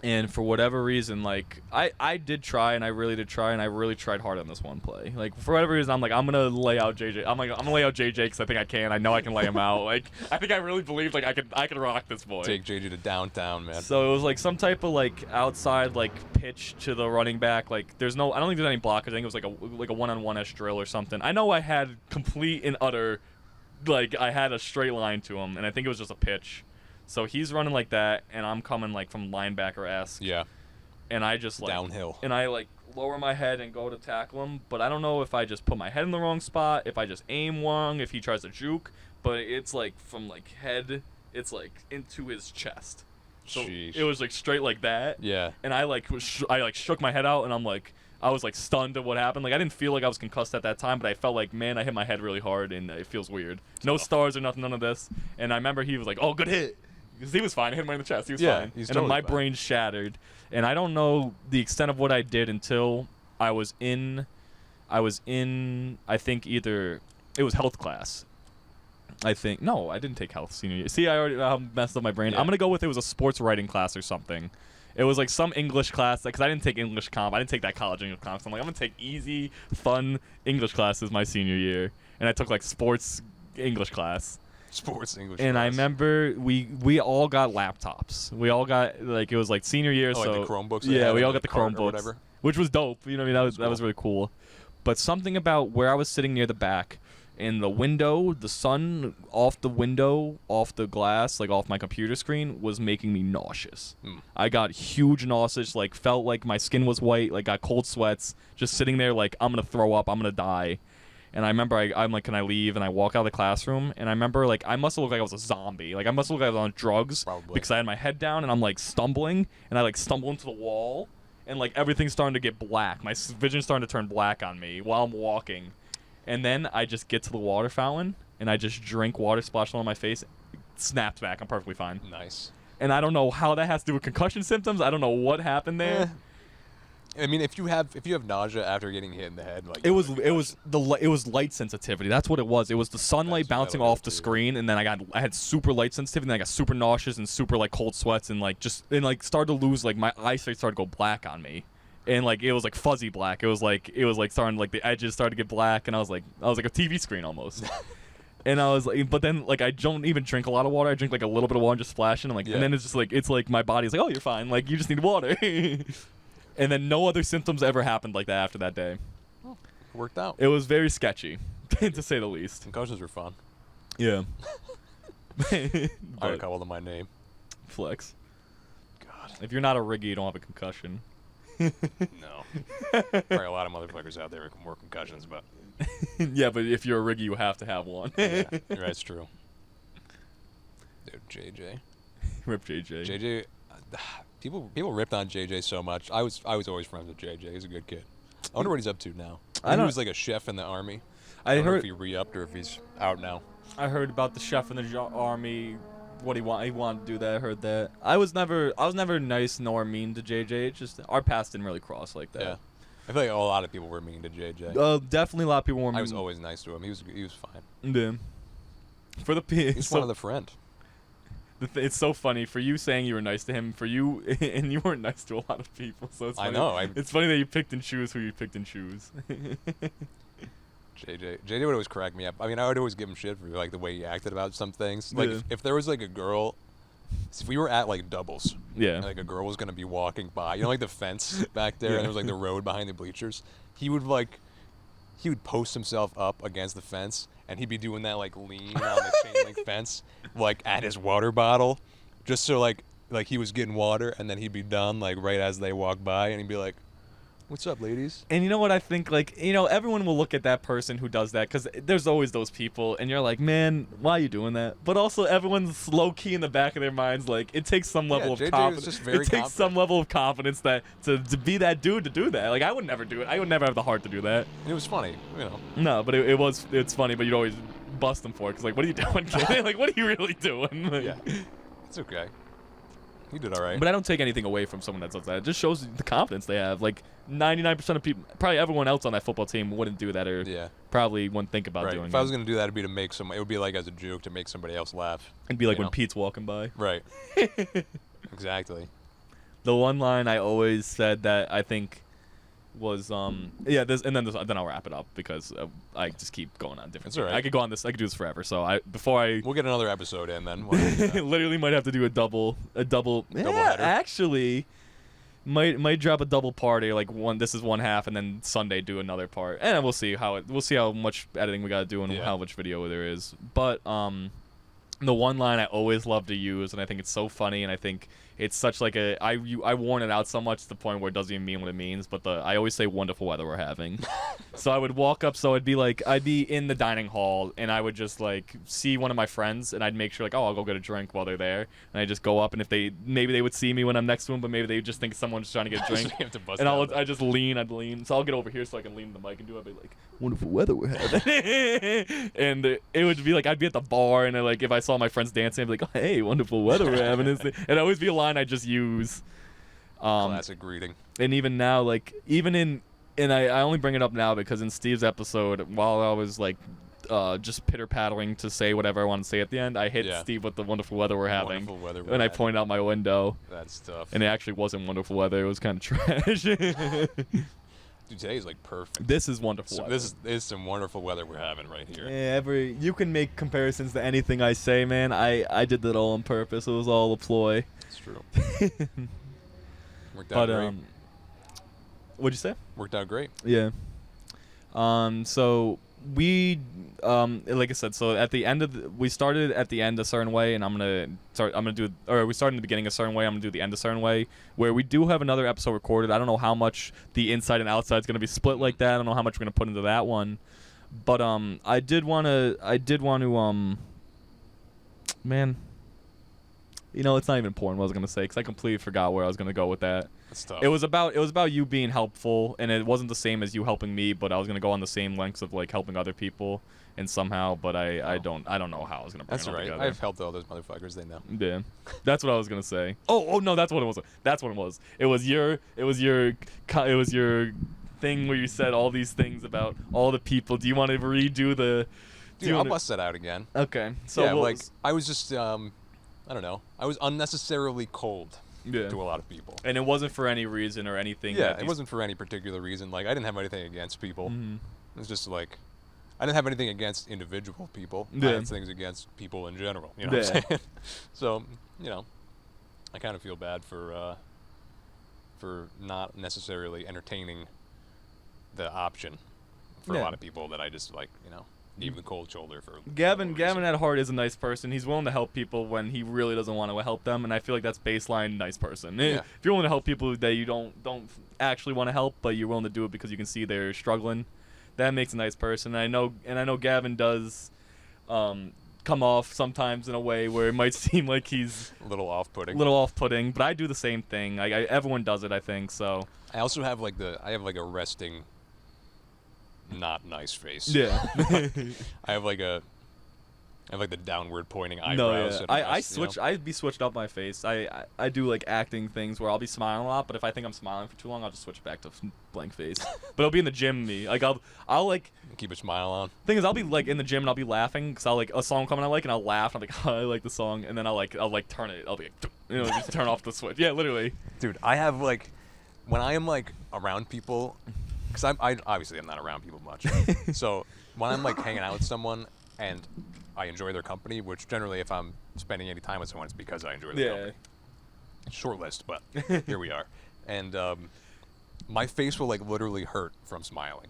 And for whatever reason, like I did try, and I really did try, and I really tried hard on this one play. Like for whatever reason, I'm like, I'm gonna lay out JJ. I'm gonna lay out JJ because I think I can. I know I can lay him out. Like I think I really believed like I could rock this boy. Take JJ to downtown, man. So it was like some type of like outside like pitch to the running back. Like I don't think there's any blockers. I think it was like a one-on-one-ish drill or something. I know I had complete and utter, like I had a straight line to him, and I think it was just a pitch. So he's running like that, and I'm coming like from linebacker-esque. Yeah. And I just like downhill. And I like lower my head and go to tackle him, but I don't know if I just put my head in the wrong spot, if I just aim wrong, if he tries to juke, but it's like from like head, it's like into his chest. So Sheesh. It was like straight like that. Yeah. And I shook my head out, and I was like stunned at what happened. Like I didn't feel like I was concussed at that time, but I felt like, man, I hit my head really hard, and it feels weird. No stars or nothing, none of this. And I remember he was like, "Oh, good hit." Because he was fine. I hit him right in the chest. He was fine. He's and totally my fine. brain shattered. And I don't know the extent of what I did until I was in, I think either, it was health class. I think. No, I didn't take health senior year. See, I already messed up my brain. Yeah. I'm going to go with it was a sports writing class or something. It was like some English class, because I didn't take English comp. I didn't take that college English comp. So I'm like, I'm gonna take easy, fun English classes my senior year, and I took like sports English class. Sports English. And class. I remember we all got laptops. We all got like it was like senior year, like so the Chromebooks. yeah, we all got the cart or Chromebooks, whatever. which was dope. You know what I mean? That was really cool. But something about where I was sitting near the back, in the window, the sun off the window, off the glass, like off my computer screen, was making me nauseous. I got huge nauseous, like felt like my skin was white, like got cold sweats, just sitting there like I'm gonna throw up, I'm gonna die. And I remember I'm like, can I leave? And I walk out of the classroom, and I remember like I must have looked like I was a zombie. Like I must have looked like I was on drugs. Probably. Because I had my head down and I'm like stumbling, and I like stumble into the wall, and like everything's starting to get black. My vision's starting to turn black on me while I'm walking. And then I just get to the water fountain, and I just drink water splashed on my face. It snaps back. I'm perfectly fine. Nice. And I don't know how that has to do with concussion symptoms. I don't know what happened there. I mean, if you have nausea after getting hit in the head, like It was light sensitivity. That's what it was. It was the sunlight bouncing off the screen, and then I had super light sensitivity, and then I got super nauseous and super like cold sweats, and like started to lose, like my eyesight started to go black on me. And like it was like fuzzy black. It was like starting, like the edges started to get black, and I was like a TV screen almost. And I was like, but then like I don't even drink a lot of water. I drink like a little bit of water and just splashing, and like and then it's like my body's like, oh, you're fine. Like you just need water. And then no other symptoms ever happened like that after that day. Oh, worked out. It was very sketchy, to say the least. Concussions were fun. Yeah. I had a couple to my name. Flex. God. If you're not a Riggi, you don't have a concussion. No. Probably a lot of motherfuckers out there with more concussions, but Yeah, but if you're a Riggi, you have to have one. yeah, that's true. Dude, JJ. Rip JJ. JJ, people ripped on JJ so much. I was always friends with JJ. He's a good kid. I wonder what he's up to now. He was like a chef in the army. I don't know if he re-upped or if he's out now. I heard about the chef in the army. What he wanted to do that. I heard that. I was never nice nor mean to JJ. It's just our paths didn't really cross like that. Yeah. I feel like a lot of people were mean to JJ. Definitely a lot of people were mean. I was always nice to him. He was fine. Yeah. For the He's one of the friend. It's so funny for you saying you were nice to him. For you, and you weren't nice to a lot of people. So it's funny. I know. It's funny that you picked and choose who you picked and choose. JJ would always crack me up. I mean, I would always give him shit for like the way he acted about some things. Like if there was like a girl, if we were at like doubles, yeah, and, like a girl was gonna be walking by, you know, like the fence back there, and there was like the road behind the bleachers. He would post himself up against the fence, and he'd be doing that like lean on the chain link fence, like at his water bottle, just so like he was getting water, and then he'd be done like right as they walk by, and he'd be like, "What's up, ladies?" And you know what I think? Like, you know, everyone will look at that person who does that, because there's always those people, and you're like, man, why are you doing that? But also, everyone's low key in the back of their minds, like, it takes some level of confidence. It takes some level of confidence that to be that dude to do that. Like, I would never do it. I would never have the heart to do that. And it was funny, you know. No, but it's funny, but you'd always bust him for it, because like, what are you doing, kid? Like, what are you really doing? Like, yeah, it's okay. He did all right. But I don't take anything away from someone that does that. It just shows the confidence they have. Like 99% of people, probably everyone else on that football team wouldn't do that, or probably wouldn't think about doing it. If I was gonna do that, it'd be to make it would be like as a joke to make somebody else laugh. It'd be like when Pete's walking by. Right. Exactly. The one line I always said that I think was then I'll wrap it up, because I just keep going on different. That's all right. I could do this forever. So we'll get another episode in then. Literally might have to do a double header. Actually, might drop a double party, like this is one half, and then Sunday do another part, and we'll see how much editing we gotta do and how much video there is. But the one line I always love to use, and I think it's so funny, and I think it's such like I worn it out so much to the point where it doesn't even mean what it means, but I always say wonderful weather we're having. So I would walk up, so I'd be in the dining hall, and I would just like see one of my friends, and I'd make sure like, oh, I'll go get a drink while they're there, and I just go up, and if maybe they would see me when I'm next to them, but maybe they just think someone's trying to get a drink. So and I'd lean, so I'll get over here so I can lean the mic and do it. I'd be like, wonderful weather we're having. And it would be like I'd be at the bar, and like if I saw my friends dancing, I'd be like, oh, hey, wonderful weather we're having. And it'd always be a line I just use. Classic greeting. And even now, like I only bring it up now because in Steve's episode, while I was like just pitter-pattering to say whatever I want to say at the end, I hit Yeah. Steve with the wonderful weather we're having. Wonderful weather. And I pointed out my window. That's tough. And it actually wasn't wonderful weather. It was kind of trash. Dude, today's like perfect. This is wonderful So weather. this is some wonderful weather we're having right here. Yeah, you can make comparisons to anything I say, man. I did that all on purpose. It was all a ploy. It's true. Worked out But great. what'd you say? Worked out great. Yeah. So we like I said, so at the end of we started at the end a certain way, and we started in the beginning a certain way. I'm gonna do the end a certain way, where we do have another episode recorded. I don't know how much the inside and outside is gonna be split like that. I don't know how much we're gonna put into that one, but I did want to man, you know, it's not even important what I was gonna say because I completely forgot where I was gonna go with that. That's tough. It was about you being helpful, and it wasn't the same as you helping me, but I was gonna go on the same lengths of like helping other people, and somehow, but I don't know how I was gonna bring That's it all right. together. I've helped all those motherfuckers. They know. Yeah, that's what I was gonna say. Oh no, that's what it was. That's what it was. It was your thing where you said all these things about all the people. Do you want to redo the? Dude, I'll bust that out again. Okay, so yeah, like I was just I don't know. I was unnecessarily cold yeah. to a lot of people. And it wasn't for any reason or anything. Yeah, it wasn't for any particular reason. Like I didn't have anything against people. Mm-hmm. It was just like I didn't have anything against individual people. Yeah. I had things against people in general. You know what I'm saying? So, you know, I kind of feel bad for not necessarily entertaining the option for a Yeah. lot of people that I just like, you know, gave the cold shoulder for. Gavin at heart is a nice person. He's willing to help people when he really doesn't want to help them, and I feel like that's baseline nice person. Yeah. If you're willing to help people that you don't actually want to help, but you're willing to do it because you can see they're struggling, that makes a nice person. And I know Gavin does come off sometimes in a way where it might seem like he's a little off-putting. But I do the same thing. Everyone does it, I think. So I also have like a resting, not nice face. yeah. I have like the downward pointing eyebrows. No, yeah. And I rest, you know? switch. I'd be switched up my face. I do like acting things where I'll be smiling a lot, but if I think I'm smiling for too long, I'll just switch back to blank face. But it'll be in the gym. Like I'll like Keep a smile on. thing is I'll be like in the gym and I'll be laughing because I'll like a song coming I like and I'll laugh. And I'm like, oh, I like the song, and then I'll turn it. I'll be like, you know, just turn off the switch. Yeah, literally. Dude, I have like when I am like around people, because I obviously I'm not around people much. So when I'm like hanging out with someone and I enjoy their company, which generally if I'm spending any time with someone, it's because I enjoy their company. Short list, but here we are. And my face will like literally hurt from smiling,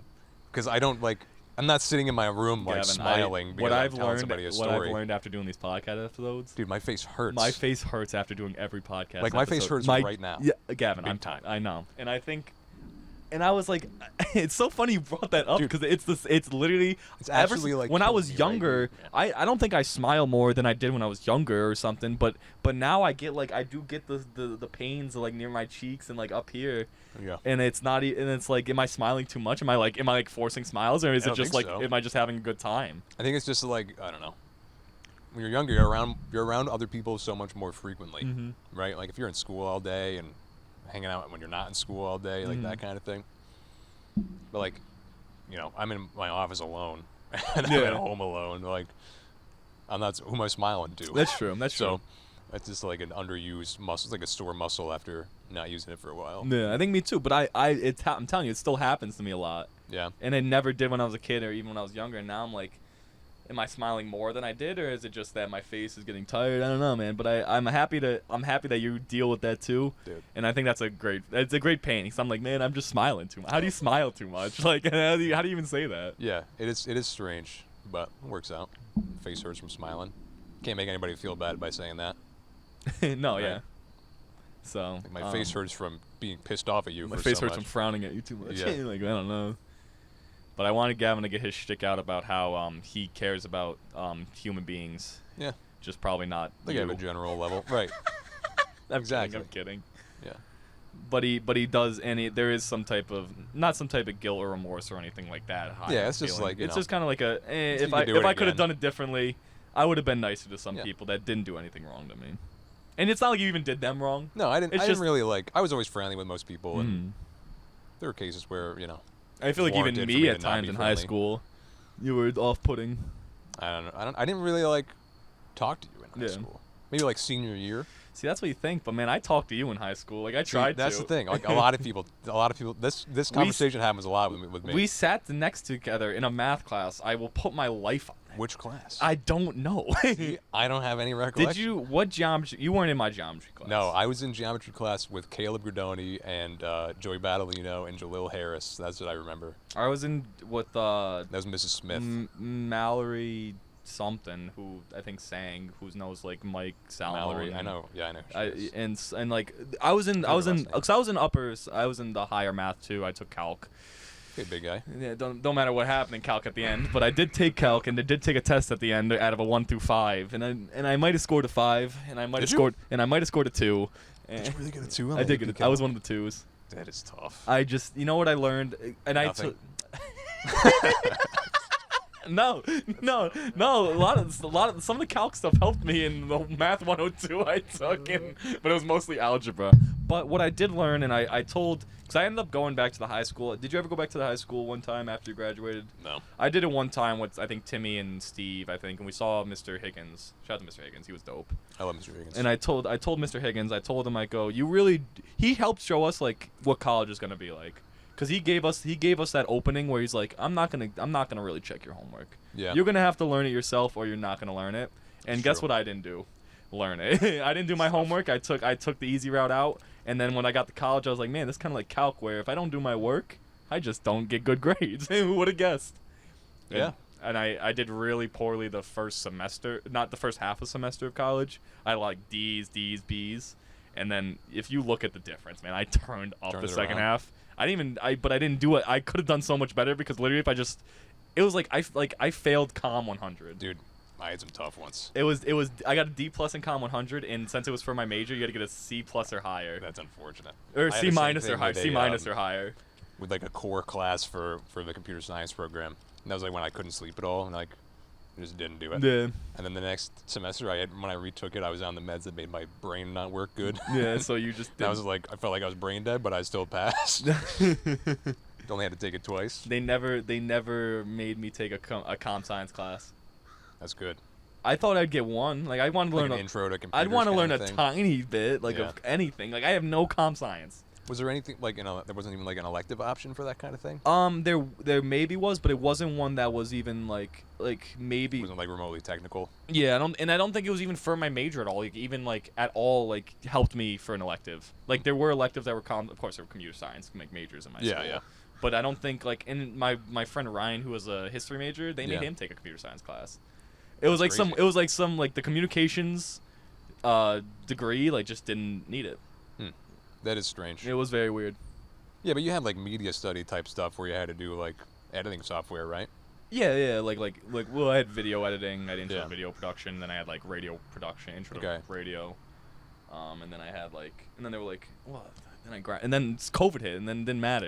because I don't like. I'm not sitting in my room like Gavin, smiling because I'm telling somebody a story. What I've learned after doing these podcast episodes, Dude, my face hurts. my face hurts after doing every podcast. Like, my face episode. hurts right now. Yeah, Gavin, Big time. I know, and I think, and I was like, it's so funny you brought that up Dude, because it's literally it's actually like when I killing was me right younger, now. I don't think I smile more than I did when I was younger or something, but now I get like I do get the pains like near my cheeks and like up here. Yeah. And it's not, and it's like, am I smiling too much? Am I like forcing smiles, or is I it don't just think like, so. am I just having a good time? I think it's just like, I don't know. When you're younger, you're around other people so much more frequently, right? Like if you're in school all day and hanging out when you're not in school all day, like that kind of thing. But like, you know, I'm in my office alone and I'm Yeah. at home alone. Like, I'm not. Who am I smiling to? That's true. That's So true. it's just like an underused muscle. It's like a sore muscle after not using it for a while. Yeah, I think me too. But I'm telling you, it still happens to me a lot, Yeah. and it never did when I was a kid or even when I was younger. And now I'm like, am I smiling more than I did, or is it just that my face is getting tired? I don't know, man. But I'm happy that you deal with that too. Dude. And I think it's a great pain. Cause I'm like, man, I'm just smiling too much. How do you smile too much? Like, how do you even say that? Yeah. It is strange, but it works out. Face hurts from smiling. Can't make anybody feel bad by saying that. No, Right. yeah. So Like my face hurts from being pissed off at you. My for face so hurts much. from frowning at you too much. Yeah. Like, I don't know. But I wanted Gavin to get his shtick out about how he cares about human beings. Yeah. Just probably not Like you. at a general level, right? I'm Exactly. kidding. Yeah. But he does, and there is some type of not some type of guilt or remorse or anything like that. Yeah, it's just feeling. like, you it's know, just kind of like a if if you I could do it could have again. done it differently, I would have been nicer to some Yeah. people that didn't do anything wrong to me. And it's not like you even did them wrong. No, I didn't. It's I didn't just- really like. I was always friendly with most people, and Mm. there were cases where, you know, I feel like even warranted for me me at to not times be in high friendly. school, You were off-putting. I don't know. I didn't really like talk to you in high Yeah. school. Maybe like senior year. See, that's what you think, but man, I talked to you in high school. Like I tried That's to. the thing. Like a lot of people. This conversation happens a lot with me. We sat next to together in a math class. I will put my life on it. Which class? I don't know. See, I don't have any recollection. Did you? What geometry? You weren't in my geometry class. No, I was in geometry class with Caleb Gradoni and Joey Battolino and Jalil Harris. That's what I remember. I was in with That was Mrs. Smith. Mallory something, who I think sang, who knows like Mike Salmon. Mallory, I know. Yeah, I know. who she is. And like I was in name. because I was in uppers. I was in the higher math too. I took calc. Okay, big guy. Yeah, don't matter what happened in calc at the end, but I did take calc and I did take a test at the end out of a 1 through 5, and I might have scored a 5, and I might have scored a 2. Did you really get a 2? I did get it. I was one of the 2s. That is tough. I just, you know what I learned, and Nothing. No. A lot of some of the calc stuff helped me in the math 102 I took, but it was mostly algebra. But what I did learn, and I told, because I ended up going back to the high school. Did you ever go back to the high school one time after you graduated? No. I did it one time with I think Timmy and Steve, I think, and we saw Mr. Higgins. Shout out to Mr. Higgins, he was dope. I love Mr. Higgins. And I told Mr. Higgins, I told him, I go, he helped show us like what college is gonna be like. Cause he gave us that opening where he's like, I'm not gonna really check your homework. Yeah. You're gonna have to learn it yourself, or you're not gonna learn it. And guess what I didn't do? Learn it. I didn't do my homework. I took the easy route out. And then when I got to college, I was like, man, this is kind of like calc, where if I don't do my work, I just don't get good grades. Who would have guessed? Yeah. And I did really poorly the first semester, not the first half of semester of college. I had like D's, B's. And then if you look at the difference, man, I turned up the second half. I didn't do it. I could have done so much better, because literally it was like I failed Com 100. Dude, I had some tough ones. It was I got a D+ in Com 100, and since it was for my major, you had to get a C+ or higher. That's unfortunate. Or I had C- the same or thing higher. with C- or higher. With like a core class for the computer science program. And that was like when I couldn't sleep at all, and like I just didn't do it. Yeah. And then the next semester, when I retook it, I was on the meds that made my brain not work good. Yeah. So you just. I was like, I felt like I was brain dead, but I still passed. Only had to take it twice. They never made me take a comp science class. That's good. I thought I'd get one. Like I wanted to learn an intro to computers. I'd want to learn a thing. tiny bit, like of anything. Like I have no comp science. Was there anything like there wasn't even like an elective option for that kind of thing? There maybe was, but it wasn't one that was even like maybe. It wasn't like remotely technical. Yeah, I don't think it was even for my major at all. Like even like at all like helped me for an elective. Like there were electives that were of course there were computer science make majors in my school. Yeah. But I don't think like in my friend Ryan, who was a history major, they made him take a computer science class. It was some the communications degree like just didn't need it. That is strange. It was very weird. Yeah, but you had like media study type stuff where you had to do like editing software, right? Yeah, like well, I had video editing, I had intro to video production, then I had like radio production, intro to radio, and then I had and then they were like, what? And then COVID hit, and then it didn't matter.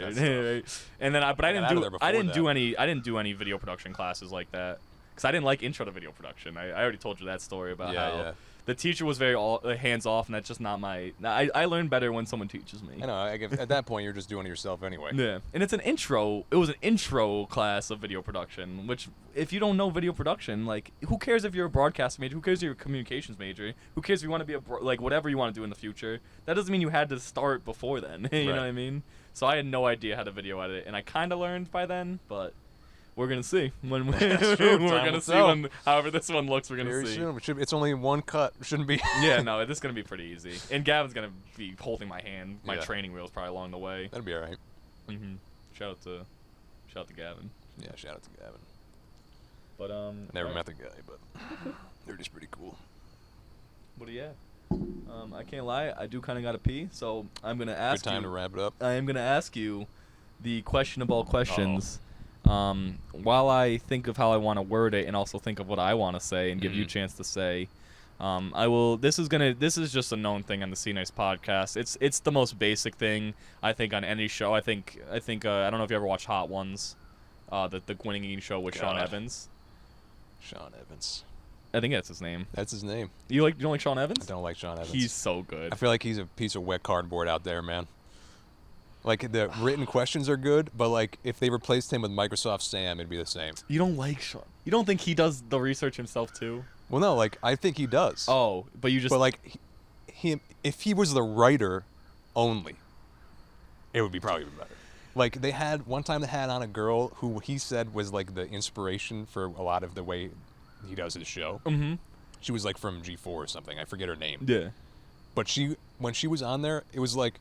And then I didn't do any video production classes like that, because I didn't like intro to video production. I already told you that story about how the teacher was very hands off, and that's just not my. I learn better when someone teaches me. I know. At that point, you're just doing it yourself anyway. Yeah, and it's an intro. It was an intro class of video production, which if you don't know video production, like who cares if you're a broadcast major? Who cares if you're a communications major? Who cares if you want to be whatever you want to do in the future? That doesn't mean you had to start before then. You know what I mean? So I had no idea how to video edit, and I kind of learned by then, but. We're gonna see when however this one looks. We're gonna Very see. Soon. It's only one cut. It shouldn't be. Yeah, no, this is gonna be pretty easy. And Gavin's gonna be holding my hand, my training wheels probably along the way. That'll be all right. Shout out to Gavin. Yeah, shout out to Gavin. But never met the guy, but they're just pretty cool. But yeah, I can't lie. I do kind of gotta pee, so I'm gonna ask. Good time to wrap it up. I am gonna ask you the question of all questions. While I think of how I want to word it and also think of what I want to say and give you a chance to say, I will. This is just a known thing on the C-niice podcast. It's the most basic thing I think on any show. I think I don't know if you ever watched Hot Ones, the Gwen Eating show with Sean Evans. Sean Evans. I think that's his name. That's his name. You don't like Sean Evans? I don't like Sean Evans. He's so good. I feel like he's a piece of wet cardboard out there, man. Like the written questions are good, but like if they replaced him with Microsoft Sam, it'd be the same. You don't like Sean. You don't think he does the research himself too? Well, no, like I think he does. Oh, but you just. But like he if he was the writer only, it would be probably better. Like they had one time they had on a girl who he said was like the inspiration for a lot of the way he does his show. Mm-hmm. She was like from G4 or something. I forget her name. Yeah. But when she was on there, it was like,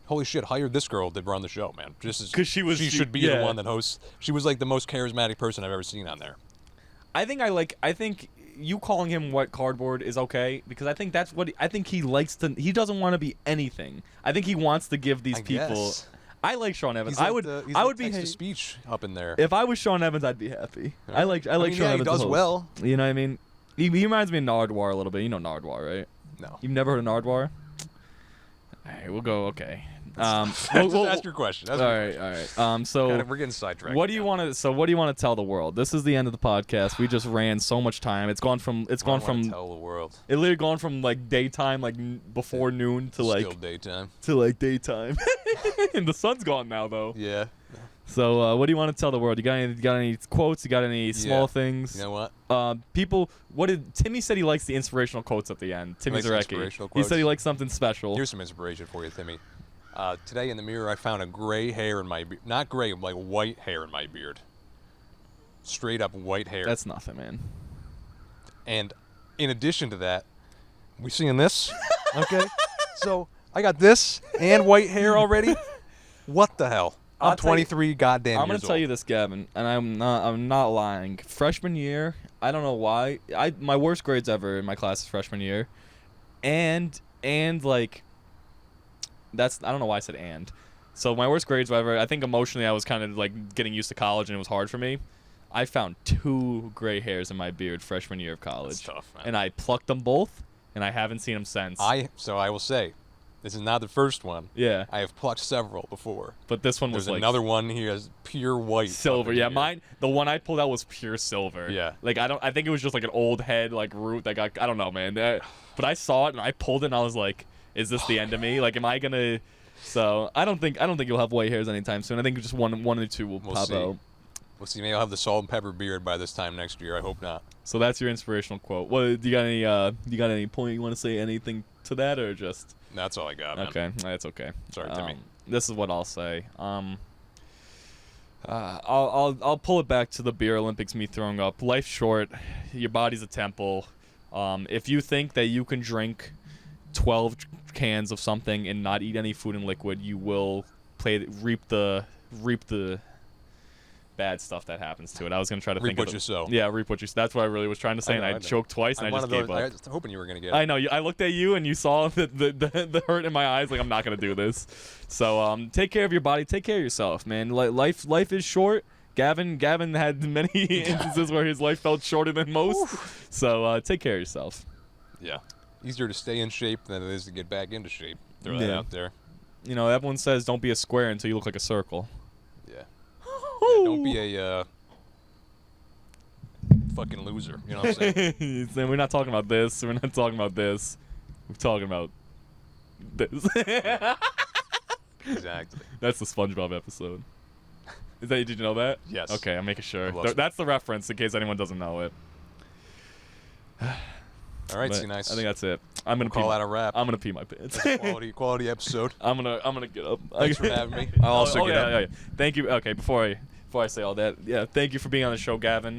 holy shit, hire this girl to run the show, man. Just as 'Cause she should be yeah. the one that hosts. She was like the most charismatic person I've ever seen on there. I think you calling him white cardboard is okay because I think that's what I think he likes to. He doesn't want to be anything. I think he wants to give these I people. guess. I like Sean Evans. He's like I would be text to speech up in there. if I was Sean Evans, I'd be happy. Yeah. I like I mean, Sean yeah, Evans. he does the host. well. You know what I mean? He reminds me of Nardwuar a little bit. You know Nardwuar, right? No. You've never heard of Nardwuar? All right, we'll go. Okay. Just ask your question. All right. So we're getting sidetracked. what do you want to tell the world? This is the end of the podcast. We just ran so much time. It's gone from tell the world. it literally gone from like daytime, like before noon to Still daytime. daytime. And the sun's gone now though. Yeah. So what do you want to tell the world? You got any quotes? You got any small things? You know what? People. What did Timmy said? He likes the inspirational quotes at the end. Timmy Likes Zarecki. inspirational He quotes? said he likes something special. Here's some inspiration for you, Timmy. Today in the mirror, I found a gray hair in my beard. Not gray, like white hair in my beard. Straight up white hair. That's nothing, man. And in addition to that, we seeing this? Okay. So I got this and white hair already. What the hell? I'll I'm tell you- 23 goddamn I'm gonna years tell old. you this, Gavin, and I'm not lying. Freshman year, I don't know why. My worst grades ever in my class is freshman year, and like, that's I don't know why I said and. So my worst grades ever. I think emotionally I was kind of like getting used to college and it was hard for me. I found 2 gray hairs in my beard freshman year of college, That's tough, man. and I plucked them both, and I haven't seen them since. So I will say, this is not the first one. Yeah, I have plucked several before. but this one was There's like another one here that's pure white. silver. up in Yeah, here. mine. The one I pulled out was pure silver. Yeah. Like I think it was just like an old head like root that got. I don't know, man. But I saw it and I pulled it and I was like, "Is this the end of me? Like, am I gonna?" So I don't think you'll have white hairs anytime soon. I think just one or two will We'll pop see. out. We'll see. Maybe I'll have the salt and pepper beard by this time next year. I hope not. So that's your inspirational quote. What do you got any point you want to say anything to that or just? That's all I got, man. Okay, that's okay. Sorry, Timmy. This is what I'll say. I'll pull it back to the beer Olympics. Me throwing up. Life's short. Your body's a temple. If you think that you can drink 12 cans of something and not eat any food and liquid, you will reap the bad stuff that happens to it. I was gonna try to Reap think what of you sow. Yeah, reap what you sow. That's what I really was trying to say, and I know. choked twice, and I just gave up. I was hoping you were gonna get it. I know. I looked at you, and you saw the hurt in my eyes. Like, I'm not gonna do this. So take care of your body. Take care of yourself, man. Life is short. Gavin had many instances where his life felt shorter than most. So take care of yourself. Yeah. Easier to stay in shape than it is to get back into shape. Throw that Yeah. out there. You know, everyone says don't be a square until you look like a circle. Yeah. Yeah, don't be a fucking loser. You know what I'm saying? We're not talking about this. We're not talking about this. We're talking about this. Exactly. That's the SpongeBob episode. Did you know that? Yes. Okay, I'm making sure. I love That's the reference in case anyone doesn't know it. All right, But C-niice. I think that's it. I'm gonna Call that a wrap. I'm gonna pee my pants. That's a quality episode. I'm gonna get up. Thanks for having me. I'll also get up. Yeah. Thank you. Okay, before I say all that, yeah, thank you for being on the show, Gavin.